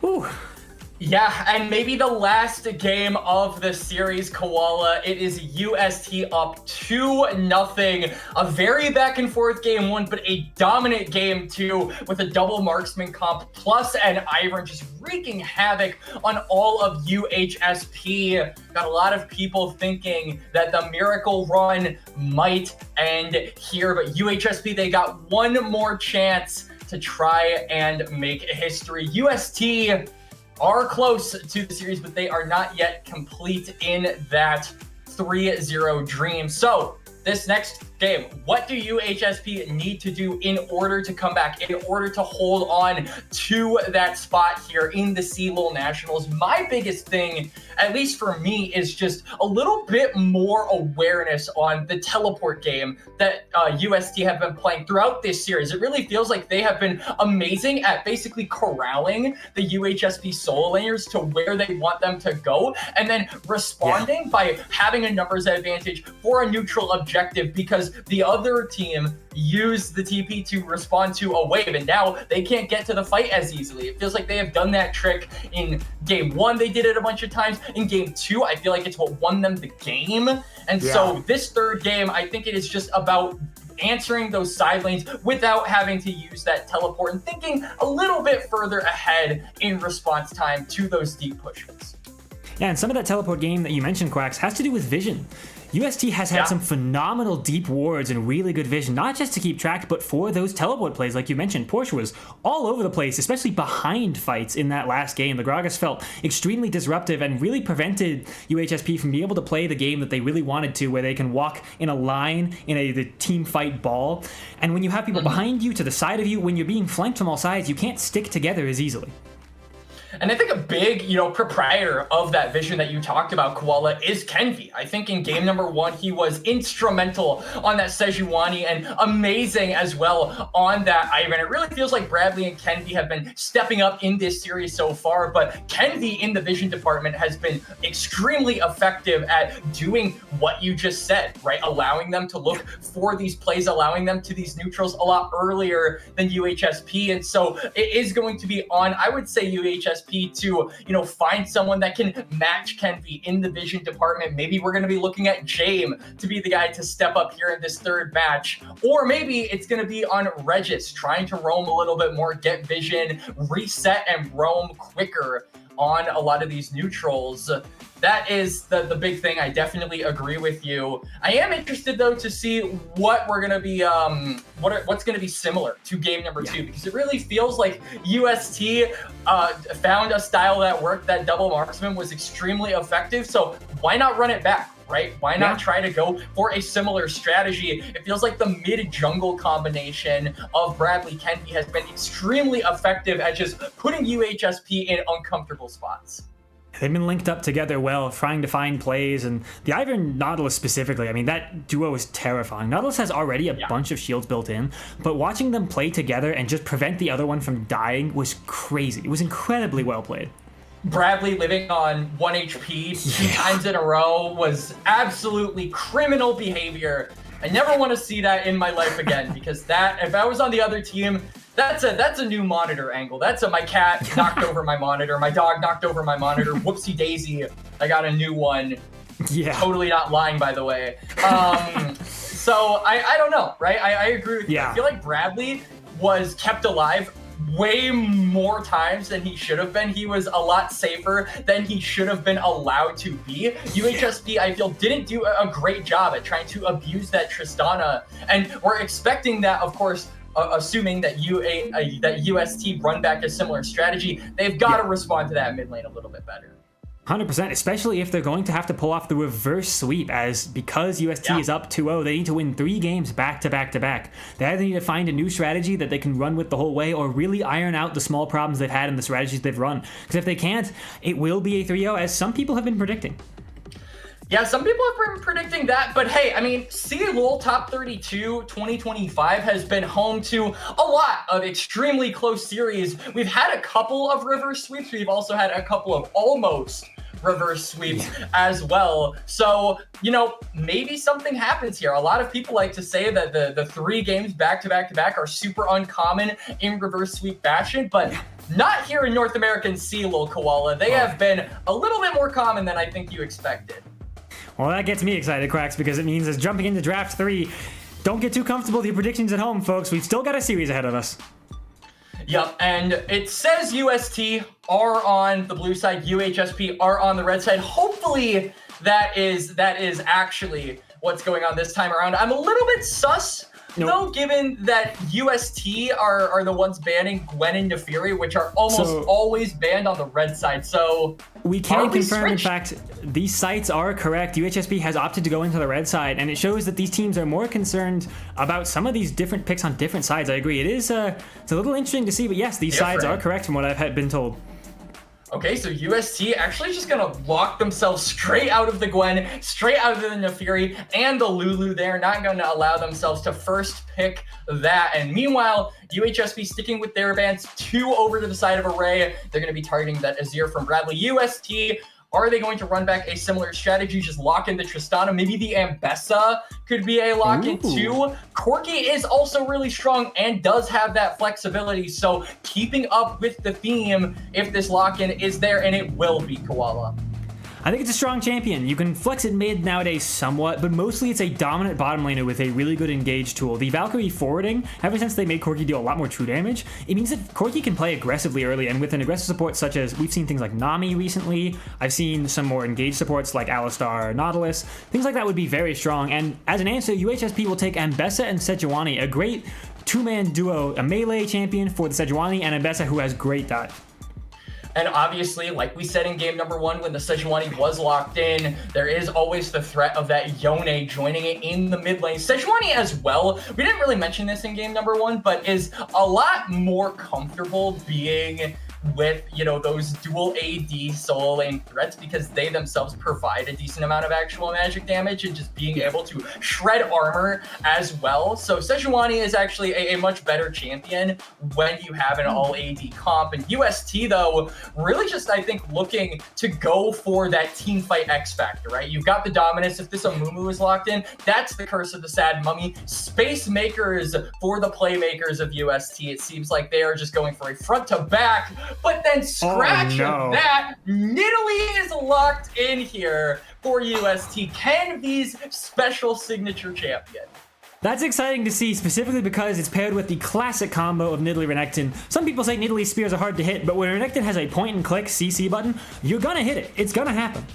S1: whew.
S2: Yeah, and maybe the last game of the series, Koala. It is UST up 2-0. A very back and forth game one, but a dominant game two with a double marksman comp plus an Ivern just wreaking havoc on all of UHSP. Got a lot of people thinking that the miracle run might end here, but UHSP, they got one more chance to try and make history. UST are close to the series, but they are not yet complete in that 3-0 dream. So this next game, what do UHSP need to do in order to come back, in order to hold on to that spot here in the CLOL Nationals? My biggest thing, at least for me, is just a little bit more awareness on the teleport game that UST have been playing throughout this series. It really feels like they have been amazing at basically corralling the UHSP solo laners to where they want them to go, and then responding by having a numbers advantage for a neutral objective, because the other team used the TP to respond to a wave, and now they can't get to the fight as easily. It feels like they have done that trick in game one. They did it a bunch of times. In game two, I feel like it's what won them the game. And so this third game, I think it is just about answering those side lanes without having to use that teleport and thinking a little bit further ahead in response time to those deep pushes.
S1: Yeah, and some of that teleport game that you mentioned, Quacks, has to do with vision. UST has had some phenomenal deep wards and really good vision, not just to keep track, but for those teleport plays. Like you mentioned, Porsche was all over the place, especially behind fights in that last game. The Gragas felt extremely disruptive and really prevented UHSP from being able to play the game that they really wanted to, where they can walk in a line in the team fight ball. And when you have people behind you, to the side of you, when you're being flanked from all sides, you can't stick together as easily.
S2: And I think a big, proprietor of that vision that you talked about, Koala, is Kenvi. I think in game number one, he was instrumental on that Sejuani and amazing as well on that Ivern. It really feels like Bradley and Kenvi have been stepping up in this series so far, but Kenvi in the vision department has been extremely effective at doing what you just said, right? Allowing them to look for these plays, allowing them to these neutrals a lot earlier than UHSP. And so it is going to be on, I would say, UHSP to, find someone that can match Kenvi in the vision department. Maybe we're going to be looking at Jame to be the guy to step up here in this third match. Or maybe it's going to be on Regis, trying to roam a little bit more, get vision, reset, and roam quicker on a lot of these neutrals. That is the big thing. I definitely agree with you. I am interested, though, to see what we're going to be, what's going to be similar to game number two, because it really feels like UST found a style that worked. That double marksman was extremely effective, so why not run it back? Right? Why not try to go for a similar strategy? It feels like the mid-jungle combination of Bradley Kenvi has been extremely effective at just putting UHSP in uncomfortable spots.
S1: They've been linked up together well, trying to find plays, and the Ivern Nautilus specifically, I mean, that duo is terrifying. Nautilus has already a bunch of shields built in, but watching them play together and just prevent the other one from dying was crazy. It was incredibly well played.
S2: Bradley living on 1 HP 2 times in a row was absolutely criminal behavior. I never want to see that in my life again, because that, if I was on the other team, that's a new monitor angle. That's my cat knocked over my monitor. My dog knocked over my monitor. Whoopsie daisy. I got a new one.
S1: Yeah.
S2: Totally not lying, by the way. So I don't know, right? I agree with you. I feel like Bradley was kept alive way more times than he should have been. He was a lot safer than he should have been allowed to be. UHSP, I feel, didn't do a great job at trying to abuse that Tristana. And we're expecting that, of course, assuming that UST run back a similar strategy, they've got to respond to that mid lane a little bit better.
S1: 100%, especially if they're going to have to pull off the reverse sweep, because UST is up 2-0, they need to win 3 games back to back to back. They either need to find a new strategy that they can run with the whole way, or really iron out the small problems they've had in the strategies they've run. Because if they can't, it will be a 3-0, as some people have been predicting.
S2: Yeah, some people have been predicting that, but hey, I mean, CLOL Top 32 2025 has been home to a lot of extremely close series. We've had a couple of reverse sweeps. We've also had a couple of almost reverse sweeps as well. So, you know, maybe something happens here. A lot of people like to say that the 3 games back to back to back are super uncommon in reverse sweep fashion, but not here in North American CLOL, Koala. They have been a little bit more common than I think you expected.
S1: Well, that gets me excited, Quacks, because it means as jumping into Draft 3, don't get too comfortable with your predictions at home, folks. We've still got a series ahead of us.
S2: Yep, and it says UST are on the blue side, UHSP are on the red side. Hopefully that is actually what's going on this time around. I'm a little bit sus, though, given that UST are the ones banning Gwen and Nefiri, which are almost always banned on the red side. So
S1: we can confirm, in fact, these sites are correct. UHSP has opted to go into the red side, and it shows that these teams are more concerned about some of these different picks on different sides. I agree. It's a little interesting to see, but yes, these sides are correct from what I've been told.
S2: Okay, so UST actually just gonna lock themselves straight out of the Gwen, straight out of the Nefiri, and the Lulu. They're not gonna allow themselves to first pick that. And meanwhile, UHSP sticking with their bans, 2 over to the side of Array. They're gonna be targeting that Azir from Bradley. UST, are they going to run back a similar strategy, just lock in the Tristana? Maybe the Ambessa could be a lock-in too. Corki is also really strong and does have that flexibility, so keeping up with the theme if this lock-in is there, and it will be, Koala.
S1: I think it's a strong champion. You can flex it mid nowadays somewhat, but mostly it's a dominant bottom laner with a really good engage tool. The Valkyrie forwarding, ever since they made Corki deal a lot more true damage, it means that Corki can play aggressively early, and with an aggressive support such as, we've seen things like Nami recently, I've seen some more engaged supports like Alistar, Nautilus, things like that would be very strong, and as an answer, UHSP will take Ambessa and Sejuani, a great 2-man duo, a melee champion for the Sejuani, and Ambessa who has great dot.
S2: And obviously, like we said in game number 1, when the Sejuani was locked in, there is always the threat of that Yone joining it in the mid lane. Sejuani as well, we didn't really mention this in game number 1, but is a lot more comfortable being with, you know, those dual AD solo lane threats because they themselves provide a decent amount of actual magic damage and just being able to shred armor as well. So Sejuani is actually a much better champion when you have an all AD comp. And UST, though, really just, I think, looking to go for that team fight X factor, right? You've got the dominance. If this Amumu is locked in, that's the curse of the sad mummy. Space makers for the playmakers of UST. It seems like they are just going for a front to back. But then scratch that, Nidalee is locked in here for UST. Can these special signature champion?
S1: That's exciting to see, specifically because it's paired with the classic combo of Nidalee Renekton. Some people say Nidalee's spears are hard to hit, but when Renekton has a point-and-click CC button, you're gonna hit it. It's gonna happen.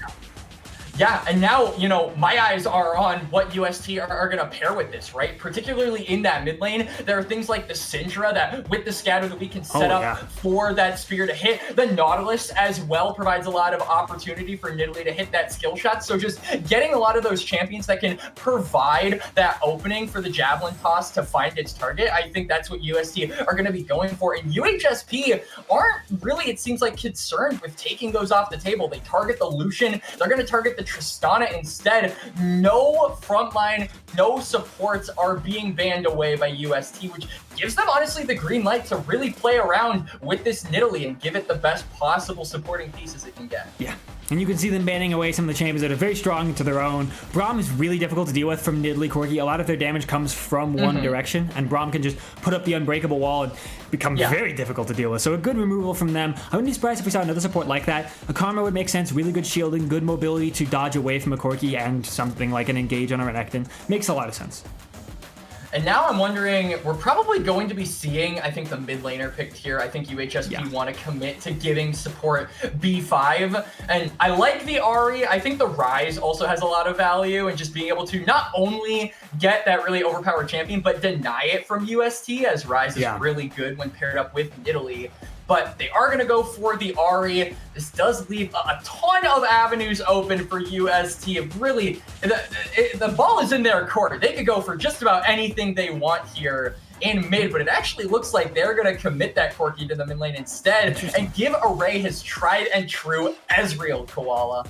S2: Yeah, and now, you know, my eyes are on what UST are going to pair with this, right? Particularly in that mid lane, there are things like the Syndra that with the scatter that we can set up for that spear to hit. The Nautilus as well provides a lot of opportunity for Nidalee to hit that skill shot. So just getting a lot of those champions that can provide that opening for the javelin toss to find its target, I think that's what UST are going to be going for. And UHSP aren't really, it seems like, concerned with taking those off the table. They target the Lucian. They're going to target the Tristana instead. No frontline, no supports are being banned away by UST, which gives them honestly the green light to really play around with this Nidalee and give it the best possible supporting pieces it can get.
S1: Yeah. And you can see them banning away some of the champions that are very strong to their own. Braum is really difficult to deal with from Nidalee Corki. A lot of their damage comes from one direction, and Braum can just put up the unbreakable wall and become very difficult to deal with. So a good removal from them. I wouldn't be surprised if we saw another support like that. A Karma would make sense. Really good shielding, good mobility to dodge away from a Corki, and something like an engage on a Renekton. Makes a lot of sense.
S2: And now I'm wondering, we're probably going to be seeing, I think, the mid laner picked here. I think UHSP want to commit to giving support B5. And I like the Ahri. I think the Rise also has a lot of value, and just being able to not only get that really overpowered champion, but deny it from UST, as Rise is really good when paired up with Nidalee. But they are going to go for the Ahri. This does leave a ton of avenues open for UST. Really, the ball is in their court. They could go for just about anything they want here in mid, but it actually looks like they're going to commit that Corki to the mid lane instead and give Array his tried and true Ezreal, Koala.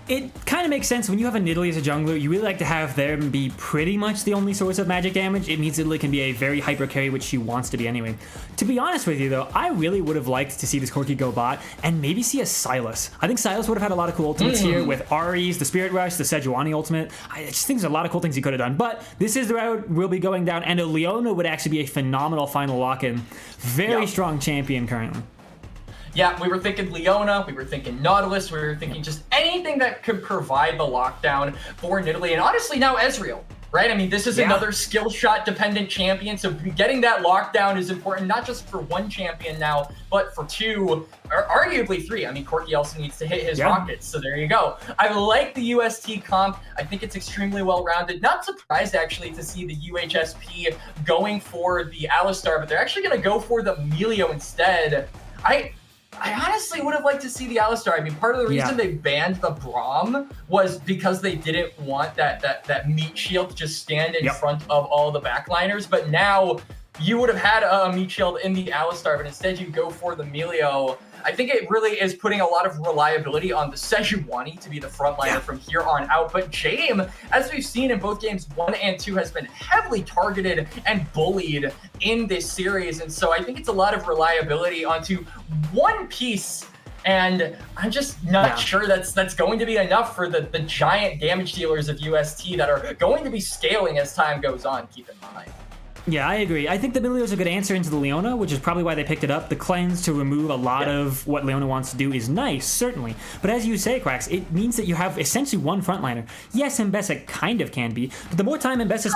S1: It kind of makes sense when you have a Nidalee as a jungler. You really like to have them be pretty much the only source of magic damage. It means Nidalee can be a very hyper carry, which she wants to be anyway. To be honest with you, though, I really would have liked to see this Corki go bot and maybe see a Sylas. I think Sylas would have had a lot of cool ultimates here with Ahri's, the Spirit Rush, the Sejuani ultimate. I just think there's a lot of cool things he could have done. But this is the route we'll be going down, and a Leona would actually be a phenomenal final lock-in. Very strong champion currently.
S2: Yeah, we were thinking Leona, we were thinking Nautilus, we were thinking just anything that could provide the lockdown for Nidalee, and honestly now Ezreal, right? I mean, this is another skill shot dependent champion, so getting that lockdown is important, not just for one champion now, but for two, or arguably three. I mean, Corki also needs to hit his rockets, so there you go. I like the UST comp. I think it's extremely well-rounded. Not surprised, actually, to see the UHSP going for the Alistar, but they're actually going to go for the Melio instead. I honestly would have liked to see the Alistar. I mean, part of the reason they banned the Braum was because they didn't want that meat shield to just stand in front of all the backliners. But now you would have had a meat shield in the Alistar, but instead you go for the Melio. I think it really is putting a lot of reliability on the Sejuani to be the frontliner from here on out. But Jaime, as we've seen in both games 1 and 2, has been heavily targeted and bullied in this series. And so I think it's a lot of reliability onto one piece. And I'm just not sure that's going to be enough for the giant damage dealers of UST that are going to be scaling as time goes on, keep in mind.
S1: Yeah, I agree. I think the Melio is a good answer into the Leona, which is probably why they picked it up. The cleanse to remove a lot of what Leona wants to do is nice, certainly. But as you say, Quacks, it means that you have essentially one frontliner. Yes, Mbessa kind of can be, but the more time Mbessa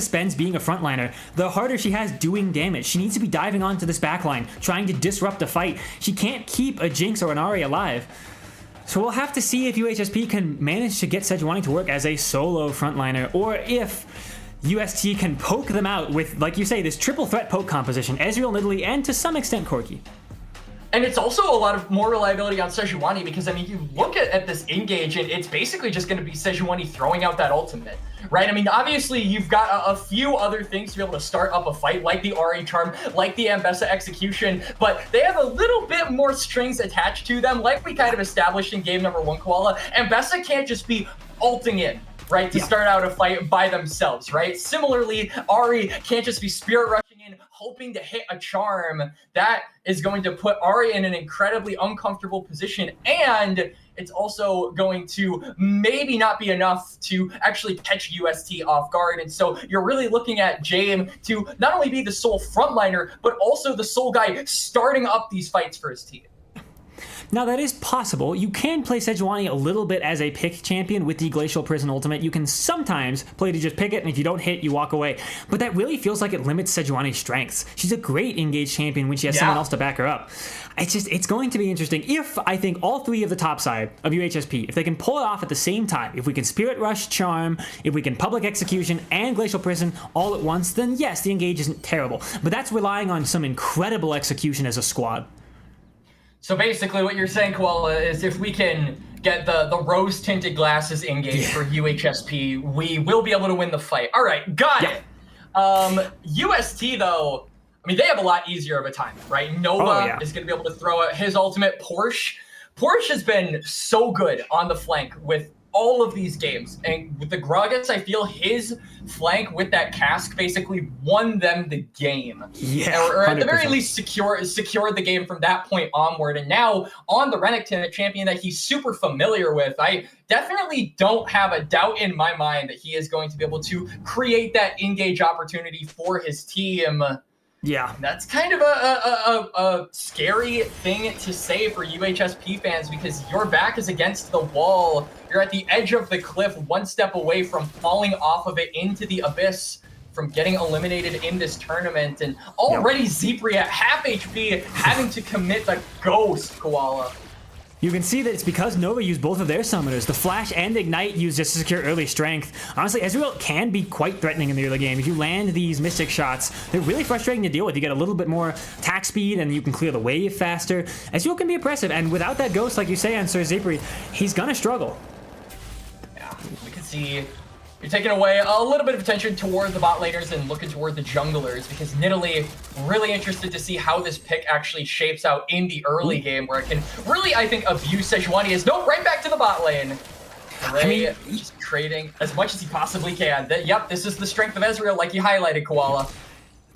S1: spends being a frontliner, the harder she has doing damage. She needs to be diving onto this backline, trying to disrupt a fight. She can't keep a Jinx or an Ahri alive. So we'll have to see if UHSP can manage to get Sejuani to work as a solo frontliner, or if UST can poke them out with, like you say, this triple threat poke composition, Ezreal, Nidalee, and to some extent Corki.
S2: And it's also a lot of more reliability on Sejuani because, I mean, you look at this engage and it's basically just going to be Sejuani throwing out that ultimate, right? I mean, obviously you've got a few other things to be able to start up a fight, like the Ahri charm, like the Mbessa execution, but they have a little bit more strings attached to them, like we kind of established in game number 1, Koala. Mbessa can't just be ulting in, right, to start out a fight by themselves, right? Similarly, Ahri can't just be spirit rushing in, hoping to hit a charm. That is going to put Ahri in an incredibly uncomfortable position, and it's also going to maybe not be enough to actually catch UST off guard. And so you're really looking at Jaime to not only be the sole frontliner, but also the sole guy starting up these fights for his team.
S1: Now that is possible. You can play Sejuani a little bit as a pick champion with the Glacial Prison ultimate. You can sometimes play to just pick it, and if you don't hit, you walk away. But that really feels like it limits Sejuani's strengths. She's a great engaged champion when she has someone else to back her up. It's going to be interesting if, I think, all three of the top side of UHSP, if they can pull it off at the same time, if we can Spirit Rush, Charm, if we can Public Execution and Glacial Prison all at once, then yes, the engage isn't terrible. But that's relying on some incredible execution as a squad.
S2: So basically what you're saying, Koala, is if we can get the rose-tinted glasses engaged for UHSP, we will be able to win the fight. All right, got it. UST, though, I mean, they have a lot easier of a time, right? Nova is going to be able to throw out his ultimate. Porsche has been so good on the flank with all of these games. And with the Gragas, I feel his flank with that cask basically won them the game.
S1: Yeah,
S2: or at the very least secured the game from that point onward. And now on the Renekton, a champion that he's super familiar with, I definitely don't have a doubt in my mind that he is going to be able to create that engage opportunity for his team.
S1: Yeah.
S2: That's kind of a scary thing to say for UHSP fans because your back is against the wall. You're at the edge of the cliff, one step away from falling off of it into the abyss, from getting eliminated in this tournament. And already Zipri at half HP having to commit the ghost, Koala.
S1: You can see that it's because Nova used both of their summoners. The Flash and Ignite used just to secure early strength. Honestly, Ezreal can be quite threatening in the early game. If you land these Mystic shots, they're really frustrating to deal with. You get a little bit more attack speed and you can clear the wave faster. Ezreal can be oppressive, and without that ghost, like you say on Sir Zipri, he's gonna struggle.
S2: Yeah, we can see You're taking away a little bit of attention toward the bot laners and looking toward the junglers, because Nidalee really interested to see how this pick actually shapes out in the early game, where it can really, I think, abuse Sejuani. Is no, right back to the bot lane. Ray just trading as much as he possibly can. Yep, this is the strength of Ezreal, like you highlighted, Koala.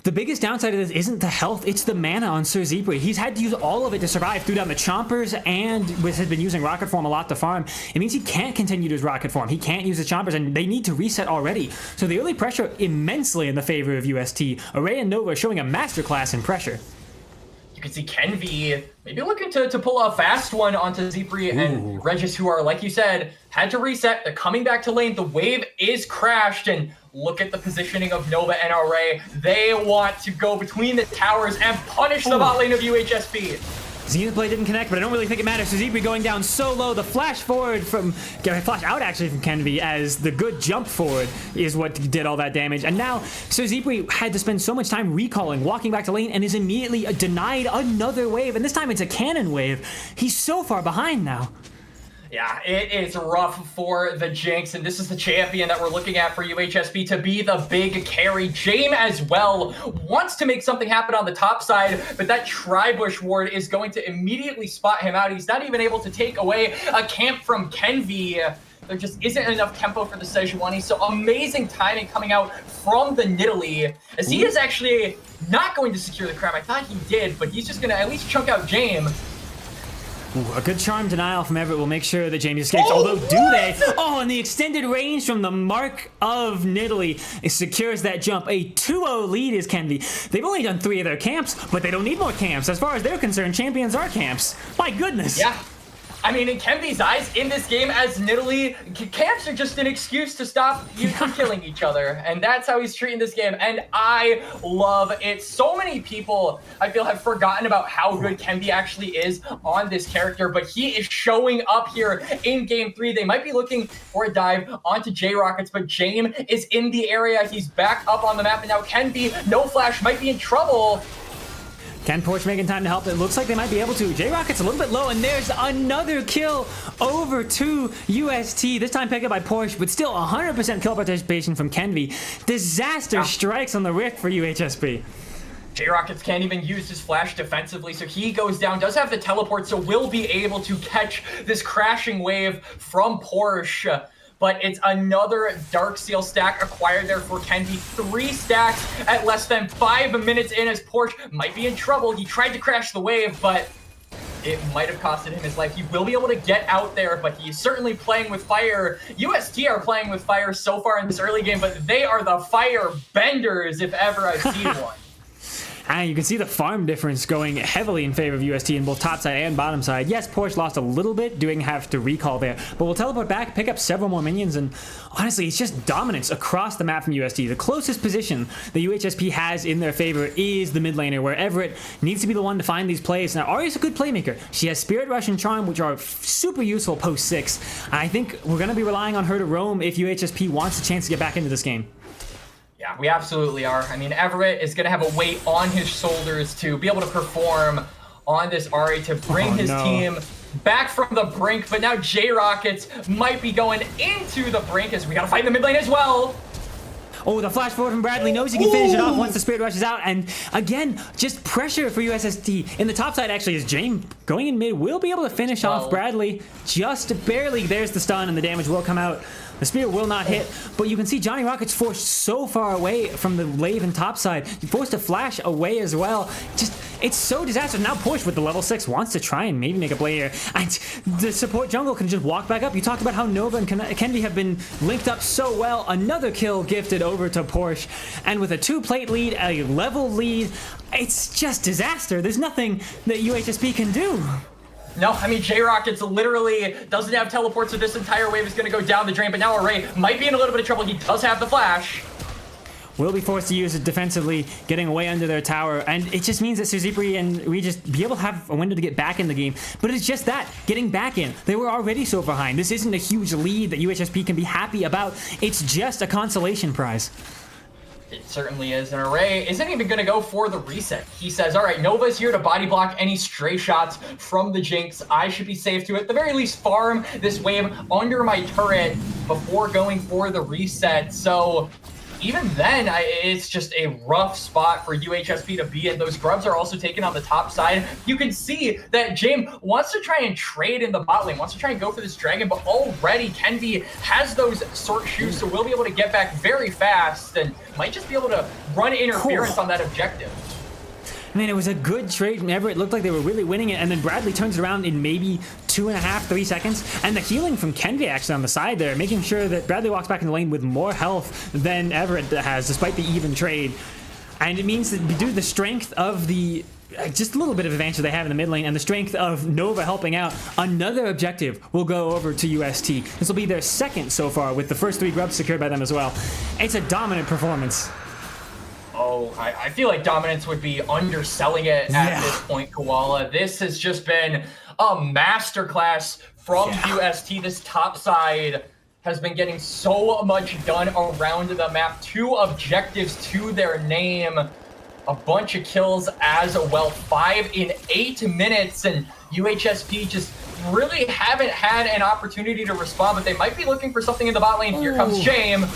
S1: The biggest downside of this isn't the health, it's the mana on Sir Zebri. He's had to use all of it to survive, threw down the Chompers, and has been using Rocket Form a lot to farm. It means he can't continue to use Rocket Form. He can't use the Chompers, and they need to reset already. So the early pressure immensely in the favor of UST. Array and Nova are showing a masterclass in pressure.
S2: You can see Kenvi maybe looking to pull a fast one onto Zebri and Regis, who are, like you said, had to reset. They're coming back to lane. The wave is crashed, and look at the positioning of Nova and Array. They want to go between the towers and punish the bot lane of UHSP.
S1: Zenith Blade didn't connect, but I don't really think it matters. So Zebri going down so low. The flash forward from, flash out actually from Kenvi, as the good jump forward is what did all that damage. And now Sir Zebri had to spend so much time recalling, walking back to lane, and is immediately denied another wave. And this time it's a cannon wave. He's so far behind now.
S2: Yeah, it is rough for the Jinx, and this is the champion that we're looking at for UHSP to be the big carry. Jame as well wants to make something happen on the top side, but that Tribush ward is going to immediately spot him out. He's not even able to take away a camp from Kenvi. There just isn't enough tempo for the Sejuani, so amazing timing coming out from the Nidalee, as he is actually not going to secure the crown. I thought he did, but he's just going to at least chunk out Jame.
S1: Ooh, a good charm denial from Everett will make sure that Jamie escapes. Although, do they? Oh, and the extended range from the mark of Nidalee secures that jump. A 2-0 lead is Kenvi. They've only done 3 of their camps, but they don't need more camps. As far as they're concerned, champions are camps. My goodness.
S2: Yeah. I mean, in Kenvi's eyes, in this game as Nidalee, camps are just an excuse to stop you from killing each other. And that's how he's treating this game. And I love it. So many people, I feel, have forgotten about how good Kenvi actually is on this character. But he is showing up here in Game 3. They might be looking for a dive onto J-Rockets, but Jame is in the area. He's back up on the map. And now Kenvi, no flash, might be in trouble.
S1: Can Porsche making time to help? It looks like they might be able to. J-Rocket's a little bit low, and there's another kill over to UST. This time picked up by Porsche, but still 100% kill participation from Kenvi. Disaster strikes on the Rift for UHSP.
S2: J-Rockets can't even use his flash defensively, so he goes down, does have the teleport, so will be able to catch this crashing wave from Porsche. But it's another Darksteel stack acquired there for Kenvi. 3 stacks at less than 5 minutes in, as Porsche might be in trouble. He tried to crash the wave, but it might have costed him his life. He will be able to get out there, but he's certainly playing with fire. UST are playing with fire so far in this early game, but they are the fire benders if ever I've seen one.
S1: And you can see the farm difference going heavily in favor of UST in both top side and bottom side. Yes, Porsche lost a little bit, doing have to recall there, but we'll teleport back, pick up several more minions, and honestly, it's just dominance across the map from UST. The closest position the UHSP has in their favor is the mid laner, where Everett needs to be the one to find these plays. Now, Ari's a good playmaker. She has Spirit Rush and Charm, which are super useful post 6. And I think we're going to be relying on her to roam if UHSP wants a chance to get back into this game.
S2: Yeah, we absolutely are. I mean, Everett is going to have a weight on his shoulders to be able to perform on this Ahri to bring his team back from the brink. But now J-Rockets might be going into the brink, as we got to fight in the mid lane as well.
S1: Oh, the flash forward from Bradley knows he can finish it off once the Spirit Rush is out. And again, just pressure for USST. In the top side, actually, is Jame going in mid, will be able to finish off Bradley just barely. There's the stun, and the damage will come out. The spear will not hit, but you can see Johnny Rockets forced so far away from the lave and top side. He forced a flash away as well. Just, it's so disastrous. Now Porsche with the level 6 wants to try and maybe make a play here. And the support jungle can just walk back up. You talked about how Nova and Kenvi have been linked up so well. Another kill gifted over to Porsche. And with a 2-plate lead, a level lead, it's just disaster. There's nothing that UHSP can do.
S2: No, I mean, J-Rockets literally doesn't have teleport, so this entire wave is going to go down the drain, but now Array might be in a little bit of trouble. He does have the flash.
S1: Will be forced to use it defensively, getting away under their tower, and it just means that Sir Zebri and we just be able to have a window to get back in the game. But it's just that, getting back in. They were already so behind. This isn't a huge lead that UHSP can be happy about. It's just a consolation prize.
S2: It certainly is. And Array isn't even going to go for the reset. He says, all right, Nova's here to body block any stray shots from the Jinx. I should be safe to, at the very least, farm this wave under my turret before going for the reset. So even then, it's just a rough spot for UHSP to be in. Those grubs are also taken on the top side. You can see that James wants to try and trade in the bot lane, wants to try and go for this dragon, but already Kenvi has those sword shoes, so we'll be able to get back very fast and might just be able to run interference on that objective.
S1: Man, it was a good trade from Everett. It looked like they were really winning it, and then Bradley turns around in maybe 2.5, 3 seconds, and the healing from Kenvi actually on the side there, making sure that Bradley walks back in the lane with more health than Everett has, despite the even trade. And it means that due to the strength of the just a little bit of advantage they have in the mid lane and the strength of Nova helping out, another objective will go over to UST. This will be their second so far, with the first 3 grubs secured by them as well. It's a dominant performance.
S2: Oh, I feel like dominance would be underselling it at this point, Koala. This has just been a masterclass from UST. This top side has been getting so much done around the map. 2 objectives to their name. A bunch of kills as well. 5 in 8 minutes. And UHSP just really haven't had an opportunity to respond, but they might be looking for something in the bot lane. Here comes James.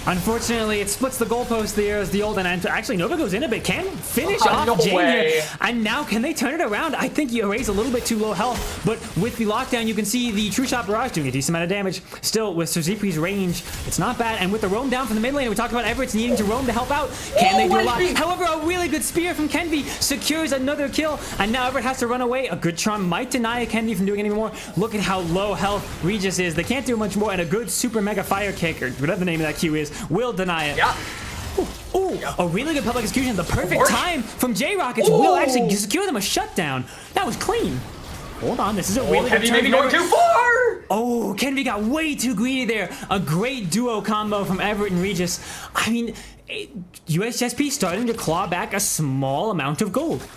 S1: Unfortunately, it splits the goalpost there as the old and actually Nova goes in a bit, can finish off Jane here. And now can they turn it around? I think Array's a little bit too low health, but with the lockdown, you can see the True Shot Barrage doing a decent amount of damage. Still, with Suzuki's range, it's not bad. And with the roam down from the mid lane, we talked about Everett's needing to roam to help out. Can they do a lot? However, a really good spear from Kenvi secures another kill, and now Everett has to run away. A good charm might deny Kenvi from doing any more. Look at how low health Regis is. They can't do much more, and a good super mega fire kick, or whatever the name of that Q is, will deny it.
S2: Yeah.
S1: Ooh, a really good public execution. The perfect time from J-Rockets will actually secure them a shutdown. That was clean. Hold on, this is a really good turn.
S2: Maybe going too far.
S1: Oh, Kenvi got way too greedy there. A great duo combo from Everett and Regis. I mean, UHSP starting to claw back a small amount of gold.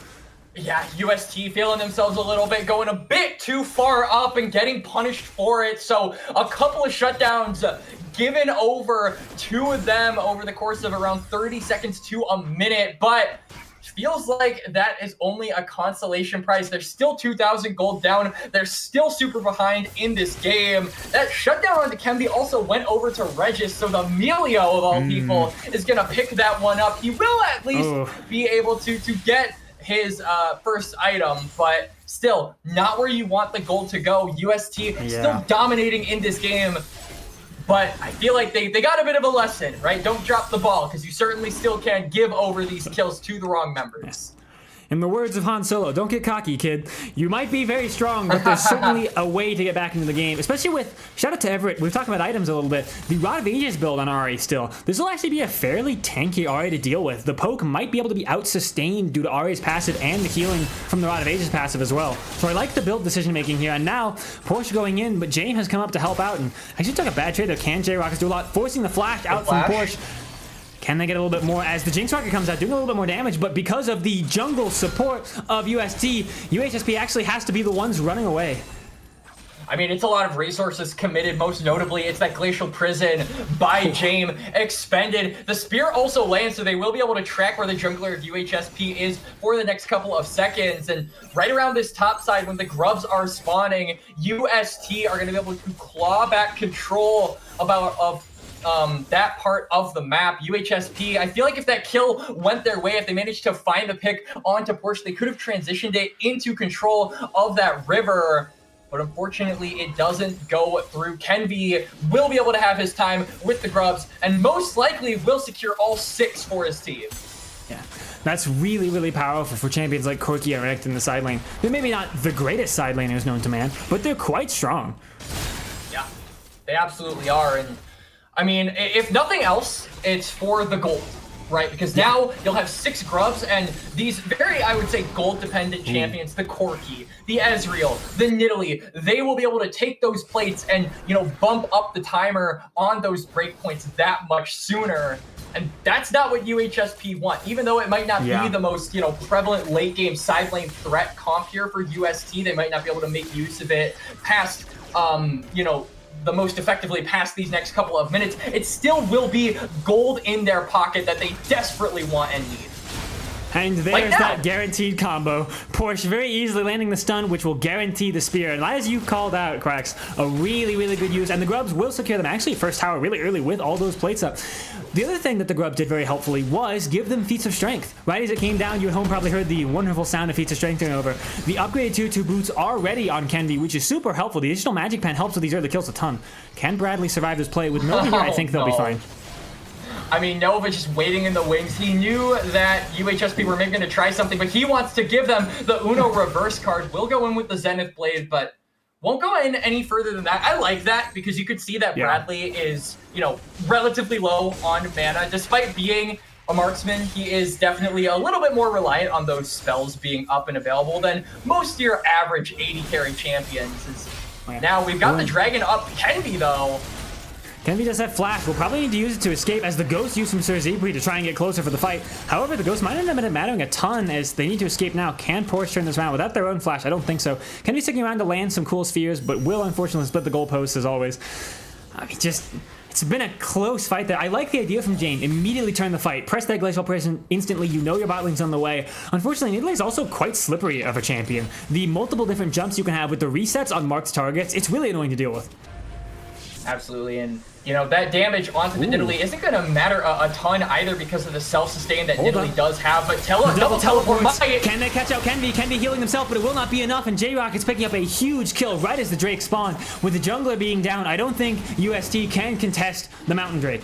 S2: Yeah, UST feeling themselves a little bit, going a bit too far up and getting punished for it. So a couple of shutdowns given over to them over the course of around 30 seconds to a minute, but feels like that is only a consolation prize. They're still 2,000 gold down. They're still super behind in this game. That shutdown on the Kenvi also went over to Regis, so the Emilio of all people is going to pick that one up. He will at least be able to get his first item, but still not where you want the gold to go. UST still dominating in this game, but I feel like they got a bit of a lesson, right? Don't drop the ball, because you certainly still can give over these kills to the wrong members.
S1: In the words of Han Solo, don't get cocky, kid. You might be very strong, but there's certainly a way to get back into the game, especially with, shout out to Everett, we've talked about items a little bit, the Rod of Ages build on Ahri still. This will actually be a fairly tanky Ahri to deal with. The poke might be able to be out-sustained due to Ahri's passive and the healing from the Rod of Ages passive as well. So I like the build decision making here, and now Porsche going in, but James has come up to help out, and actually took a bad trade there. Can J-Rockets do a lot, forcing the flash out from Porsche. Can they get a little bit more as the Jinx Rocket comes out, doing a little bit more damage, but because of the jungle support of UST, UHSP actually has to be the ones running away.
S2: I mean, it's a lot of resources committed. Most notably, it's that Glacial Prison by James expended. The Spear also lands, so they will be able to track where the jungler of UHSP is for the next couple of seconds. And right around this top side, when the grubs are spawning, UST are going to be able to claw back control of that part of the map. UHSP, I feel like if that kill went their way, if they managed to find the pick onto Porsche, they could have transitioned it into control of that river. But unfortunately, it doesn't go through. Kenvi will be able to have his time with the grubs, and most likely will secure all 6 for his team.
S1: Yeah, that's really, really powerful for champions like Corki and Rekt in the side lane. They're maybe not the greatest side laners known to man, but they're quite strong.
S2: Yeah, they absolutely are. And I mean, if nothing else, it's for the gold, right? Because now you'll have 6 grubs, and these very, I would say, gold-dependent champions, the Corki, the Ezreal, the Nidalee, they will be able to take those plates and, you know, bump up the timer on those breakpoints that much sooner. And that's not what UHSP want, even though it might not be the most, you know, prevalent late-game side lane threat comp here for UST. They might not be able to make use of it past, you know, the most effectively past these next couple of minutes, it still will be gold in their pocket that they desperately want and need.
S1: And there's that guaranteed combo. Porsche very easily landing the stun, which will guarantee the spear. And as you called out, Cracks, a really, really good use. And the Grubs will secure them actually first tower really early with all those plates up. The other thing that the Grubs did very helpfully was give them feats of strength. Right as it came down, you at home probably heard the wonderful sound of feats of strength turning over. The upgraded tier 2 boots are ready on Kenvi, which is super helpful. The additional magic pen helps with these early kills a ton. Can Bradley survive this play? With Nova here, I think they'll be fine.
S2: I mean, Nova just waiting in the wings. He knew that UHSP were maybe going to try something, but he wants to give them the Uno reverse card. Will go in with the Zenith Blade, but won't go in any further than that. I like that because you could see that Bradley is, you know, relatively low on mana. Despite being a marksman, he is definitely a little bit more reliant on those spells being up and available than most of your average 80 carry champions. Now we've got the dragon up. Kenvi, though.
S1: Kenvi does have flash. We'll probably need to use it to escape as the Ghost used from Sir Zebri to try and get closer for the fight. However, the Ghost might end up mattering a ton as they need to escape now. Can Porsche turn this around without their own flash? I don't think so. Kenvi sticking around to land some cool spheres, but will unfortunately split the goalposts as always. I mean, it's been a close fight there. I like the idea from Jane. Immediately turn the fight. Press that Glacial Prison instantly. You know your bot lane's on the way. Unfortunately, Nidalee is also quite slippery of a champion. The multiple different jumps you can have with the resets on marked targets, it's really annoying to deal with.
S2: Absolutely, and you know, that damage onto the Nidalee isn't going to matter a ton either because of the self-sustain that Nidalee does have, but double teleport might.
S1: Can they catch out Kenvi? Kenvi healing himself, but it will not be enough, and J-Rock is picking up a huge kill right as the Drake spawn. With the jungler being down, I don't think UST can contest the Mountain Drake.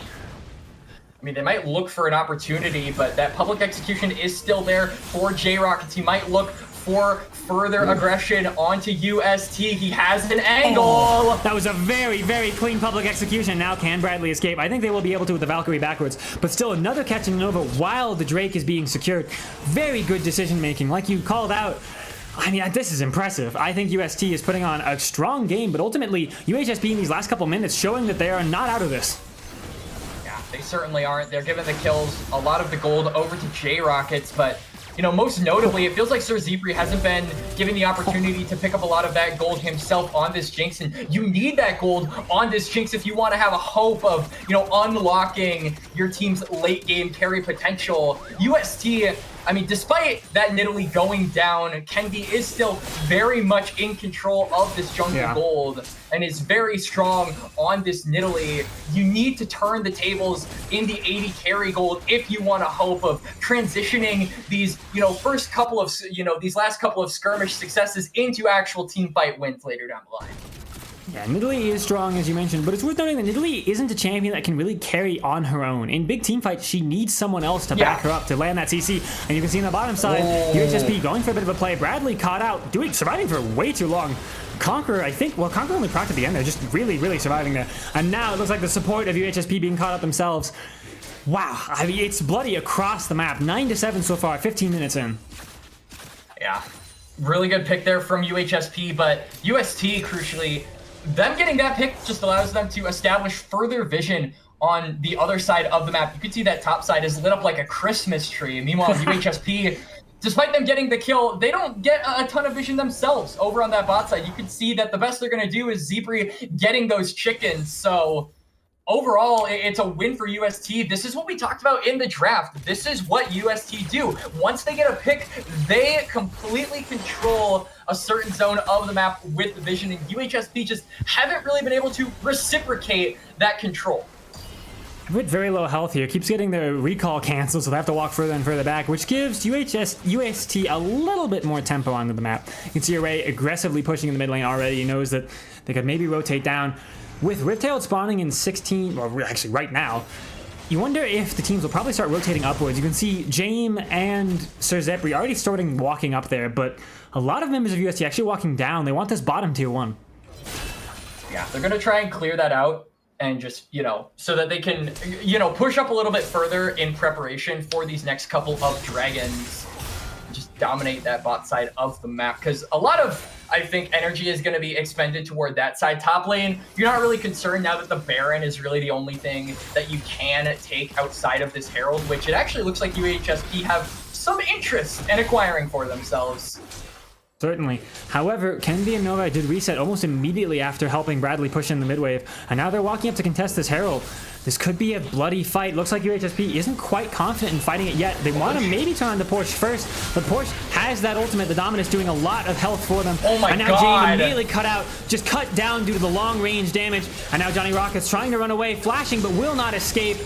S2: I mean, they might look for an opportunity, but that public execution is still there for J-Rockets. He might look for further aggression onto UST. He has an angle.
S1: That was a very, very clean public execution. Now can Bradley escape? I think they will be able to with the Valkyrie backwards, but still another catch in Nova while the Drake is being secured. Very good decision making, like you called out. I mean, this is impressive. I think UST is putting on a strong game, but ultimately UHSP in these last couple minutes showing that they are not out of this.
S2: Yeah, they certainly aren't. They're giving the kills, a lot of the gold over to J-Rockets, but you know, most notably, it feels like Sir Zebri hasn't been given the opportunity to pick up a lot of that gold himself on this Jinx, and you need that gold on this Jinx if you want to have a hope of, you know, unlocking your team's late game carry potential. UST, I mean, despite that Nidalee going down, Kenvi is still very much in control of this jungle gold and is very strong on this Nidalee. You need to turn the tables in the 80 carry gold if you want a hope of transitioning these, you know, first couple of, you know, these last couple of skirmish successes into actual team fight wins later down the line.
S1: Yeah, Nidalee is strong, as you mentioned, but it's worth noting that Nidalee isn't a champion that can really carry on her own. In big team fights, she needs someone else to back her up to land that CC, and you can see on the bottom side, UHSP going for a bit of a play. Bradley caught out, surviving for way too long. Conqueror, I think, well, Conqueror only procced at the end there, just really, really surviving there. And now it looks like the support of UHSP being caught up themselves. Wow, I mean, it's bloody across the map. 9-7 so far, 15 minutes in.
S2: Yeah, really good pick there from UHSP, but UST, crucially, them getting that pick just allows them to establish further vision on the other side of the map. You can see that top side is lit up like a Christmas tree. Meanwhile, UHSP, despite them getting the kill, they don't get a ton of vision themselves over on that bot side. You can see that the best they're going to do is Zebri getting those chickens. So overall, it's a win for UST. This is what we talked about in the draft. This is what UST do. Once they get a pick, they completely control a certain zone of the map with vision, and UHSP just haven't really been able to reciprocate that control.
S1: With very low health here, keeps getting their recall canceled, so they have to walk further and further back, which gives UST a little bit more tempo onto the map. You can see Array aggressively pushing in the mid lane already. He knows that they could maybe rotate down. With Riptail spawning in 16, well, actually right now, you wonder if the teams will probably start rotating upwards. You can see Jaime and Sir Zebri already starting walking up there, but a lot of members of UST actually walking down. They want this bottom tier 1.
S2: Yeah, they're going to try and clear that out and just, you know, so that they can, you know, push up a little bit further in preparation for these next couple of dragons. Just dominate that bot side of the map, because a lot of, I think, energy is going to be expended toward that side. Top lane, you're not really concerned now that the Baron is really the only thing that you can take outside of this Herald, which it actually looks like UHSP have some interest in acquiring for themselves.
S1: Certainly. However, Kenvi and Nova did reset almost immediately after helping Bradley push in the mid wave, and now they're walking up to contest this Herald. This could be a bloody fight. Looks like UHSP isn't quite confident in fighting it yet. They want to maybe turn on the Porsche first, but Porsche has that ultimate. The Dominus doing a lot of health for them.
S2: Oh my
S1: and now
S2: God.
S1: Jane immediately cut out, just cut down due to the long range damage. And now Johnny Rockets trying to run away, flashing, but will not escape.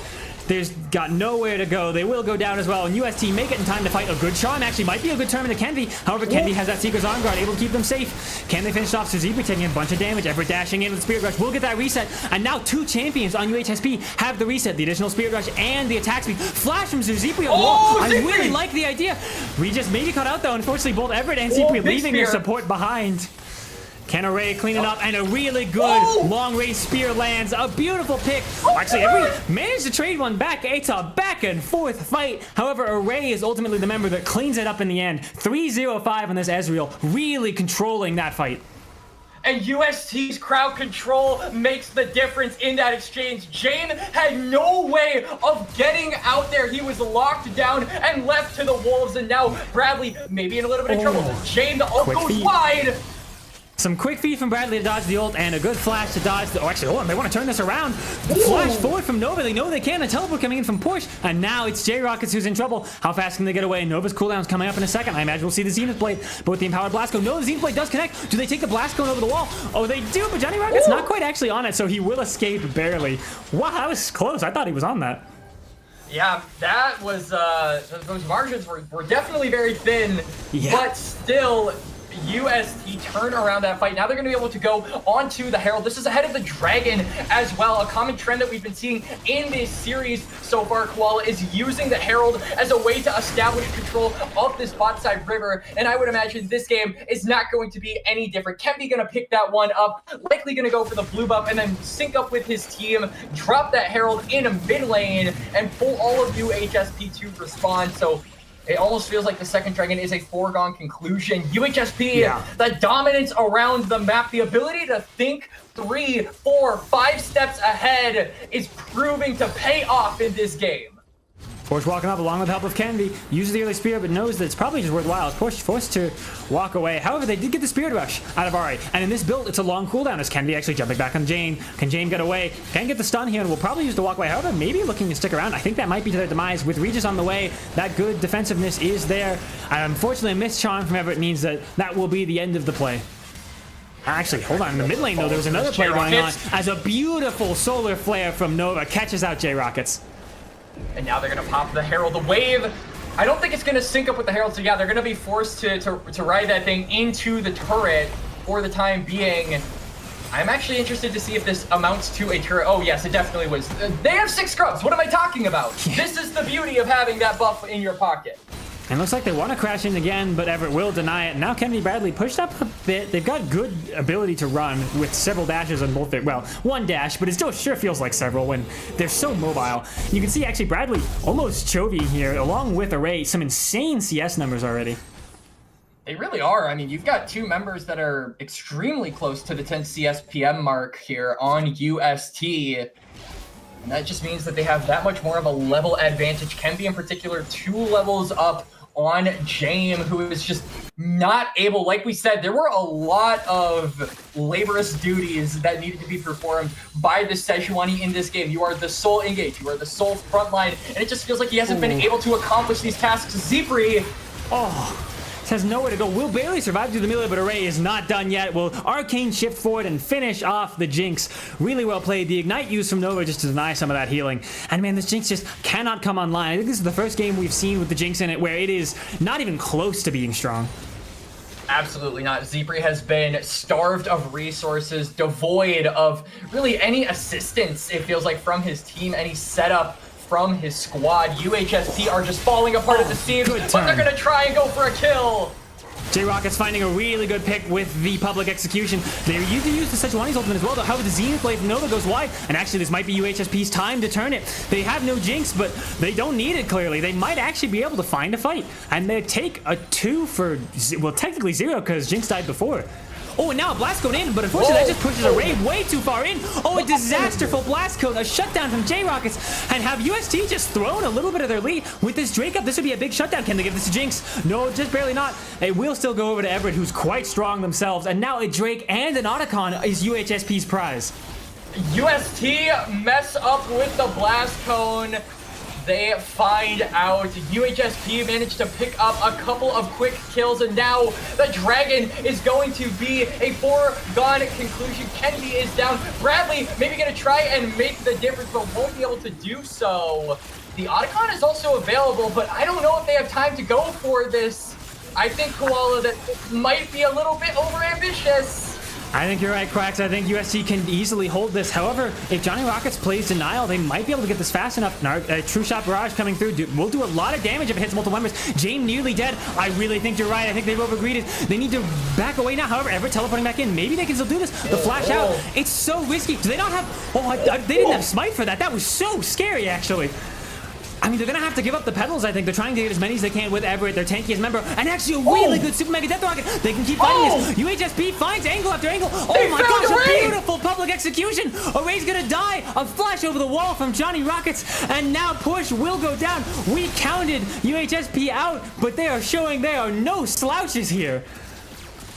S1: There's got nowhere to go. They will go down as well. And UST make it in time to fight. A good charm actually might be a good turn into Kenvi. However, Kenvi has that Seeker's Arm Guard, able to keep them safe. Can they finish off Suzuki taking a bunch of damage? Everett dashing in with Spirit Rush. We'll get that reset. And now two champions on UHSP have the reset. The additional Spirit Rush and the attack speed. Flash from Zipri.
S2: Oh,
S1: I really like the idea. We just maybe cut out though. Unfortunately, both Everett and Zipri leaving their support behind. Can Array clean it up, and a really good long-range spear lands. A beautiful pick. Actually, Everett managed to trade one back. It's a back-and-forth fight. However, Array is ultimately the member that cleans it up in the end. 3-0-5 on this Ezreal, really controlling that fight.
S2: And UST's crowd control makes the difference in that exchange. Jane had no way of getting out there. He was locked down and left to the wolves, and now Bradley maybe in a little bit of trouble. Jane, the ult goes wide.
S1: Some quick feed from Bradley to dodge the ult, and a good flash to dodge the... Oh, actually, hold on. They want to turn this around. Flash forward from Nova. They know they can. A teleport coming in from Porsche, and now it's J-Rockets who's in trouble. How fast can they get away? Nova's cooldown's coming up in a second. I imagine we'll see the Zenith Blade, but with the Empowered Blast Cone. No, the Zenith Blade does connect. Do they take the Blast Cone over the wall? Oh, they do, but Johnny Rocket's not quite actually on it, so he will escape barely. Wow, that was close. I thought he was on that.
S2: Yeah, that was... those margins were definitely very thin, but still... UST turn around that fight. Now they're going to be able to go onto the Herald. This is ahead of the Dragon as well. A common trend that we've been seeing in this series so far, CLOL, is using the Herald as a way to establish control of this bot side river. And I would imagine this game is not going to be any different. Kenvi going to pick that one up, likely going to go for the blue buff and then sync up with his team, drop that Herald in a mid lane, and pull all of UHSP to respond. So it almost feels like the second Dragon is a foregone conclusion. UHSP, the dominance around the map, the ability to think 3, 4, 5 steps ahead is proving to pay off in this game.
S1: Porsche walking up along with the help of Kenvi, uses the early spear, but knows that it's probably just worthwhile. Porsche forced to walk away. However, they did get the Spirit Rush out of Ari, and in this build, it's a long cooldown as Kenvi actually jumping back on Jane. Can Jane get away? Can get the stun here, and will probably use the walk away. However, maybe looking to stick around. I think that might be to their demise. With Regis on the way, that good defensiveness is there. Unfortunately, a missed charm from Everett means that that will be the end of the play. Actually, hold on. In the mid lane, though, there was another play going on as a beautiful solar flare from Nova catches out J-Rockets.
S2: And now they're going to pop the Herald. The wave, I don't think it's going to sync up with the Herald. So yeah, they're going to be forced to ride that thing into the turret for the time being. I'm actually interested to see if this amounts to a turret. Oh yes, it definitely was. They have 6 scrubs. What am I talking about? This is the beauty of having that buff in your pocket.
S1: And looks like they want to crash in again, but Everett will deny it. Now Kenvi Bradley pushed up a bit. They've got good ability to run with several dashes on both their, well, one dash, but it still sure feels like several when they're so mobile. You can see actually Bradley almost Chovy here, along with Array, some insane CS numbers already.
S2: They really are. I mean, you've got 2 members that are extremely close to the 10 CSPM mark here on UST. And that just means that they have that much more of a level advantage. Kenvi in particular, 2 levels up on Jame, who is just not able, like we said, there were a lot of laborious duties that needed to be performed by the Sejuani in this game. You are the sole engage, you are the sole frontline, and it just feels like he hasn't been able to accomplish these tasks. Zipri,
S1: has nowhere to go. Will barely survive through the melee, but Array is not done yet. Will Arcane shift forward and finish off the Jinx. Really well played. The Ignite used from Nova just to deny some of that healing. And man, this Jinx just cannot come online. I think this is the first game we've seen with the Jinx in it where it is not even close to being strong.
S2: Absolutely not. Zipri has been starved of resources, devoid of really any assistance, it feels like, from his team, any setup from his squad. UHSP are just falling apart at the seams, but they're going to try and go for a kill.
S1: J-Rockets finding a really good pick with the public execution. They used to use the Sejuani's ultimate as well, though. However, the Zenith Blade from Nova goes wide, and actually this might be UHSP's time to turn it. They have no Jinx, but they don't need it, clearly. They might actually be able to find a fight, and they take a 2 for, well, technically 0, because Jinx died before. Oh, and now a blast cone in, but unfortunately that just pushes a raid way too far in. Oh, a disasterful blast cone, a shutdown from J-Rockets, and have UST just thrown a little bit of their lead. With this Drake up, this would be a big shutdown. Can they give this to Jinx? No, just barely not. It will still go over to Everett, who's quite strong themselves, and now a Drake and an Otacon is UHSP's prize.
S2: UST mess up with the blast cone. They find out. UHSP managed to pick up a couple of quick kills, and now the Dragon is going to be a foregone conclusion. Kennedy is down. Bradley maybe going to try and make the difference, but won't be able to do so. The Otacon is also available, but I don't know if they have time to go for this. I think, Koala, that might be a little bit overambitious.
S1: I think you're right, Quacks. I think USC can easily hold this. However, if Johnny Rockets plays Denial, they might be able to get this fast enough. True Shot Barrage coming through will do a lot of damage if it hits multiple members. Jane nearly dead. I really think you're right. I think they've overgreeded. They need to back away now. However, Everett teleporting back in. Maybe they can still do this. The flash out. It's so risky. Do they not have... Oh, they didn't have Smite for that. That was so scary, actually. I mean, they're going to have to give up the pedals, I think. They're trying to get as many as they can with Everett, their tankiest member, and actually a really good Super Mega Death Rocket. They can keep fighting this. UHSP finds angle after angle. Oh my gosh, a beautiful public execution. Array's going to die. A flash over the wall from Johnny Rockets, and now push will go down. We counted UHSP out, but they are showing there are no slouches here.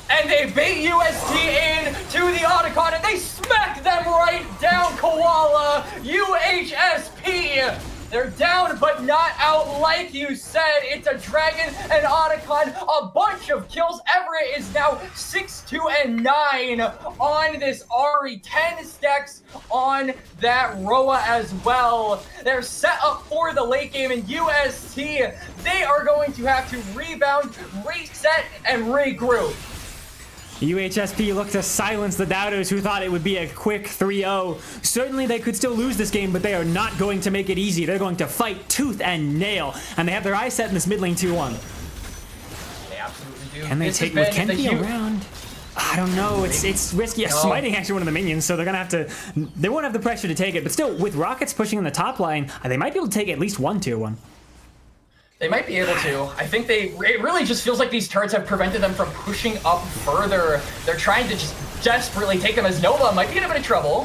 S2: And they bait UST in to the Otacon, and they smack them right down, Koala. UHSP. They're down, but not out, like you said. It's a Dragon and Otacon, a bunch of kills. Everett is now 6-2-9 on this Ari, 10 stacks on that Roa as well. They're set up for the late game, and UST, they are going to have to rebound, reset, and regroup.
S1: UHSP looked to silence the doubters who thought it would be a quick 3-0. Certainly they could still lose this game, but they are not going to make it easy. They're going to fight tooth and nail, and they have their eyes set in this mid lane 2-1.
S2: They absolutely do.
S1: Can they take with Kenty around? I don't know. It's risky. Smiting actually one of the minions, so they're gonna have to. They won't have the pressure to take it, but still, with Rockets pushing in the top line, they might be able to take at least one 2-1.
S2: They might be able to. I think it really just feels like these turrets have prevented them from pushing up further. They're trying to just desperately take them as Nova might be in a bit of trouble.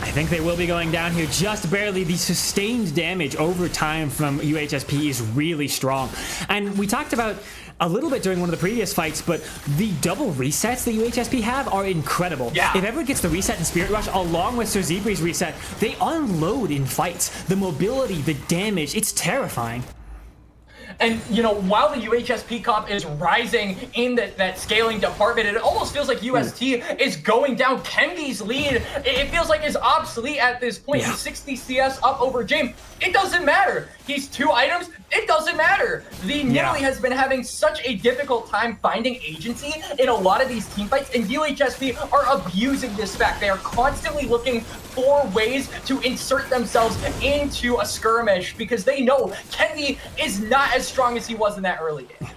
S1: I think they will be going down here just barely. The sustained damage over time from UHSP is really strong. And we talked about a little bit during one of the previous fights, but the double resets that UHSP have are incredible.
S2: Yeah.
S1: If Everett gets the reset in Spirit Rush along with Sir Zebri's reset, they unload in fights. The mobility, the damage, it's terrifying.
S2: And, you know, while the UHSP comp is rising in that scaling department, it almost feels like UST is going down. Kendi's lead, it feels like is obsolete at this point. He's 60 CS up over James. It doesn't matter. He's 2 items. It doesn't matter. The Nidalee has been having such a difficult time finding agency in a lot of these team fights, and UHSP are abusing this fact. They are constantly looking for ways to insert themselves into a skirmish because they know Kendi is not as strong as he was in that early game.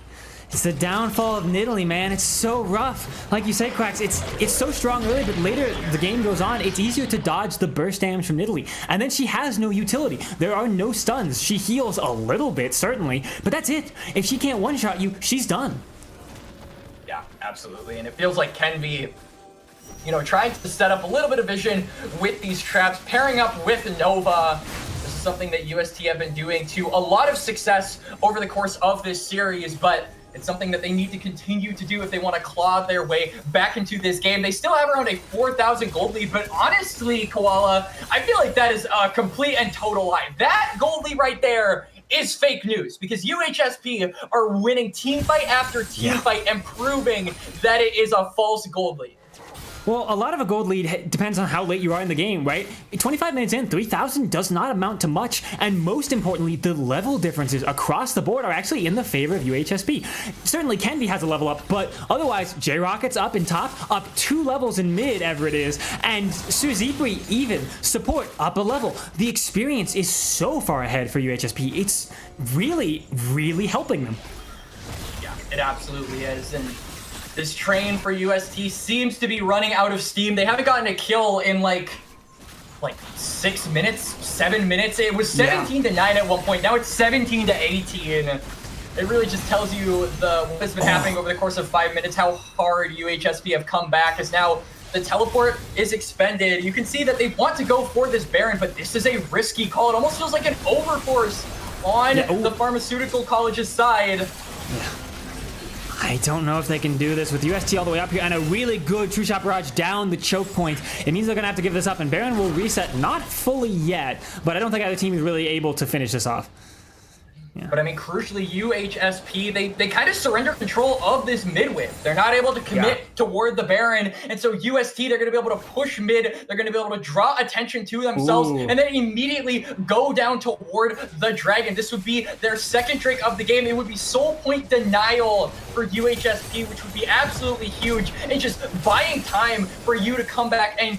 S1: It's the downfall of Nidalee, man. It's so rough. Like you said, Quacks, it's so strong early, but later the game goes on, it's easier to dodge the burst damage from Nidalee. And then she has no utility. There are no stuns. She heals a little bit, certainly, but that's it. If she can't one-shot you, she's done.
S2: Yeah, absolutely. And it feels like Kenvi, you know, trying to set up a little bit of vision with these traps, pairing up with Nova. This is something that UST have been doing to a lot of success over the course of this series, but it's something that they need to continue to do if they want to claw their way back into this game. They still have around a 4,000 gold lead, but honestly, Koala, I feel like that is a complete and total lie. That gold lead right there is fake news because UHSP are winning team fight after team fight and proving that it is a false gold lead.
S1: Well, a lot of a gold lead depends on how late you are in the game, right? 25 minutes in, 3,000 does not amount to much, and most importantly, the level differences across the board are actually in the favor of UHSP. Certainly, Kendi has a level up, but otherwise, J-Rocket's up in top, up 2 levels in mid, Everett is, and Sir Zebri even, support up a level. The experience is so far ahead for UHSP, it's really, really helping them.
S2: Yeah, it absolutely is, and this train for UST seems to be running out of steam. They haven't gotten a kill in like 6 minutes, 7 minutes. It was 17-9 at one point. Now it's 17-18. it really just tells you what has been happening over the course of 5 minutes, how hard UHSP have come back, as now the teleport is expended. You can see that they want to go for this Baron, but this is a risky call. It almost feels like an overforce on the Pharmaceutical College's side.
S1: Yeah. I don't know if they can do this with UST all the way up here and a really good True Shot Barrage down the choke point. It means they're going to have to give this up, and Baron will reset, not fully yet, but I don't think either team is really able to finish this off. Yeah.
S2: But I mean, crucially, UHSP, they kind of surrender control of this mid wave. They're not able to commit toward the Baron, and so UST, they're going to be able to push mid, they're going to be able to draw attention to themselves, and then immediately go down toward the Dragon. This would be their second Drake of the game. It would be soul point denial for UHSP, which would be absolutely huge, and just buying time for you to come back and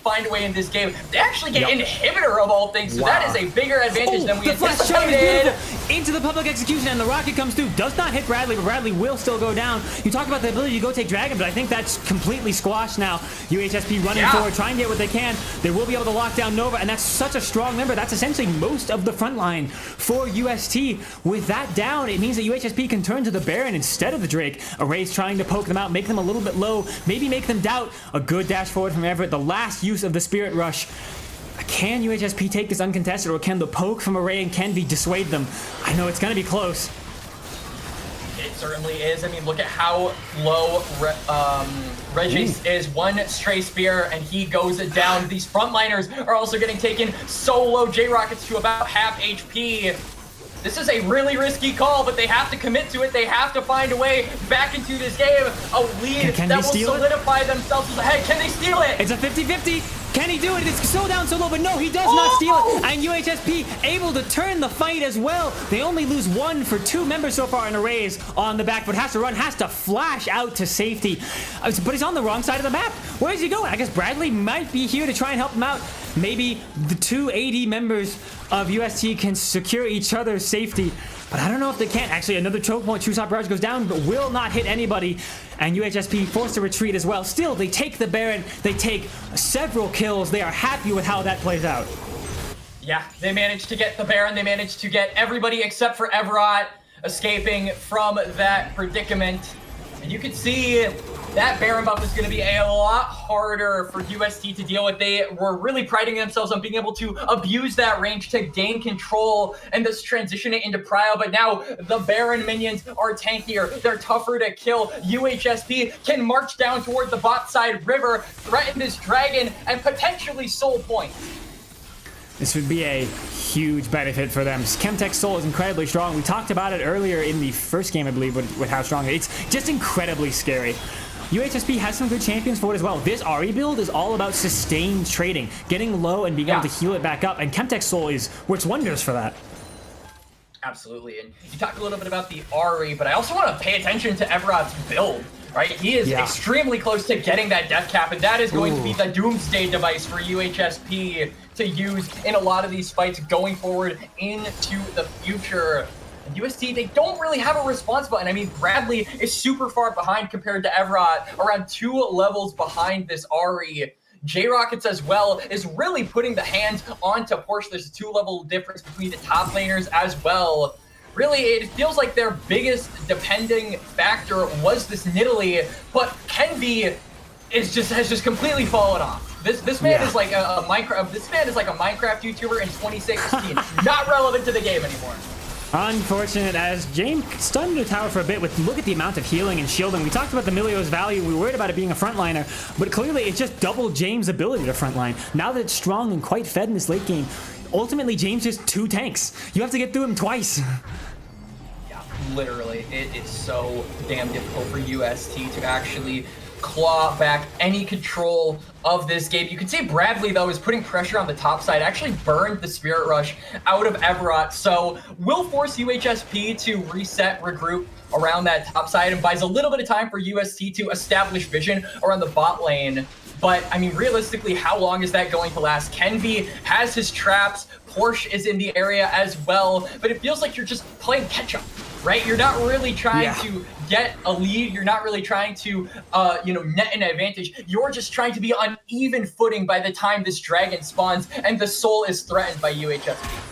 S2: find a way in this game. They actually get inhibitor of all things, so that is a bigger advantage than we anticipated.
S1: Into the public execution, and the rocket comes through. Does not hit Bradley, but Bradley will still go down. You talk about the ability to go take Dragon, but I think that's completely squashed now. UHSP running forward, trying to get what they can. They will be able to lock down Nova, and that's such a strong member. That's essentially most of the front line for UST. With that down, it means that UHSP can turn to the Baron instead of the Drake. Array's trying to poke them out, make them a little bit low, maybe make them doubt. A good dash forward from Everett. The last use of the Spirit Rush. Can UHSP take this uncontested, or can the poke from Array and Kenvi dissuade them? I know it's going to be close.
S2: It certainly is. I mean, look at how low Regis is. One stray spear, and he goes down. These frontliners are also getting taken so low. J-Rockets to about half HP. This is a really risky call, but they have to commit to it. They have to find a way back into this game. A lead that will solidify themselves ahead. Can they steal it?
S1: It's a 50-50. Can he do it? It's so down so low, but no, he does not steal it. And UHSP able to turn the fight as well. They only lose 1 for 2 members so far in Arrays on the back, but has to run, has to flash out to safety. But he's on the wrong side of the map. Where is he going? I guess Bradley might be here to try and help him out. Maybe the 2 AD members of UST can secure each other's safety, but I don't know if they can. Actually, another choke point. True Shot Barrage goes down, but will not hit anybody. And UHSP forced to retreat as well. Still, they take the Baron. They take several kills. They are happy with how that plays out.
S2: Yeah, they managed to get the Baron. They managed to get everybody except for Everett escaping from that predicament. And you can see that Baron buff is going to be a lot harder for UST to deal with. They were really priding themselves on being able to abuse that range to gain control and thus transition it into prio. But now the Baron minions are tankier. They're tougher to kill. UHSP can march down toward the bot side river, threaten this Dragon, and potentially soul point.
S1: This would be a huge benefit for them. Chemtech's soul is incredibly strong. We talked about it earlier in the first game, I believe, with how strong it is. It's just incredibly scary. UHSP has some good champions for it as well. This Ari build is all about sustained trading, getting low and being able to heal it back up, and Chemtech's soul works wonders for that.
S2: Absolutely, and you talked a little bit about the Ari, but I also want to pay attention to Everett's build, right? He is extremely close to getting that death cap, and that is going to be the doomsday device for UHSP to use in a lot of these fights going forward into the future. And UST, they don't really have a response button. I mean, Bradley is super far behind compared to Everett, around 2 levels behind this Ari. J-Rockets as well is really putting the hands onto Porsche. There's a 2-level difference between the top laners as well. Really, it feels like their biggest depending factor was this Nidalee, but Kenvi has just completely fallen off. This man is like a Minecraft. This man is like a Minecraft YouTuber in 2016, not relevant to the game anymore.
S1: Unfortunate, as James stunned the tower for a bit. Look at the amount of healing and shielding. We talked about the Milio's value. We were worried about it being a frontliner, but clearly it's just doubled James' ability to frontline. Now that it's strong and quite fed in this late game, ultimately James just 2 tanks. You have to get through him twice.
S2: Yeah, literally. It is so damn difficult for UST to actually claw back any control of this game. You can see Bradley, though, is putting pressure on the top side, actually burned the Spirit Rush out of Everett, so will force UHSP to reset, regroup around that top side, and buys a little bit of time for UST to establish vision around the bot lane. But, I mean, realistically, how long is that going to last? Kenvi has his traps, Porsche is in the area as well, but it feels like you're just playing catch-up, right? You're not really trying to get a lead. You're not really trying to, net an advantage. You're just trying to be on even footing by the time this Dragon spawns and the soul is threatened by UHSP.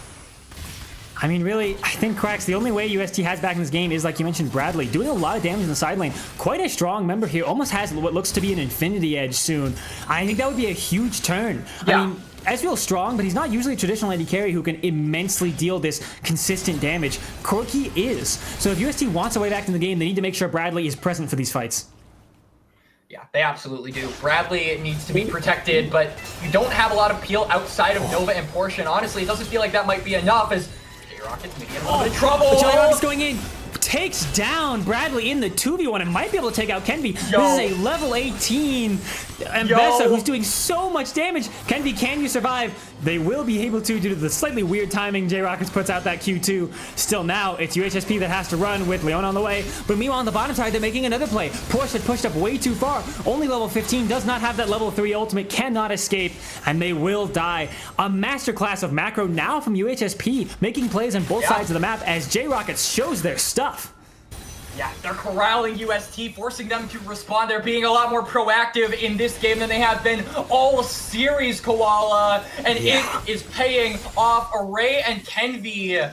S1: I mean, really, I think Cracks, the only way UST has back in this game is, like you mentioned, Bradley, doing a lot of damage in the side lane. Quite a strong member here, almost has what looks to be an Infinity Edge soon. I think that would be a huge turn.
S2: Yeah.
S1: I mean, Ezreal's strong, but he's not usually a traditional AD carry who can immensely deal this consistent damage. Corki is. So if UST wants a way back in the game, they need to make sure Bradley is present for these fights.
S2: Yeah, they absolutely do. Bradley needs to be protected, but you don't have a lot of peel outside of Nova and Portia. Honestly, it doesn't feel like that might be enough as J-Rocket's maybe in a little bit of trouble.
S1: But J-Rocket's going in. Takes down Bradley in the 2v1 and might be able to take out Kenvi. This is a level 18 Mbessa who's doing so much damage. Kenvi, can you survive? They will be able to due to the slightly weird timing. J-Rockets puts out that Q2. Still now, it's UHSP that has to run with Leon on the way. But meanwhile, on the bottom side, they're making another play. Porsche had pushed up way too far. Only level 15, does not have that level 3 ultimate, cannot escape, and they will die. A masterclass of macro now from UHSP, making plays on both sides of the map as J-Rockets shows their stuff.
S2: Yeah, they're corralling UST, forcing them to respond. They're being a lot more proactive in this game than they have been all series, Koala. And it is paying off. Array and Kenvi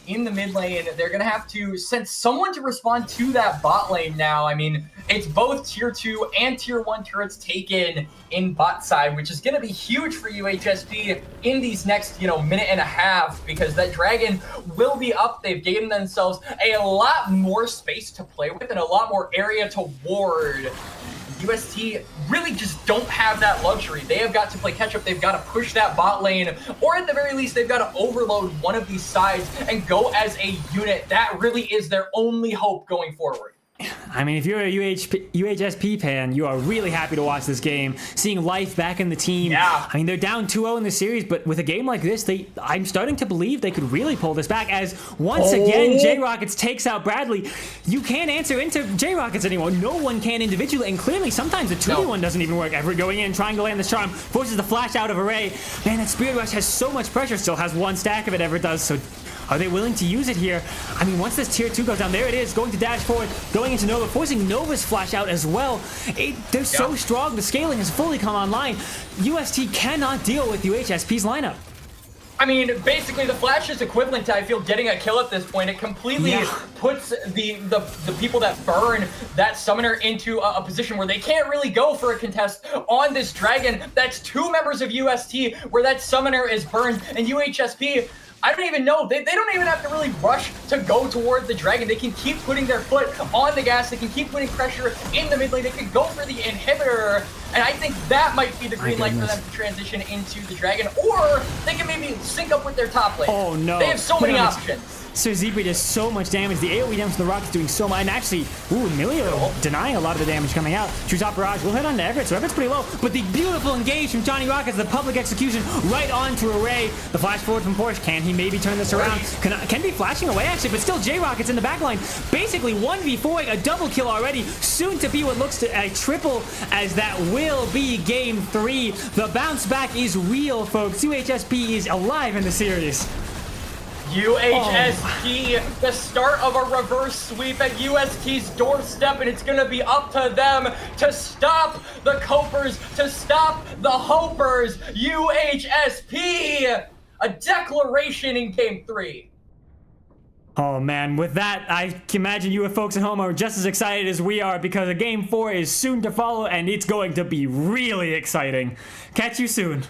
S2: in the mid lane. They're going to have to send someone to respond to that bot lane now. I mean, it's both tier 2 and tier 1 turrets taken in bot side, which is going to be huge for UHSP in these next, minute and a half, because that dragon will be up. They've given themselves a lot more space to play with and a lot more area to ward. UST really just don't have that luxury. They have got to play catch up. They've got to push that bot lane, or at the very least, they've got to overload one of these sides and go as a unit. That really is their only hope going forward.
S1: I mean, if you're a UHSP fan, you are really happy to watch this game, seeing life back in the team.
S2: Yeah.
S1: I mean, they're down 2-0 in the series, but with a game like this, I'm starting to believe they could really pull this back, as once again, J-Rockets takes out Bradley. You can't answer into J-Rockets anymore. No one can individually, and clearly sometimes the 2v1 doesn't even work. Ever going in, trying to land this charm, forces the flash out of Array. Man, that Spirit Rush has so much pressure, still has one stack of it, Ever does, so are they willing to use it here? I mean, once this tier 2 goes down, there it is, going to dash forward, going into Nova, forcing Nova's flash out as well. They're so strong, the scaling has fully come online. UST cannot deal with UHSP's lineup.
S2: I mean, basically, the flash is equivalent to, I feel, getting a kill at this point. It completely puts the people that burn that summoner into a position where they can't really go for a contest on this dragon. That's 2 members of UST where that summoner is burned, and UHSP, I don't even know. They don't even have to really rush to go toward the dragon. They can keep putting their foot on the gas. They can keep putting pressure in the mid lane. They can go for the inhibitor. And I think that might be the green light for them to transition into the dragon. Or they can maybe sync up with their top lane.
S1: Oh, no.
S2: They have so many options.
S1: Sir Zebra does so much damage. The AoE damage from the Rockets doing so much. And actually, Emilio denying a lot of the damage coming out. True top barrage will hit on to Everett, so Everett's pretty low. But the beautiful engage from Johnny Rockets, the public execution right onto Array. The flash forward from Porsche. Can he maybe turn this around? Can be flashing away, actually, but still J-Rockets in the back line. Basically 1v4, a double kill already. Soon to be what looks to a triple, as that will be game 3. The bounce back is real, folks. UHSP is alive in the series.
S2: UHSP, the start of a reverse sweep at UST's doorstep, and it's going to be up to them to stop the Copers, to stop the Hopers. UHSP, a declaration in game 3.
S1: Oh man, with that, I can imagine you folks at home are just as excited as we are, because a game 4 is soon to follow, and it's going to be really exciting. Catch you soon.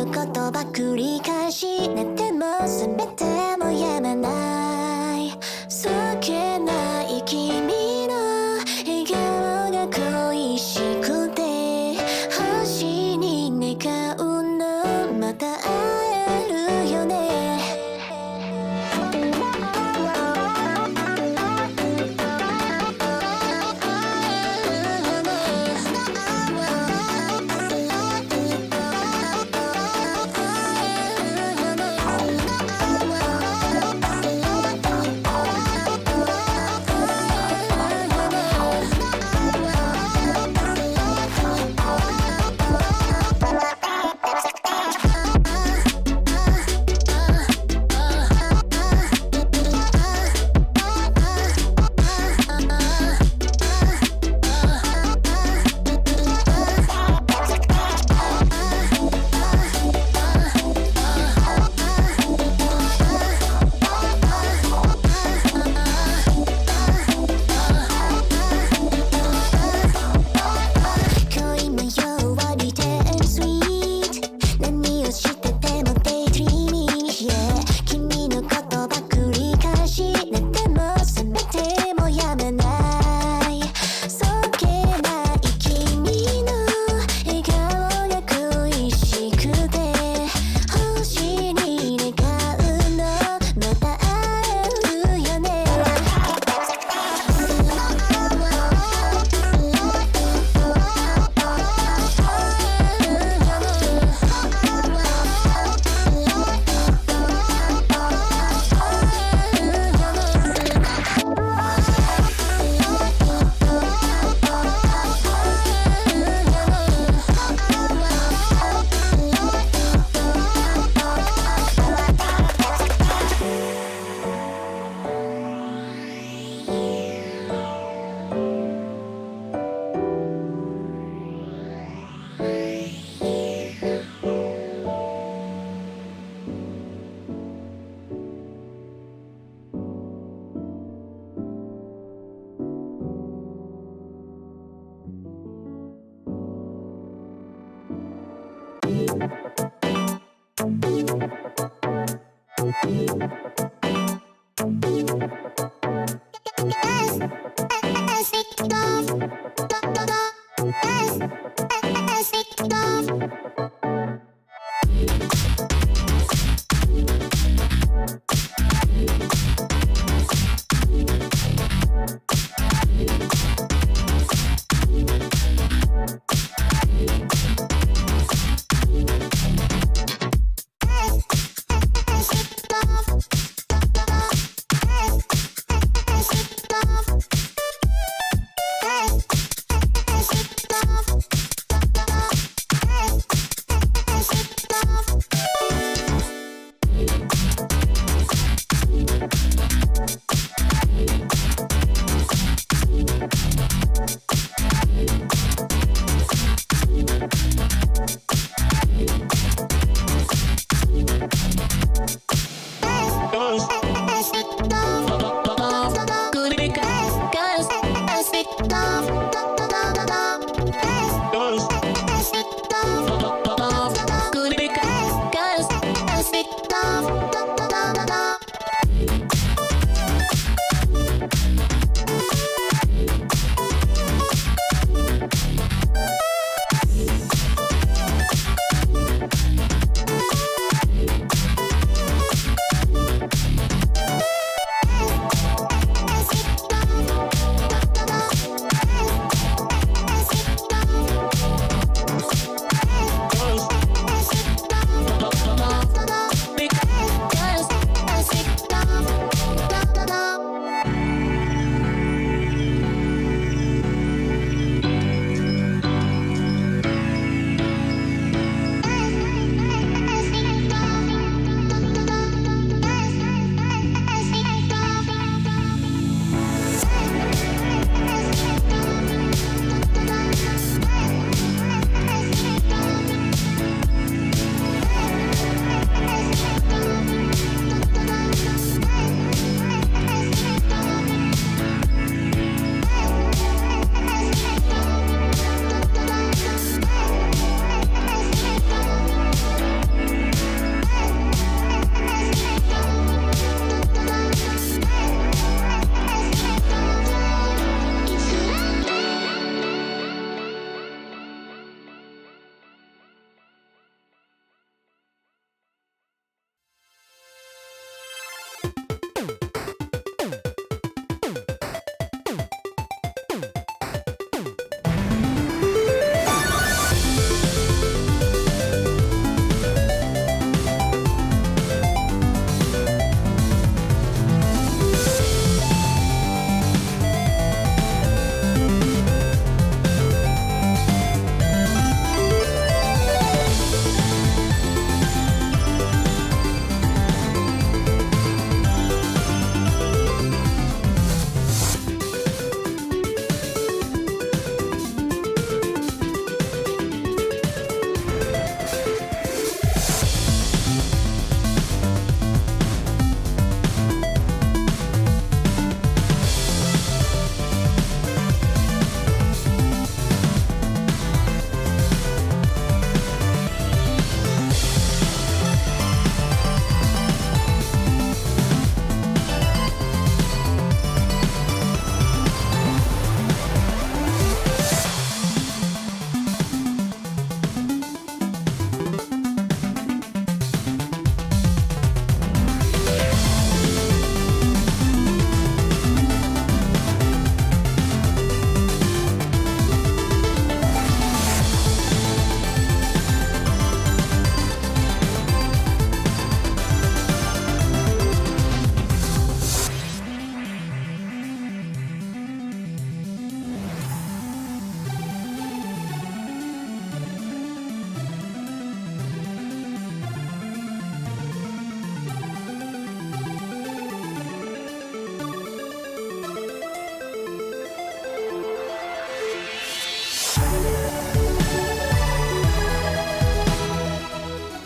S3: のことば繰り返し寝ても覚めてもやまないそっけない君の笑顔が恋しくて星に願うのまた会えるよね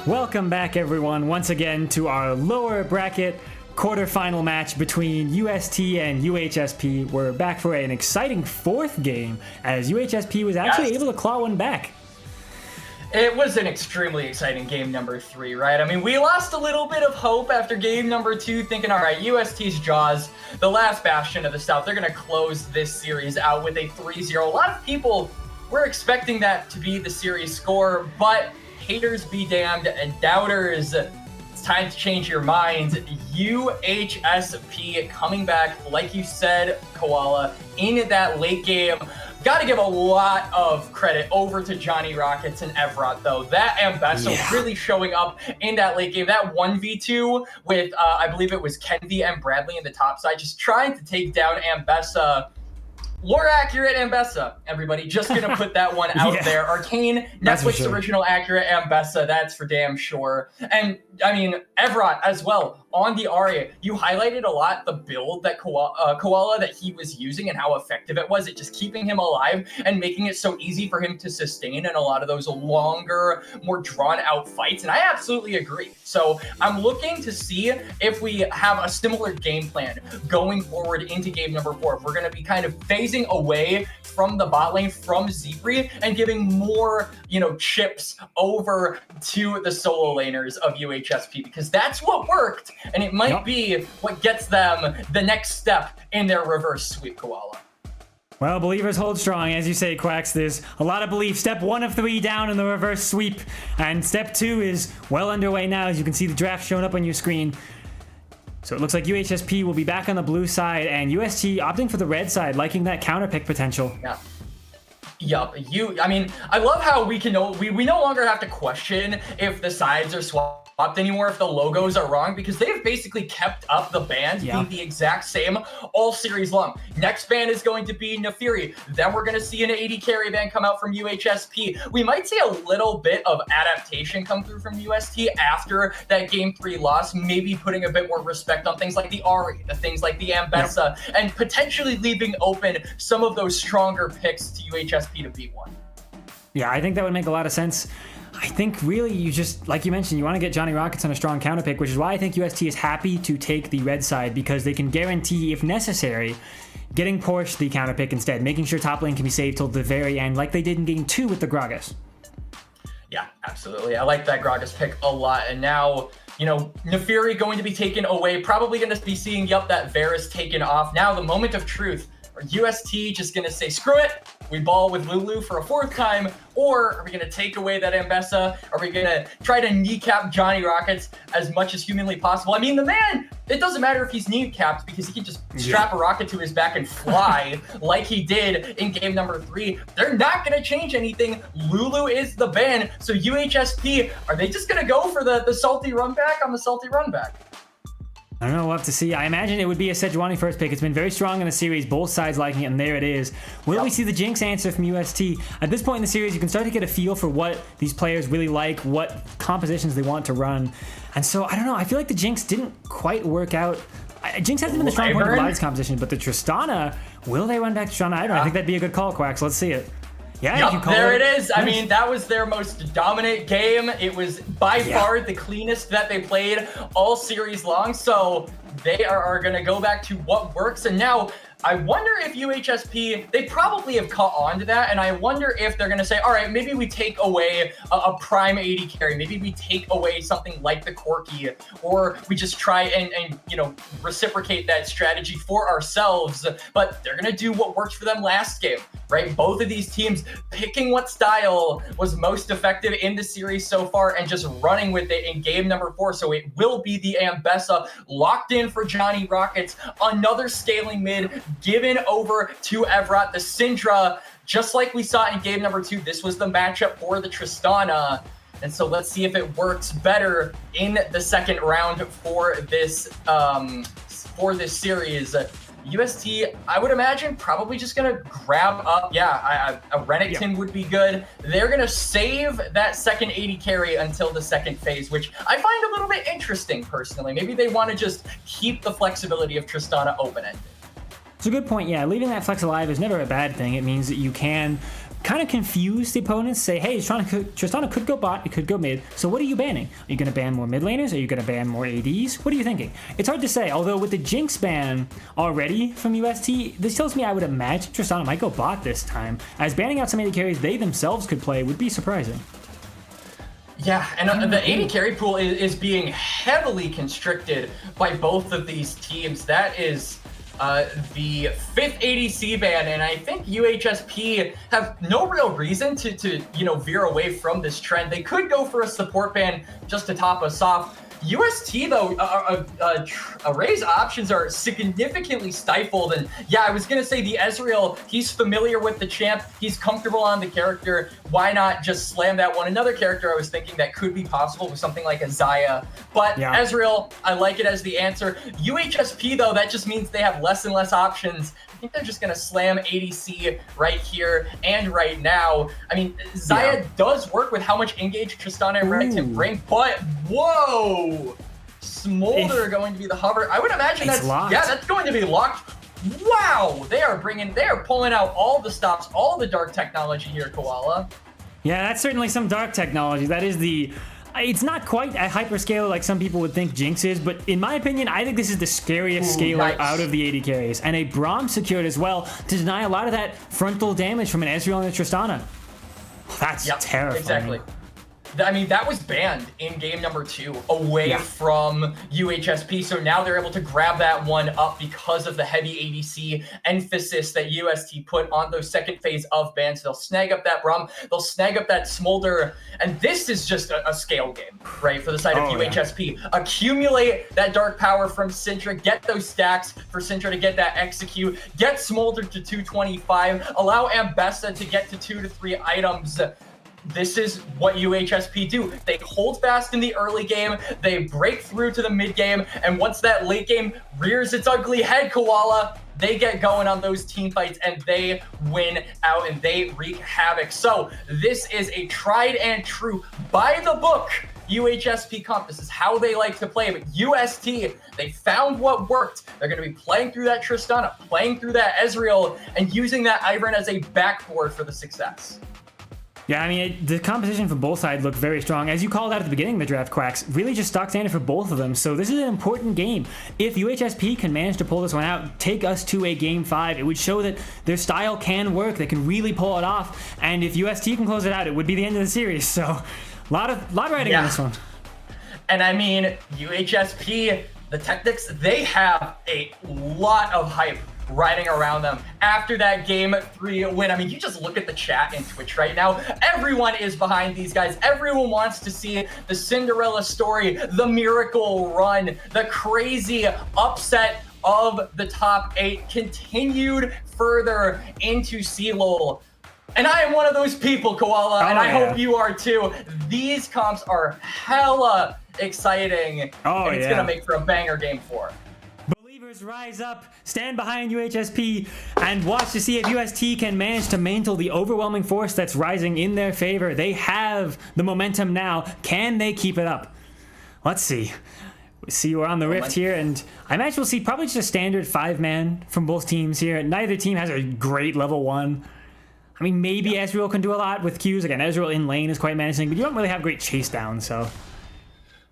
S1: Welcome back, everyone, once again to our lower bracket quarterfinal match between UST and UHSP. We're back for an exciting fourth game as UHSP was actually able to claw one back.
S2: It was an extremely exciting game number 3, right? I mean, we lost a little bit of hope after game number 2, thinking, all right, UST's Jaws, the last bastion of the South, they're going to close this series out with a 3-0. A lot of people were expecting that to be the series score, but haters be damned and doubters. It's time to change your minds. UHSP coming back, like you said, Koala, in that late game. Got to give a lot of credit over to Johnny Rockets and Evrot, though. That Ambesso really showing up in that late game. That 1v2 with, I believe it was Kenvi and Bradley in the top side, just trying to take down Ambessa. Lore accurate Ambessa, everybody. Just gonna put that one out there. Arcane, Netflix original accurate Ambessa, that's for damn sure. And I mean, Evrot as well on the Aria. You highlighted a lot the build that Koala that he was using and how effective it was at just keeping him alive and making it so easy for him to sustain in a lot of those longer, more drawn out fights. And I absolutely agree. So I'm looking to see if we have a similar game plan going forward into game number 4. If we're going to be kind of phasing away from the bot lane, from Zebri, and giving more, chips over to the solo laners of UHSP, because that's what worked, and it might be what gets them the next step in their reverse sweep, Koala.
S1: Well, believers hold strong, as you say, Quacks. There's a lot of belief. Step 1 of 3 down in the reverse sweep, and step 2 is well underway now, as you can see the draft showing up on your screen. So it looks like UHSP will be back on the blue side, and UST opting for the red side, liking that counter pick potential.
S2: Yeah. Yup. I mean, I love how we no longer have to question if the sides are swapped anymore, if the logos are wrong, because they've basically kept up the bands being the exact same all series long. Next band is going to be Nefiri. Then we're going to see an 80 carry band come out from UHSP. We might see a little bit of adaptation come through from UST after that game 3 loss, maybe putting a bit more respect on things like the Ari, the things like the Ambessa, and potentially leaving open some of those stronger picks to UHSP to beat one.
S1: Yeah, I think that would make a lot of sense. I think really you just, like you mentioned, you want to get Johnny Rockets on a strong counter pick, which is why I think UST is happy to take the red side, because they can guarantee, if necessary, getting Porsche the counter pick instead, making sure top lane can be saved till the very end, like they did in game 2 with the Gragas.
S2: Yeah, absolutely. I like that Gragas pick a lot. And now, Nefiri going to be taken away, probably going to be seeing, that Varus taken off. Now, the moment of truth. Are UST just going to say, screw it, we ball with Lulu for a 4th time, or are we going to take away that Ambessa? Are we going to try to kneecap Johnny Rockets as much as humanly possible? I mean, the man, it doesn't matter if he's kneecapped, because he can just strap a rocket to his back and fly like he did in game number 3. They're not going to change anything. Lulu is the ban. So UHSP, are they just going to go for the salty Runback on the salty Runback?
S1: I don't know, we'll have to see. I imagine it would be a Sejuani first pick. It's been very strong in the series, both sides liking it, and there it is. Will we see the Jinx answer from UST? At this point in the series, you can start to get a feel for what these players really like, what compositions they want to run. And so, I don't know, I feel like the Jinx didn't quite work out. Jinx hasn't been the strong point of the Lions composition, but the Tristana, will they run back Tristana? I don't know. I think that'd be a good call, Quacks. Let's see it. Yeah, you call
S2: there it is. I mean, that was their most dominant game. It was by far the cleanest that they played all series long. So they are going to go back to what works. And now I wonder if UHSP, they probably have caught on to that. And I wonder if they're going to say, all right, maybe we take away a prime 80 carry. Maybe we take away something like the Corki, or we just try and reciprocate that strategy for ourselves. But they're going to do what worked for them last game, right? Both of these teams picking what style was most effective in the series so far and just running with it in game number 4. So it will be the Ambessa locked in for Johnny Rockets. Another scaling mid given over to Evrot. The Syndra, just like we saw in game number 2, this was the matchup for the Tristana. And so let's see if it works better in the second round for this series. UST, I would imagine, probably just going to grab up, a Renekton would be good. They're going to save that second 80 carry until the second phase, which I find a little bit interesting, personally. Maybe they want to just keep the flexibility of Tristana open-ended.
S1: It's a good point, yeah. Leaving that flex alive is never a bad thing. It means that you can kind of confuse the opponents, say, hey, Tristana could go bot, it could go mid, so what are you banning? Are you going to ban more mid laners? Are you going to ban more ADs? What are you thinking? It's hard to say, although with the Jinx ban already from UST, this tells me I would imagine Tristana might go bot this time, as banning out some AD carries they themselves could play would be surprising.
S2: Yeah, and the AD carry pool is being heavily constricted by both of these teams. That is the 5th ADC ban, and I think UHSP have no real reason to veer away from this trend. They could go for a support ban just to top us off. UST, though, Array's options are significantly stifled. And yeah, I was going to say the Ezreal, he's familiar with the champ. He's comfortable on the character. Why not just slam that one? Another character I was thinking that could be possible with something like a Xayah. But yeah. Ezreal, I like it as the answer. UHSP, though, that just means they have less and less options. I think they're just going to slam ADC right here and right now. I mean, Xayah does work with how much engage Tristana and Red can bring, but whoa! Smolder going to be the hover. I would imagine that's locked. Yeah, that's going to be locked. Wow! They are pulling out all the stops, all the dark technology here, Koala.
S1: Yeah, that's certainly some dark technology. That is it's not quite a hyperscaler like some people would think Jinx is, but in my opinion, I think this is the scariest scaler out of the AD carries. And a Braum secured as well to deny a lot of that frontal damage from an Ezreal and a Tristana. That's terrifying.
S2: Exactly. I mean, that was banned in game number 2 away from UHSP. So now they're able to grab that one up because of the heavy ADC emphasis that UST put on those second phase of bans. They'll snag up that Braum, they'll snag up that Smolder. And this is just a scale game, right, for the side of UHSP. Yeah. Accumulate that dark power from Syndra, get those stacks for Syndra to get that execute, get Smolder to 225, allow Ambessa to get to 2 to 3 items. This is what UHSP do. They hold fast in the early game, they break through to the mid game, and once that late game rears its ugly head, Koala, they get going on those team fights and they win out and they wreak havoc. So this is a tried and true, by the book, UHSP comp. This is how they like to play. But UST, they found what worked. They're going to be playing through that Tristana, playing through that Ezreal, and using that Ivern as a backboard for the success.
S1: Yeah, I mean, the competition from both sides looked very strong. As you called out at the beginning of the draft, Quacks, really just stock standard for both of them. So this is an important game. If UHSP can manage to pull this one out, take us to a game 5, it would show that their style can work. They can really pull it off. And if UST can close it out, it would be the end of the series. So a lot riding on this one.
S2: And I mean, UHSP, the Tactics, they have a lot of hype riding around them after that game 3 win. I mean, you just look at the chat in Twitch right now. Everyone is behind these guys. Everyone wants to see the Cinderella story, the miracle run, the crazy upset of the top 8 continued further into CLOL. And I am one of those people, Koala, and I hope you are too. These comps are hella exciting, and it's gonna make for a banger game 4.
S1: Rise up, stand behind UHSP, and watch to see if UST can manage to mantle the overwhelming force that's rising in their favor. They have the momentum now. Can they keep it up? Let's see. We're on the rift here, and I imagine we'll see probably just a standard 5-man from both teams here. Neither team has a great level 1. I mean, maybe Ezreal can do a lot with Qs. Again, Ezreal in lane is quite menacing, but you don't really have great chase down, so...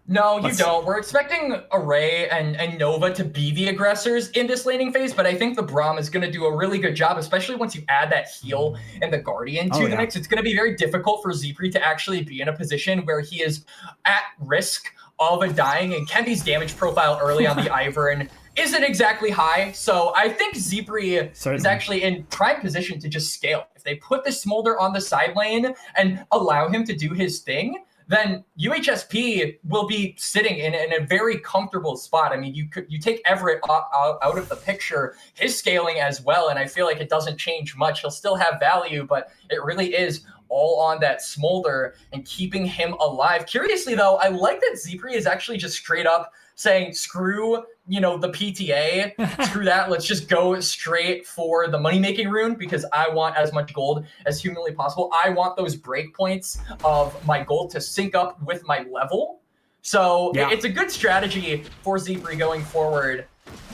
S2: No, you don't. We're expecting Array and Nova to be the aggressors in this laning phase, but I think the Braum is going to do a really good job, especially once you add that heal and the Guardian to the mix. It's going to be very difficult for Zepri to actually be in a position where he is at risk of a dying, and Kenby's damage profile early on the Ivern isn't exactly high, so I think Zepri is actually in prime position to just scale. If they put the Smolder on the side lane and allow him to do his thing, then UHSP will be sitting in a very comfortable spot. I mean, you take Everett out of the picture, his scaling as well, and I feel like it doesn't change much. He'll still have value, but it really is all on that Smolder and keeping him alive. Curiously, though, I like that Zepri is actually just straight up saying, screw, the PTA, screw that. Let's just go straight for the money-making rune because I want as much gold as humanly possible. I want those breakpoints of my gold to sync up with my level. So it's a good strategy for Zepri going forward.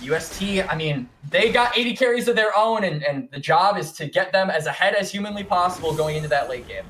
S2: UST, I mean, they got 80 carries of their own, and the job is to get them as ahead as humanly possible going into that late game.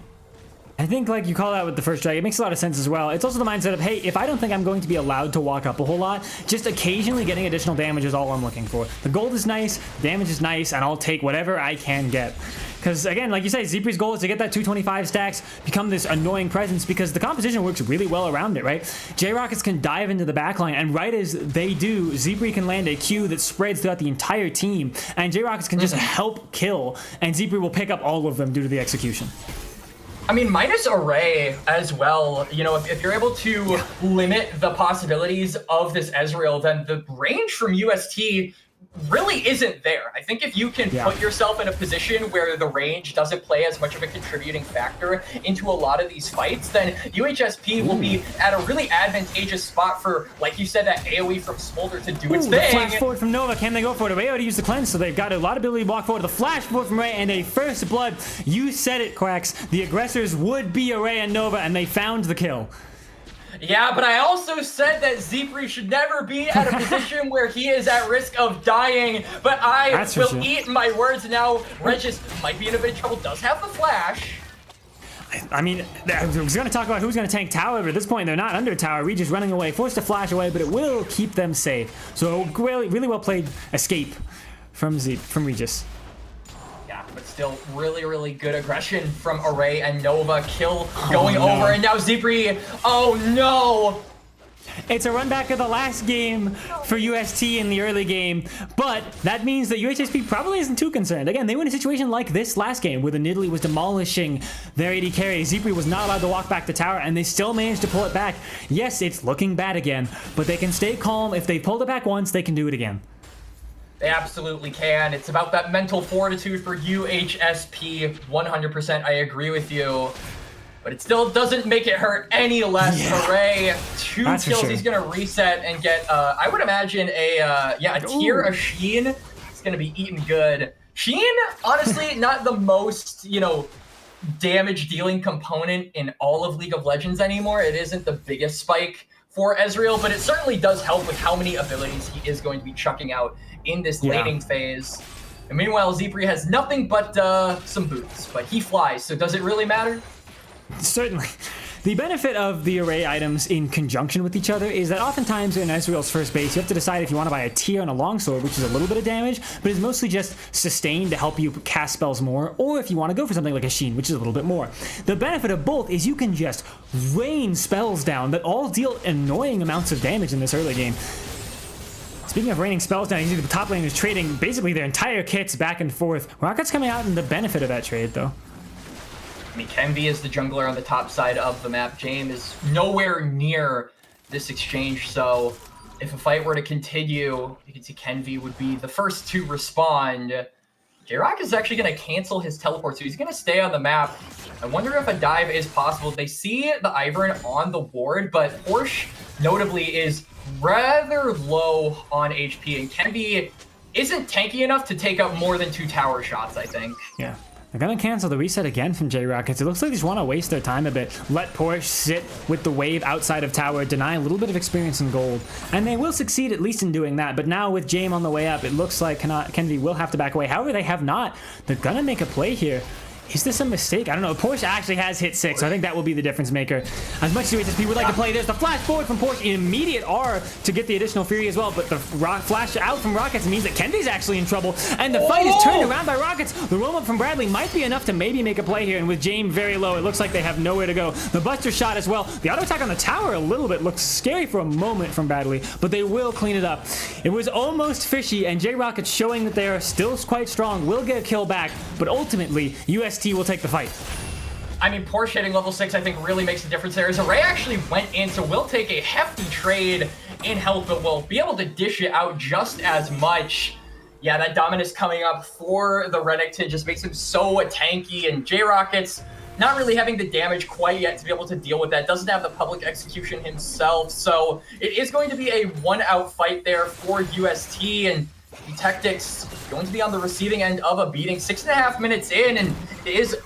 S1: I think, like you call out with the first drag, it makes a lot of sense as well. It's also the mindset of, hey, if I don't think I'm going to be allowed to walk up a whole lot, just occasionally getting additional damage is all I'm looking for. The gold is nice, damage is nice, and I'll take whatever I can get. Because, again, like you say, Zeepre's goal is to get that 225 stacks, become this annoying presence, because the competition works really well around it, right? J-Rockets can dive into the backline, and right as they do, Zeepre can land a Q that spreads throughout the entire team, and J-Rockets can just help kill, and Zeepre will pick up all of them due to the execution.
S2: I mean, minus Array as well, you know, if you're able to limit the possibilities of this Ezreal, then the range from UST really isn't there. I think if you can put yourself in a position where the range doesn't play as much of a contributing factor into a lot of these fights, then UHSP will be at a really advantageous spot for, like you said, that AoE from Smolder to do its thing.
S1: The flash forward from Nova, can they go for it? Array already used the cleanse, so they've got a lot of ability to block forward. The flash forward from Array and a first blood. You said it, Quacks. The aggressors would be Array and Nova, and they found the kill.
S2: Yeah, but I also said that Zeepre should never be at a position where he is at risk of dying, but I will eat my words now. Regis might be in a bit of trouble, does have the flash.
S1: I mean, I was going to talk about who's going to tank tower, but at this point they're not under tower. Regis running away, forced to flash away, but it will keep them safe. So really, really well played escape from Regis.
S2: But still really, really good aggression from Array and Nova. Kill going over, and now Zeepre. Oh no!
S1: It's a run back of the last game for UST in the early game, but that means that UHSP probably isn't too concerned. Again, they were in a situation like this last game where the Nidalee was demolishing their AD carry. Zeepre was not allowed to walk back to tower, and they still managed to pull it back. Yes, it's looking bad again, but they can stay calm. If they pulled it back once, they can do it again.
S2: They absolutely can. It's about that mental fortitude for UHSP. 100%, I agree with you. But it still doesn't make it hurt any less. Array, 2 kills. He's going to reset and get, I would imagine, a tier of Sheen. It's going to be eaten good. Sheen, honestly, not the most, damage dealing component in all of League of Legends anymore. It isn't the biggest spike for Ezreal, but it certainly does help with how many abilities he is going to be chucking out in this laning phase. And meanwhile, Zeepre has nothing but some boots, but he flies, so does it really matter?
S1: Certainly. The benefit of the Array items in conjunction with each other is that oftentimes in Ezreal's first base, you have to decide if you want to buy a tier and a longsword, which is a little bit of damage, but is mostly just sustained to help you cast spells more, or if you want to go for something like a Sheen, which is a little bit more. The benefit of both is you can just rain spells down that all deal annoying amounts of damage in this early game. Speaking of raining spells down, you see the top lane is trading basically their entire kits back and forth. Rocket's coming out in the benefit of that trade, though.
S2: I mean, Kenvi is the jungler on the top side of the map. James is nowhere near this exchange, so if a fight were to continue, you can see Kenvi would be the first to respond. J-Rock is actually going to cancel his teleport, so he's going to stay on the map. I wonder if a dive is possible. They see the Ivern on the ward, but Porsche, notably, is rather low on HP, and Kenvi isn't tanky enough to take up more than 2 tower shots, I think.
S1: Yeah. They're going to cancel the reset again from J-Rockets. It looks like they just want to waste their time a bit. Let Porsche sit with the wave outside of tower, deny a little bit of experience in gold. And they will succeed at least in doing that. But now with Jame on the way up, it looks like Kenvi will have to back away. However, they have not. They're going to make a play here. Is this a mistake? I don't know. Porsche actually has hit 6, so I think that will be the difference maker. As much as UHSP would like to play, there's the flash forward from Porsche, immediate R to get the additional Fury as well, but the flash out from Rockets means that Kenvi's actually in trouble, and the fight is turned around by Rockets. The roam-up from Bradley might be enough to maybe make a play here, and with Jame very low, it looks like they have nowhere to go. The Buster shot as well. The auto attack on the tower a little bit looks scary for a moment from Bradley, but they will clean it up. It was almost fishy, and J-Rockets showing that they are still quite strong, will get a kill back, but ultimately, UST will take the fight.
S2: I mean, Porsche hitting level 6, I think, really makes a difference there. As Array actually went in, so we'll take a hefty trade in health, but we'll be able to dish it out just as much. Yeah, that Dominus coming up for the Renekton just makes him so tanky, and J-Rockets not really having the damage quite yet to be able to deal with that. Doesn't have the public execution himself, so it is going to be a one-out fight there for UST, and the Tactics going to be on the receiving end of a beating. 6.5 minutes in, and it is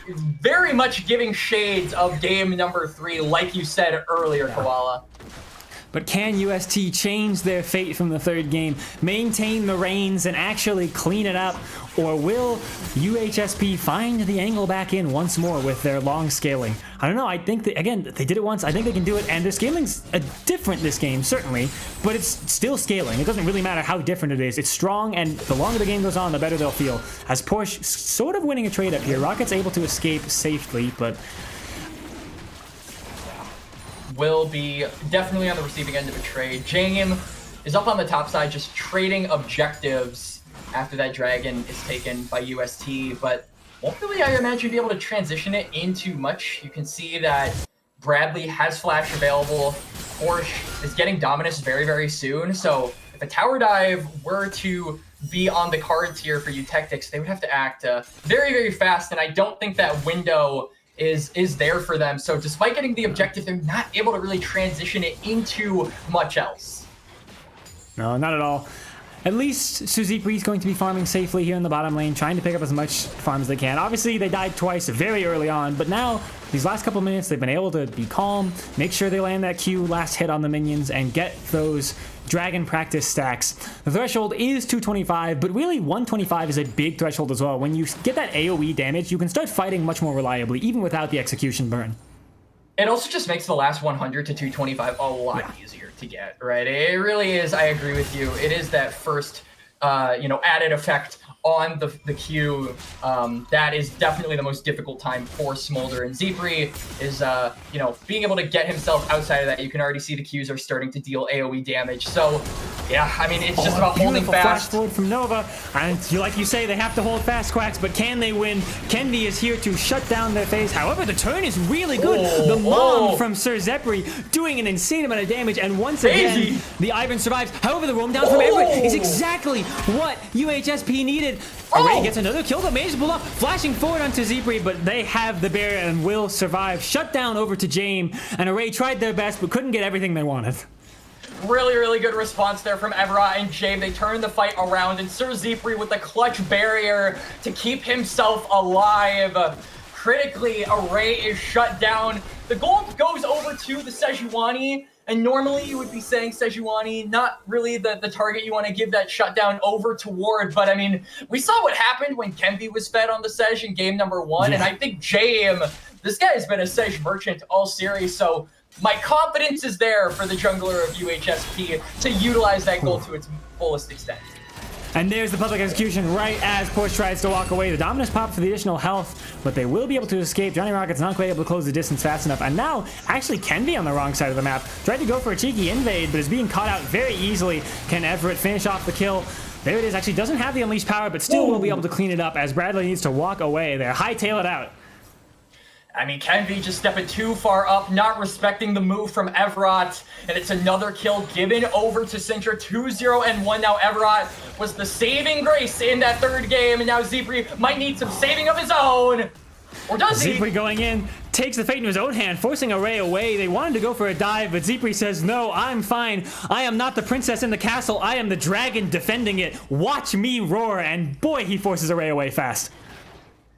S2: very much giving shades of game number 3, like you said earlier, Koala.
S1: But can UST change their fate from the third game, maintain the reins, and actually clean it up? Or will UHSP find the angle back in once more with their long scaling? I don't know. I think that, again, they did it once. I think they can do it, and their scaling's different this game, certainly, but it's still scaling. It doesn't really matter how different it is. It's strong, and the longer the game goes on, the better they'll feel. As Porsche sort of winning a trade up here, Rocket's able to escape safely, but
S2: will be definitely on the receiving end of a trade. Jangin is up on the top side just trading objectives after that dragon is taken by UST, but won't really, I imagine, be able to transition it into much. You can see that Bradley has flash available. Porsche is getting Dominus very, very soon, so if a tower dive were to be on the cards here for Eutectics, they would have to act very, very fast, and I don't think that window is there for them. So despite getting the objective, they're not able to really transition it into much else.
S1: No, not at all. At least Suzipri is going to be farming safely here in the bottom lane, trying to pick up as much farm as they can. Obviously, they died twice very early on, but now, these last couple minutes, they've been able to be calm, make sure they land that Q last hit on the minions, and get those dragon practice stacks. The threshold is 225, but really 125 is a big threshold as well. When you get that AoE damage, you can start fighting much more reliably, even without the execution burn.
S2: It also just makes the last 100 to 225 a lot easier to get, right? It really is, I agree with you. It is that first, added effect on the Q. That is definitely the most difficult time for Smolder. And Zipri is, being able to get himself outside of that. You can already see the Qs are starting to deal AoE damage. So, yeah, I mean, it's just about holding fast.
S1: Flash forward from Nova, and like you say, they have to hold fast, Quacks, but can they win? Kendi is here to shut down their phase. However, the turn is really good. The mom from Sir Zepri doing an insane amount of damage, and once again, the Ivan survives. However, the roam down from Everett is exactly what UHSP needed. Array gets another kill, but manages to pull off, flashing forward onto Zipri, but they have the barrier and will survive. Shut down over to Jame, and Array tried their best, but couldn't get everything they wanted.
S2: Really, really good response there from Everett and Jame. They turn the fight around, and Sir Zipri with the clutch barrier to keep himself alive. Critically, Array is shut down. The gold goes over to the Sejuani, and normally you would be saying Sejuani, not really the target you want to give that shutdown over toward, but I mean, we saw what happened when Kempi was fed on the Sej in game number 1, and I think Jame, this guy has been a Sej merchant all series, so my confidence is there for the jungler of UHSP to utilize that gold to its fullest extent.
S1: And there's the public execution right as Porsche tries to walk away. The Dominus pop for the additional health, but they will be able to escape. Johnny Rocket's not quite able to close the distance fast enough. And now, actually, Kenvi on the wrong side of the map. Tried to go for a cheeky invade, but is being caught out very easily. Can Everett finish off the kill? There it is. Actually doesn't have the unleashed power, but still will be able to clean it up as Bradley needs to walk away there. Hightail it out.
S2: I mean, Kenvi just stepping too far up, not respecting the move from Everett, and it's another kill given over to Sintra. 2-0-1 now. Everett was the saving grace in that third game, and now Zipri might need some saving of his own. Or does he?
S1: Zipri going in, takes the fate into his own hand, forcing Array away. They wanted to go for a dive, but Zipri says, no, I'm fine. I am not the princess in the castle. I am the dragon defending it. Watch me roar, and boy, he forces Array away fast.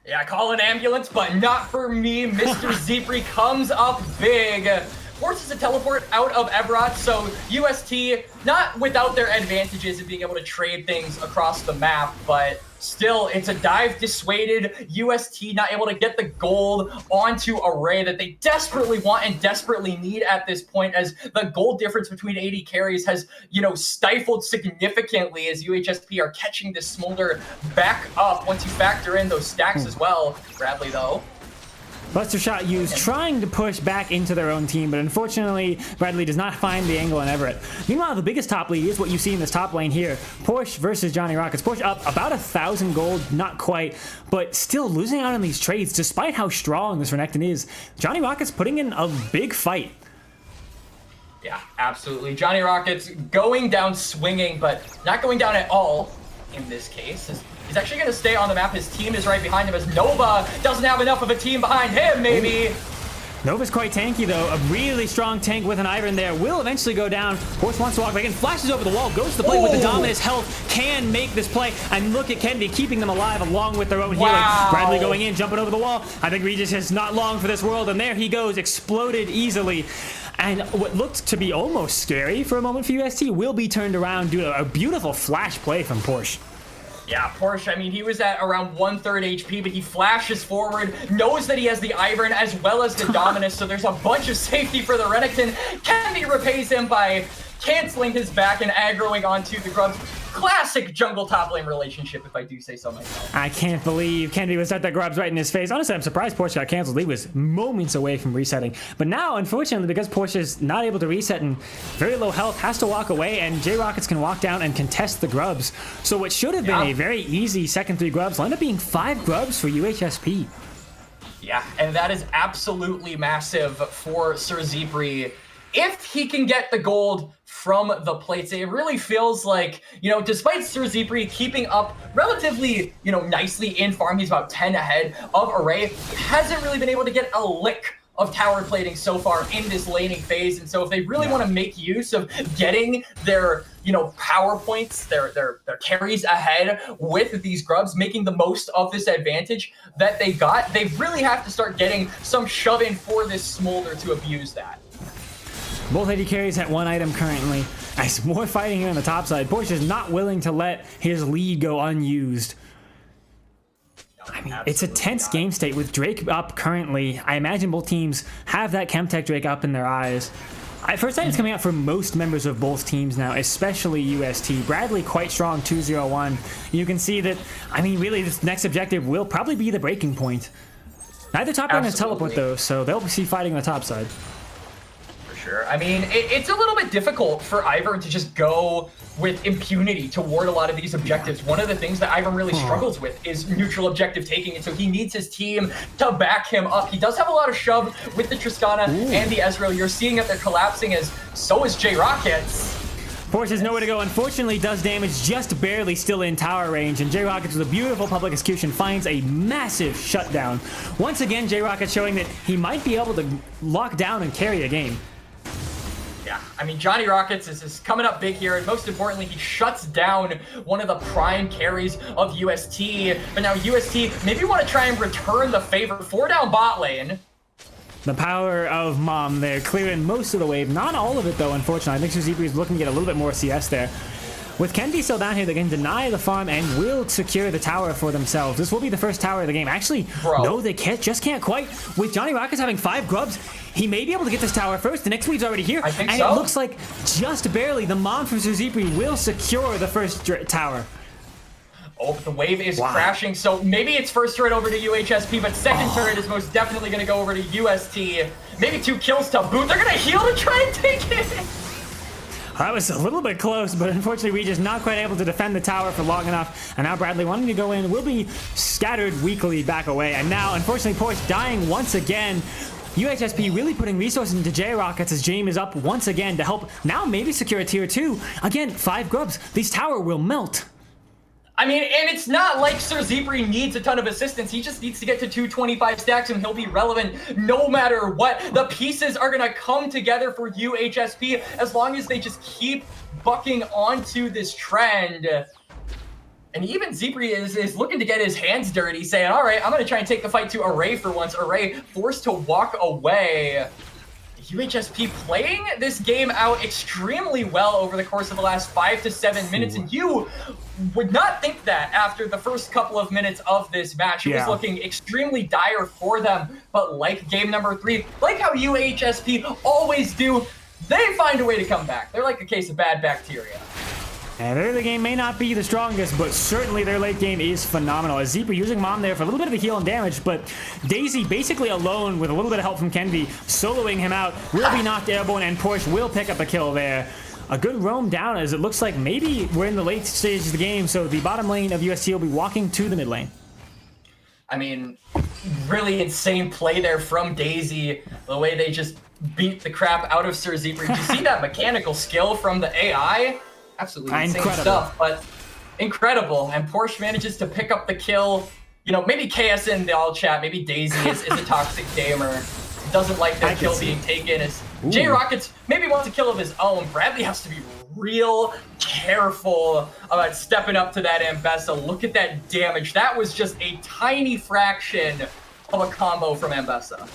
S2: Yeah, call an ambulance, but not for me. Mr. Zipri comes up big. Forces a teleport out of Everett, so UST, not without their advantages of being able to trade things across the map, but still, it's a dive dissuaded. UST not able to get the gold onto Array that they desperately want and desperately need at this point, as the gold difference between 80 carries has, stifled significantly as UHSP are catching this Smolder back up once you factor in those stacks as well. Bradley, though.
S1: Buster shot used, trying to push back into their own team, but unfortunately, Bradley does not find the angle on Everett. Meanwhile, the biggest top lead is what you see in this top lane here. Porsche versus Johnny Rockets. Porsche up about 1,000 gold, not quite, but still losing out on these trades despite how strong this Renekton is. Johnny Rockets putting in a big fight.
S2: Yeah, absolutely. Johnny Rockets going down swinging, but not going down at all in this case. He's actually going to stay on the map. His team is right behind him as Nova doesn't have enough of a team behind him, maybe.
S1: Nova's quite tanky, though. A really strong tank with an Ivan there. Will eventually go down. Horse wants to walk back in. Flashes over the wall. Goes to the play with the Dominus health. Can make this play. And look at Kendi keeping them alive along with their own healing. Bradley going in, jumping over the wall. I think Regis is not long for this world. And there he goes. Exploded easily. And what looked to be almost scary for a moment for UST will be turned around due to a beautiful flash play from Porsche.
S2: Yeah, Porsche, I mean, he was at around 1/3 HP, but he flashes forward, knows that he has the Ivern as well as the Dominus, so there's a bunch of safety for the Renekton. Kennedy repays him by canceling his back and aggroing onto the Grubs. Classic jungle top lane relationship, if I do say so myself.
S1: I can't believe Kennedy was at the Grubs right in his face. Honestly, I'm surprised Porsche got canceled. He was moments away from resetting. But now, unfortunately, because Porsche is not able to reset and very low health, has to walk away, and J-Rockets can walk down and contest the Grubs. So what should have been a very easy second 3 Grubs will end up being 5 Grubs for UHSP.
S2: Yeah, and that is absolutely massive for Sir Zipri. If he can get the gold from the plates, it really feels like, you know, despite Sir Zipri keeping up relatively, you know, nicely in farm, he's about 10 ahead of Array, hasn't really been able to get a lick of tower plating so far in this laning phase. And so if they really want to make use of getting their, you know, power points, their carries ahead with these Grubs, making the most of this advantage that they got, they really have to start getting some shove in for this Smolder to abuse that.
S1: Both AD carries at 1 item currently. As more fighting here on the top side, Porsche is not willing to let his lead go unused. I mean, it's a tense game state with Drake up currently. I imagine both teams have that Chemtech Drake up in their eyes. First items coming out for most members of both teams now, especially UST. Bradley quite strong, 201. You can see that, I mean, really this next objective will probably be the breaking point. Neither top lane has teleport though, so they'll be fighting on the top side.
S2: I mean, it's a little bit difficult for Ivern to just go with impunity toward a lot of these objectives. One of the things that Ivern really struggles with is neutral objective taking, and so he needs his team to back him up. He does have a lot of shove with the Tristana and the Ezreal. You're seeing that they're collapsing, as so is J-Rockets.
S1: Porsche has nowhere to go. Unfortunately, does damage just barely, still in tower range, and J-Rockets with a beautiful public execution finds a massive shutdown. Once again, J-Rockets showing that he might be able to lock down and carry a game.
S2: Yeah, I mean, Johnny Rockets is coming up big here, and most importantly, he shuts down one of the prime carries of UST. But now UST maybe want to try and return the favor. 4 down bot lane.
S1: The power of Mom there, clearing most of the wave. Not all of it, though, unfortunately. I think Sir Zipri is looking to get a little bit more CS there. With Kennedy still down here, they can deny the farm and will secure the tower for themselves. This will be the first tower of the game. Actually, no, they just can't quite. With Johnny Rockets having 5 Grubs, he may be able to get this tower first. The next wave's already here.
S2: I think
S1: and
S2: so.
S1: It looks like just barely the Mom from Sir Zipri will secure the first tower.
S2: Oh, the wave is crashing, so maybe it's first turret over to UHSP, but second turret is most definitely going to go over to UST. Maybe 2 kills to boot. They're going to heal to try and take it.
S1: That was a little bit close, but unfortunately we just not quite able to defend the tower for long enough. And now Bradley wanting to go in will be scattered weakly back away. And now, unfortunately, Porsche dying once again. UHSP really putting resources into J-Rockets as James is up once again to help now maybe secure a tier 2. Again, 5 Grubs. This tower will melt.
S2: I mean, and it's not like Sir Zipri needs a ton of assistance. He just needs to get to 225 stacks and he'll be relevant no matter what. The pieces are going to come together for UHSP as long as they just keep bucking onto this trend. And even Zipri is looking to get his hands dirty, saying, all right, I'm going to try and take the fight to Array for once. Array forced to walk away. UHSP playing this game out extremely well over the course of the last 5 to 7 minutes, and you would not think that after the first couple of minutes of this match. It was looking extremely dire for them, but like game number 3, like how UHSP always do, they find a way to come back. They're like a case of bad bacteria.
S1: And their early game may not be the strongest, but certainly their late game is phenomenal. As Zipri using Mom there for a little bit of the heal and damage, but Daisy basically alone with a little bit of help from Kennedy, soloing him out, will be knocked airborne, and Porsche will pick up a kill there. A good roam down as it looks like maybe we're in the late stages of the game, so the bottom lane of UST will be walking to the mid lane.
S2: I mean, really insane play there from Daisy, the way they just beat the crap out of Sir Zipri. Did you see that mechanical skill from the AI? Absolutely insane stuff, but incredible. And Porsche manages to pick up the kill. You know, maybe KS in the all chat, maybe Daisy is a toxic gamer. Doesn't like their kill being taken. As J-Rockets maybe wants a kill of his own. Bradley has to be real careful about stepping up to that Ambessa. Look at that damage. That was just a tiny fraction of a combo from Ambessa.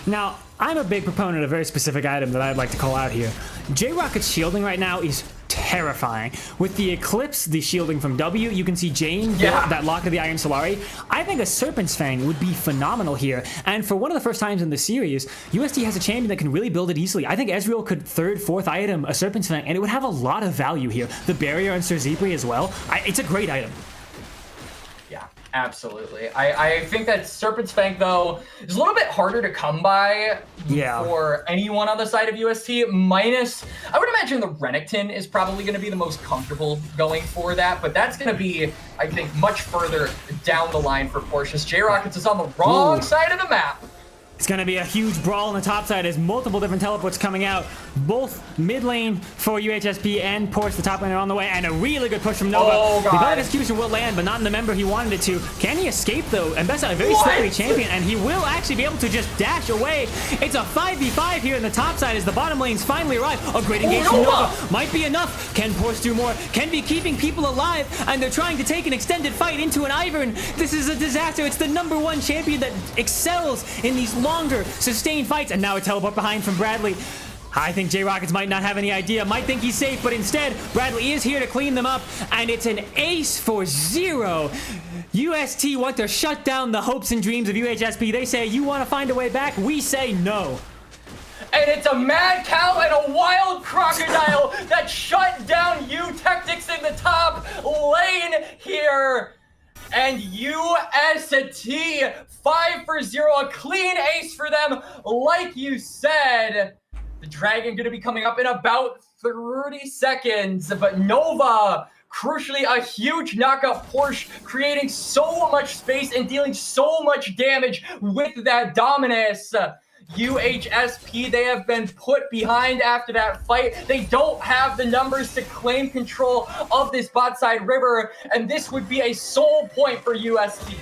S1: Now, I'm a big proponent of a very specific item that I'd like to call out here. J-Rocket's shielding right now is terrifying. With the Eclipse, the shielding from W, you can see Jane, that lock of the Iron Solari. I think a Serpent's Fang would be phenomenal here. And for one of the first times in the series, UST has a champion that can really build it easily. I think Ezreal could third, fourth item a Serpent's Fang, and it would have a lot of value here. The barrier on Sir Zipri as well. It's a great item.
S2: Yeah, absolutely. I think that Serpent's Fang, though, is a little bit harder to come by for anyone on the side of UST. Minus, I would imagine the Renekton is probably going to be the most comfortable going for that, but that's going to be, I think, much further down the line for Portius. J-Rockets is on the wrong side of the map.
S1: It's going to be a huge brawl on the top side as multiple different teleports coming out. Both mid lane for UHSP and Porch, the top lane, are on the way, and a really good push from Nova.
S2: Oh, God.
S1: The Bellic Execution will land, but not in the member he wanted it to. Can he escape, though? And Best a very slippery champion, and he will actually be able to just dash away. It's a 5v5 here in the top side as the bottom lanes finally arrive. A great engagement from Nova might be enough. Can Porch do more? Can be keeping people alive, and they're trying to take an extended fight into an Ivern. This is a disaster. It's the #1 champion that excels in these longer, sustained fights, and now a teleport behind from Bradley. I think J-Rockets might not have any idea, might think he's safe, but instead, Bradley is here to clean them up, and it's an ace for 0. UST want to shut down the hopes and dreams of UHSP. They say, you want to find a way back? We say no.
S2: And it's a mad cow and a wild crocodile that shut down U-Tactics in the top lane here. And UST 5 for 0, a clean ace for them. Like you said, the Dragon going to be coming up in about 30 seconds. But Nova, crucially, a huge knockup Porsche, creating so much space and dealing so much damage with that Dominus. UHSP, they have been put behind after that fight. They don't have the numbers to claim control of this bot side river, and this would be a sole point for UST.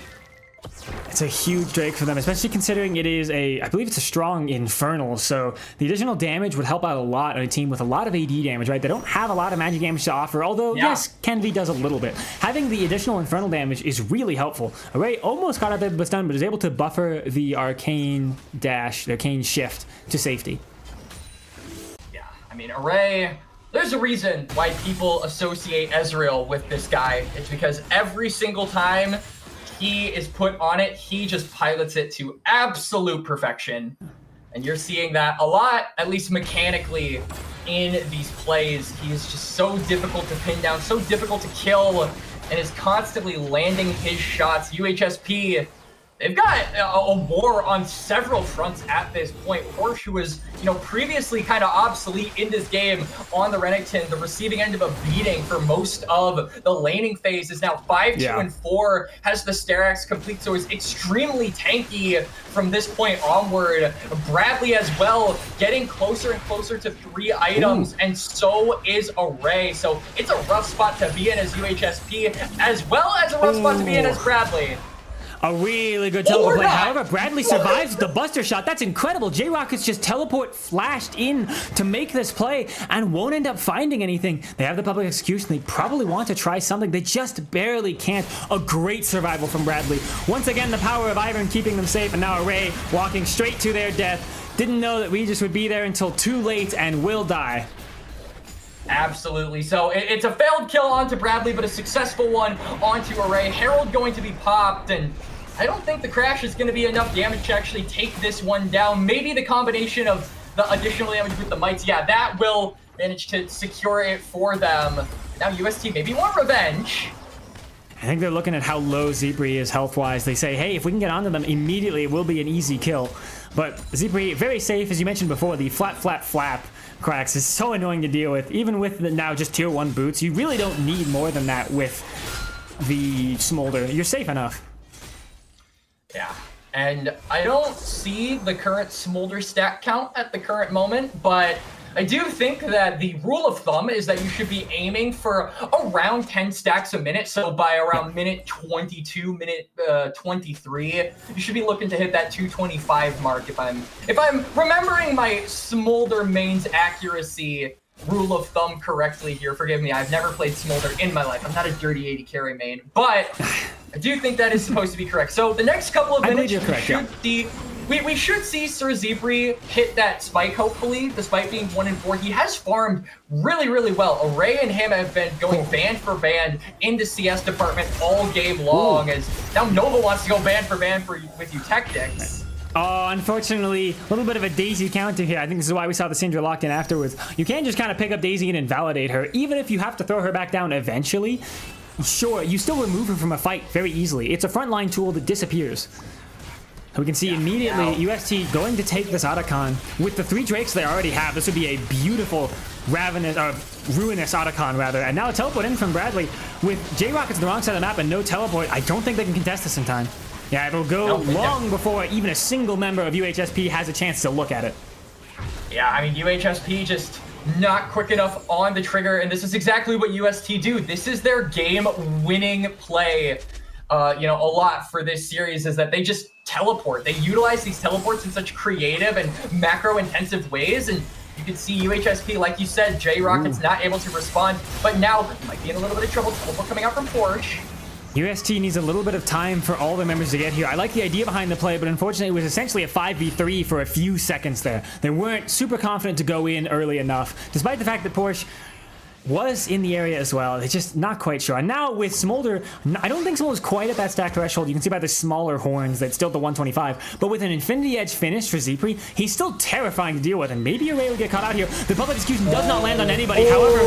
S1: It's a huge Drake for them, especially considering it is I believe it's a strong Infernal, so the additional damage would help out a lot on a team with a lot of AD damage, right? They don't have a lot of magic damage to offer, although, yes, Kenvi does a little bit. Having the additional Infernal damage is really helpful. Array almost got out there but stunned, but is able to buffer the Arcane Dash, the Arcane Shift to safety.
S2: Yeah, I mean, Array, there's a reason why people associate Ezreal with this guy. It's because every single time he is put on it, he just pilots it to absolute perfection. And you're seeing that a lot, at least mechanically, in these plays. He is just so difficult to pin down, so difficult to kill, and is constantly landing his shots. UHSP, they've got a war on several fronts at this point. Porsche, who was, previously kind of obsolete in this game on the Renekton, the receiving end of a beating for most of the laning phase, is now 5-2 and 4, has the Sterax complete, so is extremely tanky from this point onward. Bradley as well, getting closer and closer to 3 items, and so is Array. So it's a rough spot to be in as UHSP, as well as a rough spot to be in as Bradley.
S1: A really good teleport play. However, Bradley survives the Buster Shot. That's incredible. J-Rockets just teleport flashed in to make this play and won't end up finding anything. They have the public execution. They probably want to try something. They just barely can't. A great survival from Bradley. Once again, the power of Ivern keeping them safe, and now Array walking straight to their death. Didn't know that Regis would be there until too late and will die.
S2: Absolutely. So it's a failed kill onto Bradley, but a successful one onto Array. Herald going to be popped, and I don't think the crash is going to be enough damage to actually take this one down. Maybe the combination of the additional damage with the mites, that will manage to secure it for them. Now UST maybe want revenge.
S1: I think they're looking at how low Zipri is health-wise. They say, hey, if we can get onto them immediately, it will be an easy kill. But Zipri, very safe, as you mentioned before. The flap cracks is so annoying to deal with. Even with the now just tier 1 boots, you really don't need more than that with the Smolder. You're safe enough.
S2: Yeah, and I don't see the current Smolder stack count at the current moment, but I do think that the rule of thumb is that you should be aiming for around 10 stacks a minute. So by around minute 22, minute 23, you should be looking to hit that 225 mark if I'm remembering my Smolder mains accuracy rule of thumb correctly here. Forgive me, I've never played Smolder in my life. I'm not a dirty 80 carry main, but I do think that is supposed to be correct. So the next couple of minutes, we should see Sir Zebri hit that spike, hopefully, despite being 1-4. He has farmed really, really well. Array and him have been going band for band in the CS department all game long, as now Nova wants to go band for band with you Tactics.
S1: Oh, unfortunately, a little bit of a Daisy counter here. I think this is why we saw the Syndra locked in afterwards. You can't just kind of pick up Daisy and invalidate her. Even if you have to throw her back down eventually, sure, you still remove her from a fight very easily. It's a frontline tool that disappears. We can see immediately UST going to take this Otacon. With the 3 Drakes they already have, this would be a beautiful ruinous Otacon, rather. And now a teleport in from Bradley. With J-Rockets on the wrong side of the map and no teleport, I don't think they can contest this in time. Yeah, it'll go long before even a single member of UHSP has a chance to look at it.
S2: Yeah, I mean, UHSP just not quick enough on the trigger, and this is exactly what UST do. This is their game-winning play, you know, a lot for this series, is that they just teleport. They utilize these teleports in such creative and macro-intensive ways, and you can see UHSP, like you said, J-Rocket's not able to respond, but now might be in a little bit of trouble. Teleport coming out from Porsche.
S1: UST needs a little bit of time for all the members to get here. I like the idea behind the play, but unfortunately it was essentially a 5v3 for a few seconds there. They weren't super confident to go in early enough, despite the fact that Porsche was in the area as well. It's just not quite sure. And now with Smolder, I don't think Smolder's quite at that stack threshold. You can see by the smaller horns that's still at the 125. But with an Infinity Edge finish for Zepri, he's still terrifying to deal with. And maybe Array will get caught out here. The public execution does not land on anybody. However,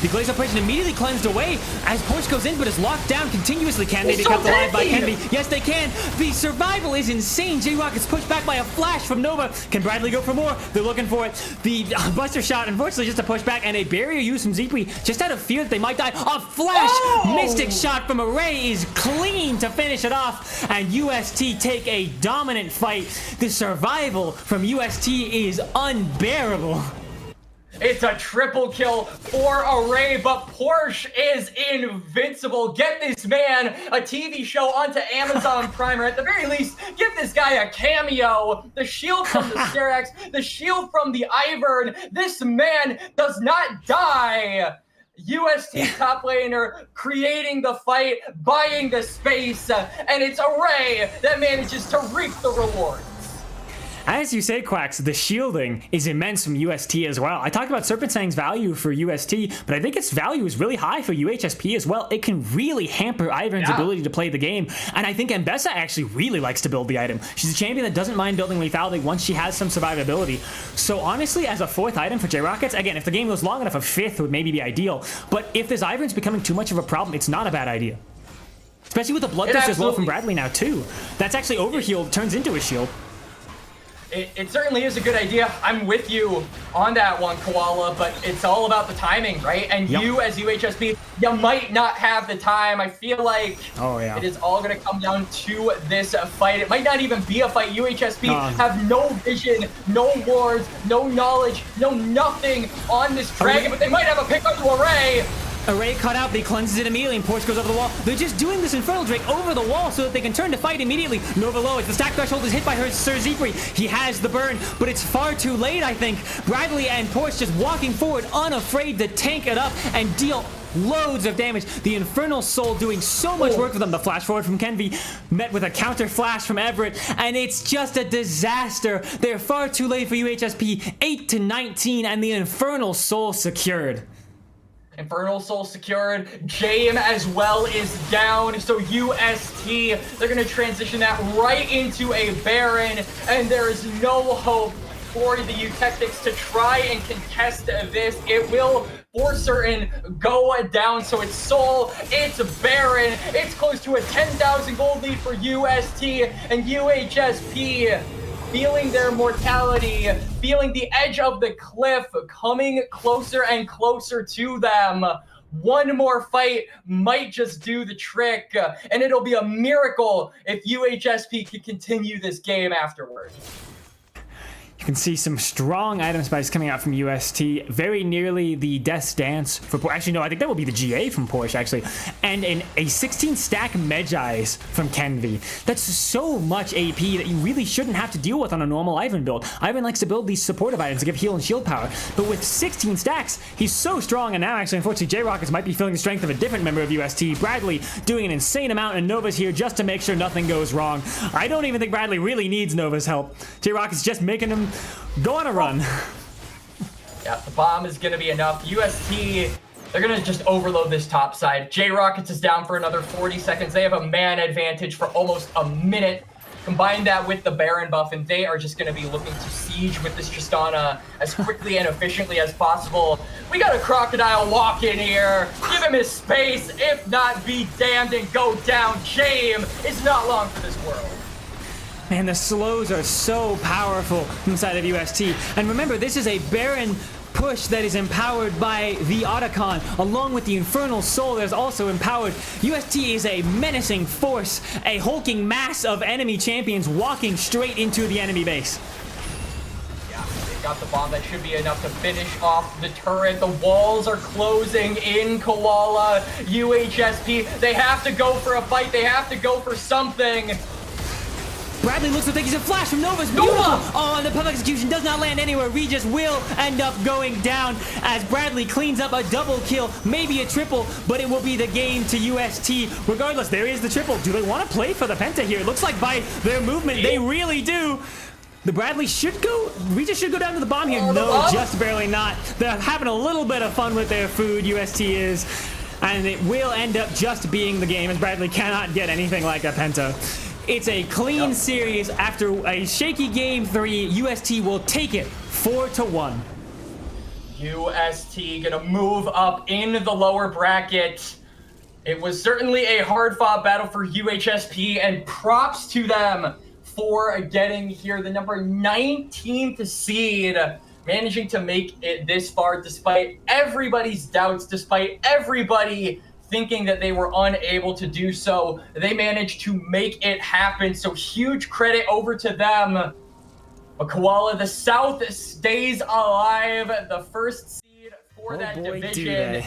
S1: the Glaze Operation immediately cleansed away as Porsche goes in, but is locked down continuously. Can they be kept alive by Kenby? Yes, they can. The survival is insane. J-Rocket's pushed back by a flash from Nova. Can Bradley go for more? They're looking for it. The Buster shot, unfortunately, just a push back, and a barrier use from Zepri just out of fear that they might die. A flash Mystic shot from Array is clean to finish it off, and UST take a dominant fight. The survival from UST is unbearable.
S2: It's a triple kill for Array, but Porsche is invincible. Get this man a TV show onto Amazon Prime, or at the very least, give this guy a cameo. The shield from the Styrax, the shield from the Ivern. This man does not die. UST top laner creating the fight, buying the space, and it's Array that manages to reap the rewards.
S1: As you say, Quacks, the shielding is immense from UST as well. I talked about Serpent Sang's value for UST, but I think its value is really high for UHSP as well. It can really hamper Ivern's ability to play the game, and I think Mbessa actually really likes to build the item. She's a champion that doesn't mind building lethality once she has some survivability. So honestly, as a 4th item for J-Rockets, again, if the game goes long enough, a 5th would maybe be ideal, but if this Ivern's becoming too much of a problem, it's not a bad idea. Especially with the Bloodthirst as well from Bradley now too. That's actually overhealed, turns into a shield.
S2: It certainly is a good idea. I'm with you on that one, Koala, but it's all about the timing, right? And you, as UHSP, you might not have the time. I feel like it is all going to come down to this fight. It might not even be a fight. UHSP have no vision, no wards, no knowledge, no nothing on this dragon, but they might have a pick up to Array.
S1: Array cut out, they cleanses it immediately, and Porsche goes over the wall. They're just doing this Infernal Drake over the wall so that they can turn to fight immediately. Nova low as the stack threshold is hit by her Sir Zepri. He has the burn, but it's far too late, I think. Bradley and Porsche just walking forward, unafraid to tank it up and deal loads of damage. The Infernal Soul doing so much work for them. The flash forward from Kenby met with a counter flash from Everett, and it's just a disaster. They're far too late for UHSP. 8-19, and the Infernal Soul secured.
S2: Infernal Soul secured. Jame as well is down. So UST, they're going to transition that right into a Baron. And there is no hope for the Eutectics to try and contest this. It will, for certain, go down. So it's Soul, it's Baron. It's close to a 10,000 gold lead for UST. And UHSP feeling their mortality, feeling the edge of the cliff coming closer and closer to them. One more fight might just do the trick, and it'll be a miracle if UHSP can continue this game afterwards.
S1: You can see some strong item spikes coming out from UST, very nearly the Death's Dance for Porsche. Actually, no, I think that will be the GA from Porsche, actually. And a 16-stack Medjai's from Kenvi. That's so much AP that you really shouldn't have to deal with on a normal Ivan build. Ivan likes to build these supportive items to give heal and shield power, but with 16 stacks, he's so strong, and now, actually, unfortunately, J-Rockets might be feeling the strength of a different member of UST. Bradley doing an insane amount, and Nova's here just to make sure nothing goes wrong. I don't even think Bradley really needs Nova's help. J-Rockets just making him go on a run.
S2: Yeah, the bomb is going to be enough. UST, they're going to just overload this top side. J-Rockets is down for another 40 seconds. They have a man advantage for almost a minute. Combine that with the Baron buff, and they are just going to be looking to siege with this Tristana as quickly and efficiently as possible. We got a Crocodile walk in here. Give him his space. If not, be damned and go down. Jame is not long for this world.
S1: Man, the slows are so powerful inside of UST. And remember, this is a Baron push that is empowered by the Otacon, along with the Infernal Soul that is also empowered. UST is a menacing force, a hulking mass of enemy champions walking straight into the enemy base.
S2: Yeah, they got the bomb. That should be enough to finish off the turret. The walls are closing in Koala. UHSP, they have to go for a fight. They have to go for something.
S1: Bradley looks like he's a flash from Nova's. Beautiful. Oh, and the public execution does not land anywhere. Regis will end up going down as Bradley cleans up a double kill, maybe a triple, but it will be the game to UST. Regardless, there is the triple. Do they want to play for the Penta here? It looks like by their movement, they really do. The Bradley should go, Regis should go down to the bomb here. No, just barely not. They're having a little bit of fun with their food, UST is. And it will end up just being the game as Bradley cannot get anything like a Penta. It's a clean series. After a shaky game 3, UST will take it 4-1.
S2: UST gonna move up in the lower bracket. It was certainly a hard-fought battle for UHSP, and props to them for getting here. The number 19th seed, managing to make it this far despite everybody's doubts, despite everybody thinking that they were unable to do so. They managed to make it happen, so huge credit over to them. But Koala, the South stays alive, the first seed for that division.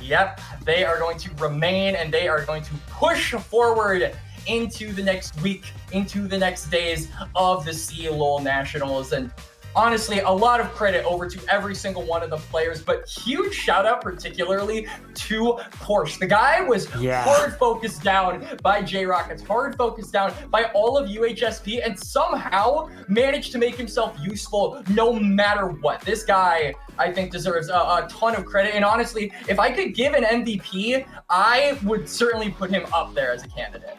S2: Yep, they are going to remain, and they are going to push forward into the next week, into the next days of the CLOL Nationals. And honestly, a lot of credit over to every single one of the players, but huge shout out particularly to Porsche. The guy was hard focused down by J-Rockets, hard focused down by all of UHSP, and somehow managed to make himself useful no matter what. This guy, I think, deserves a ton of credit. And honestly, if I could give an MVP, I would certainly put him up there as a candidate.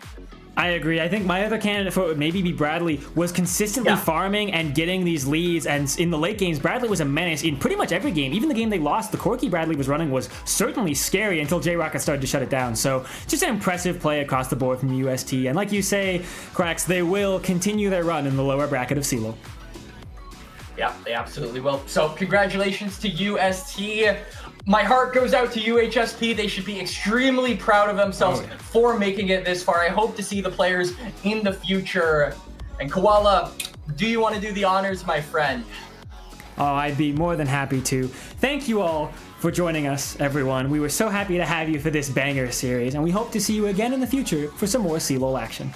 S1: I agree. I think my other candidate for it would maybe be Bradley, was consistently farming and getting these leads, and in the late games, Bradley was a menace in pretty much every game. Even the game they lost, the Corky Bradley was running was certainly scary until J-Rocket started to shut it down. So just an impressive play across the board from UST. And like you say, Cracks, they will continue their run in the lower bracket of CLOL.
S2: Yeah, they absolutely will. So congratulations to UST. My heart goes out to UHSP. They should be extremely proud of themselves for making it this far. I hope to see the players in the future. And Koala, do you want to do the honors, my friend?
S1: Oh, I'd be more than happy to. Thank you all for joining us, everyone. We were so happy to have you for this banger series, and we hope to see you again in the future for some more CLOL action.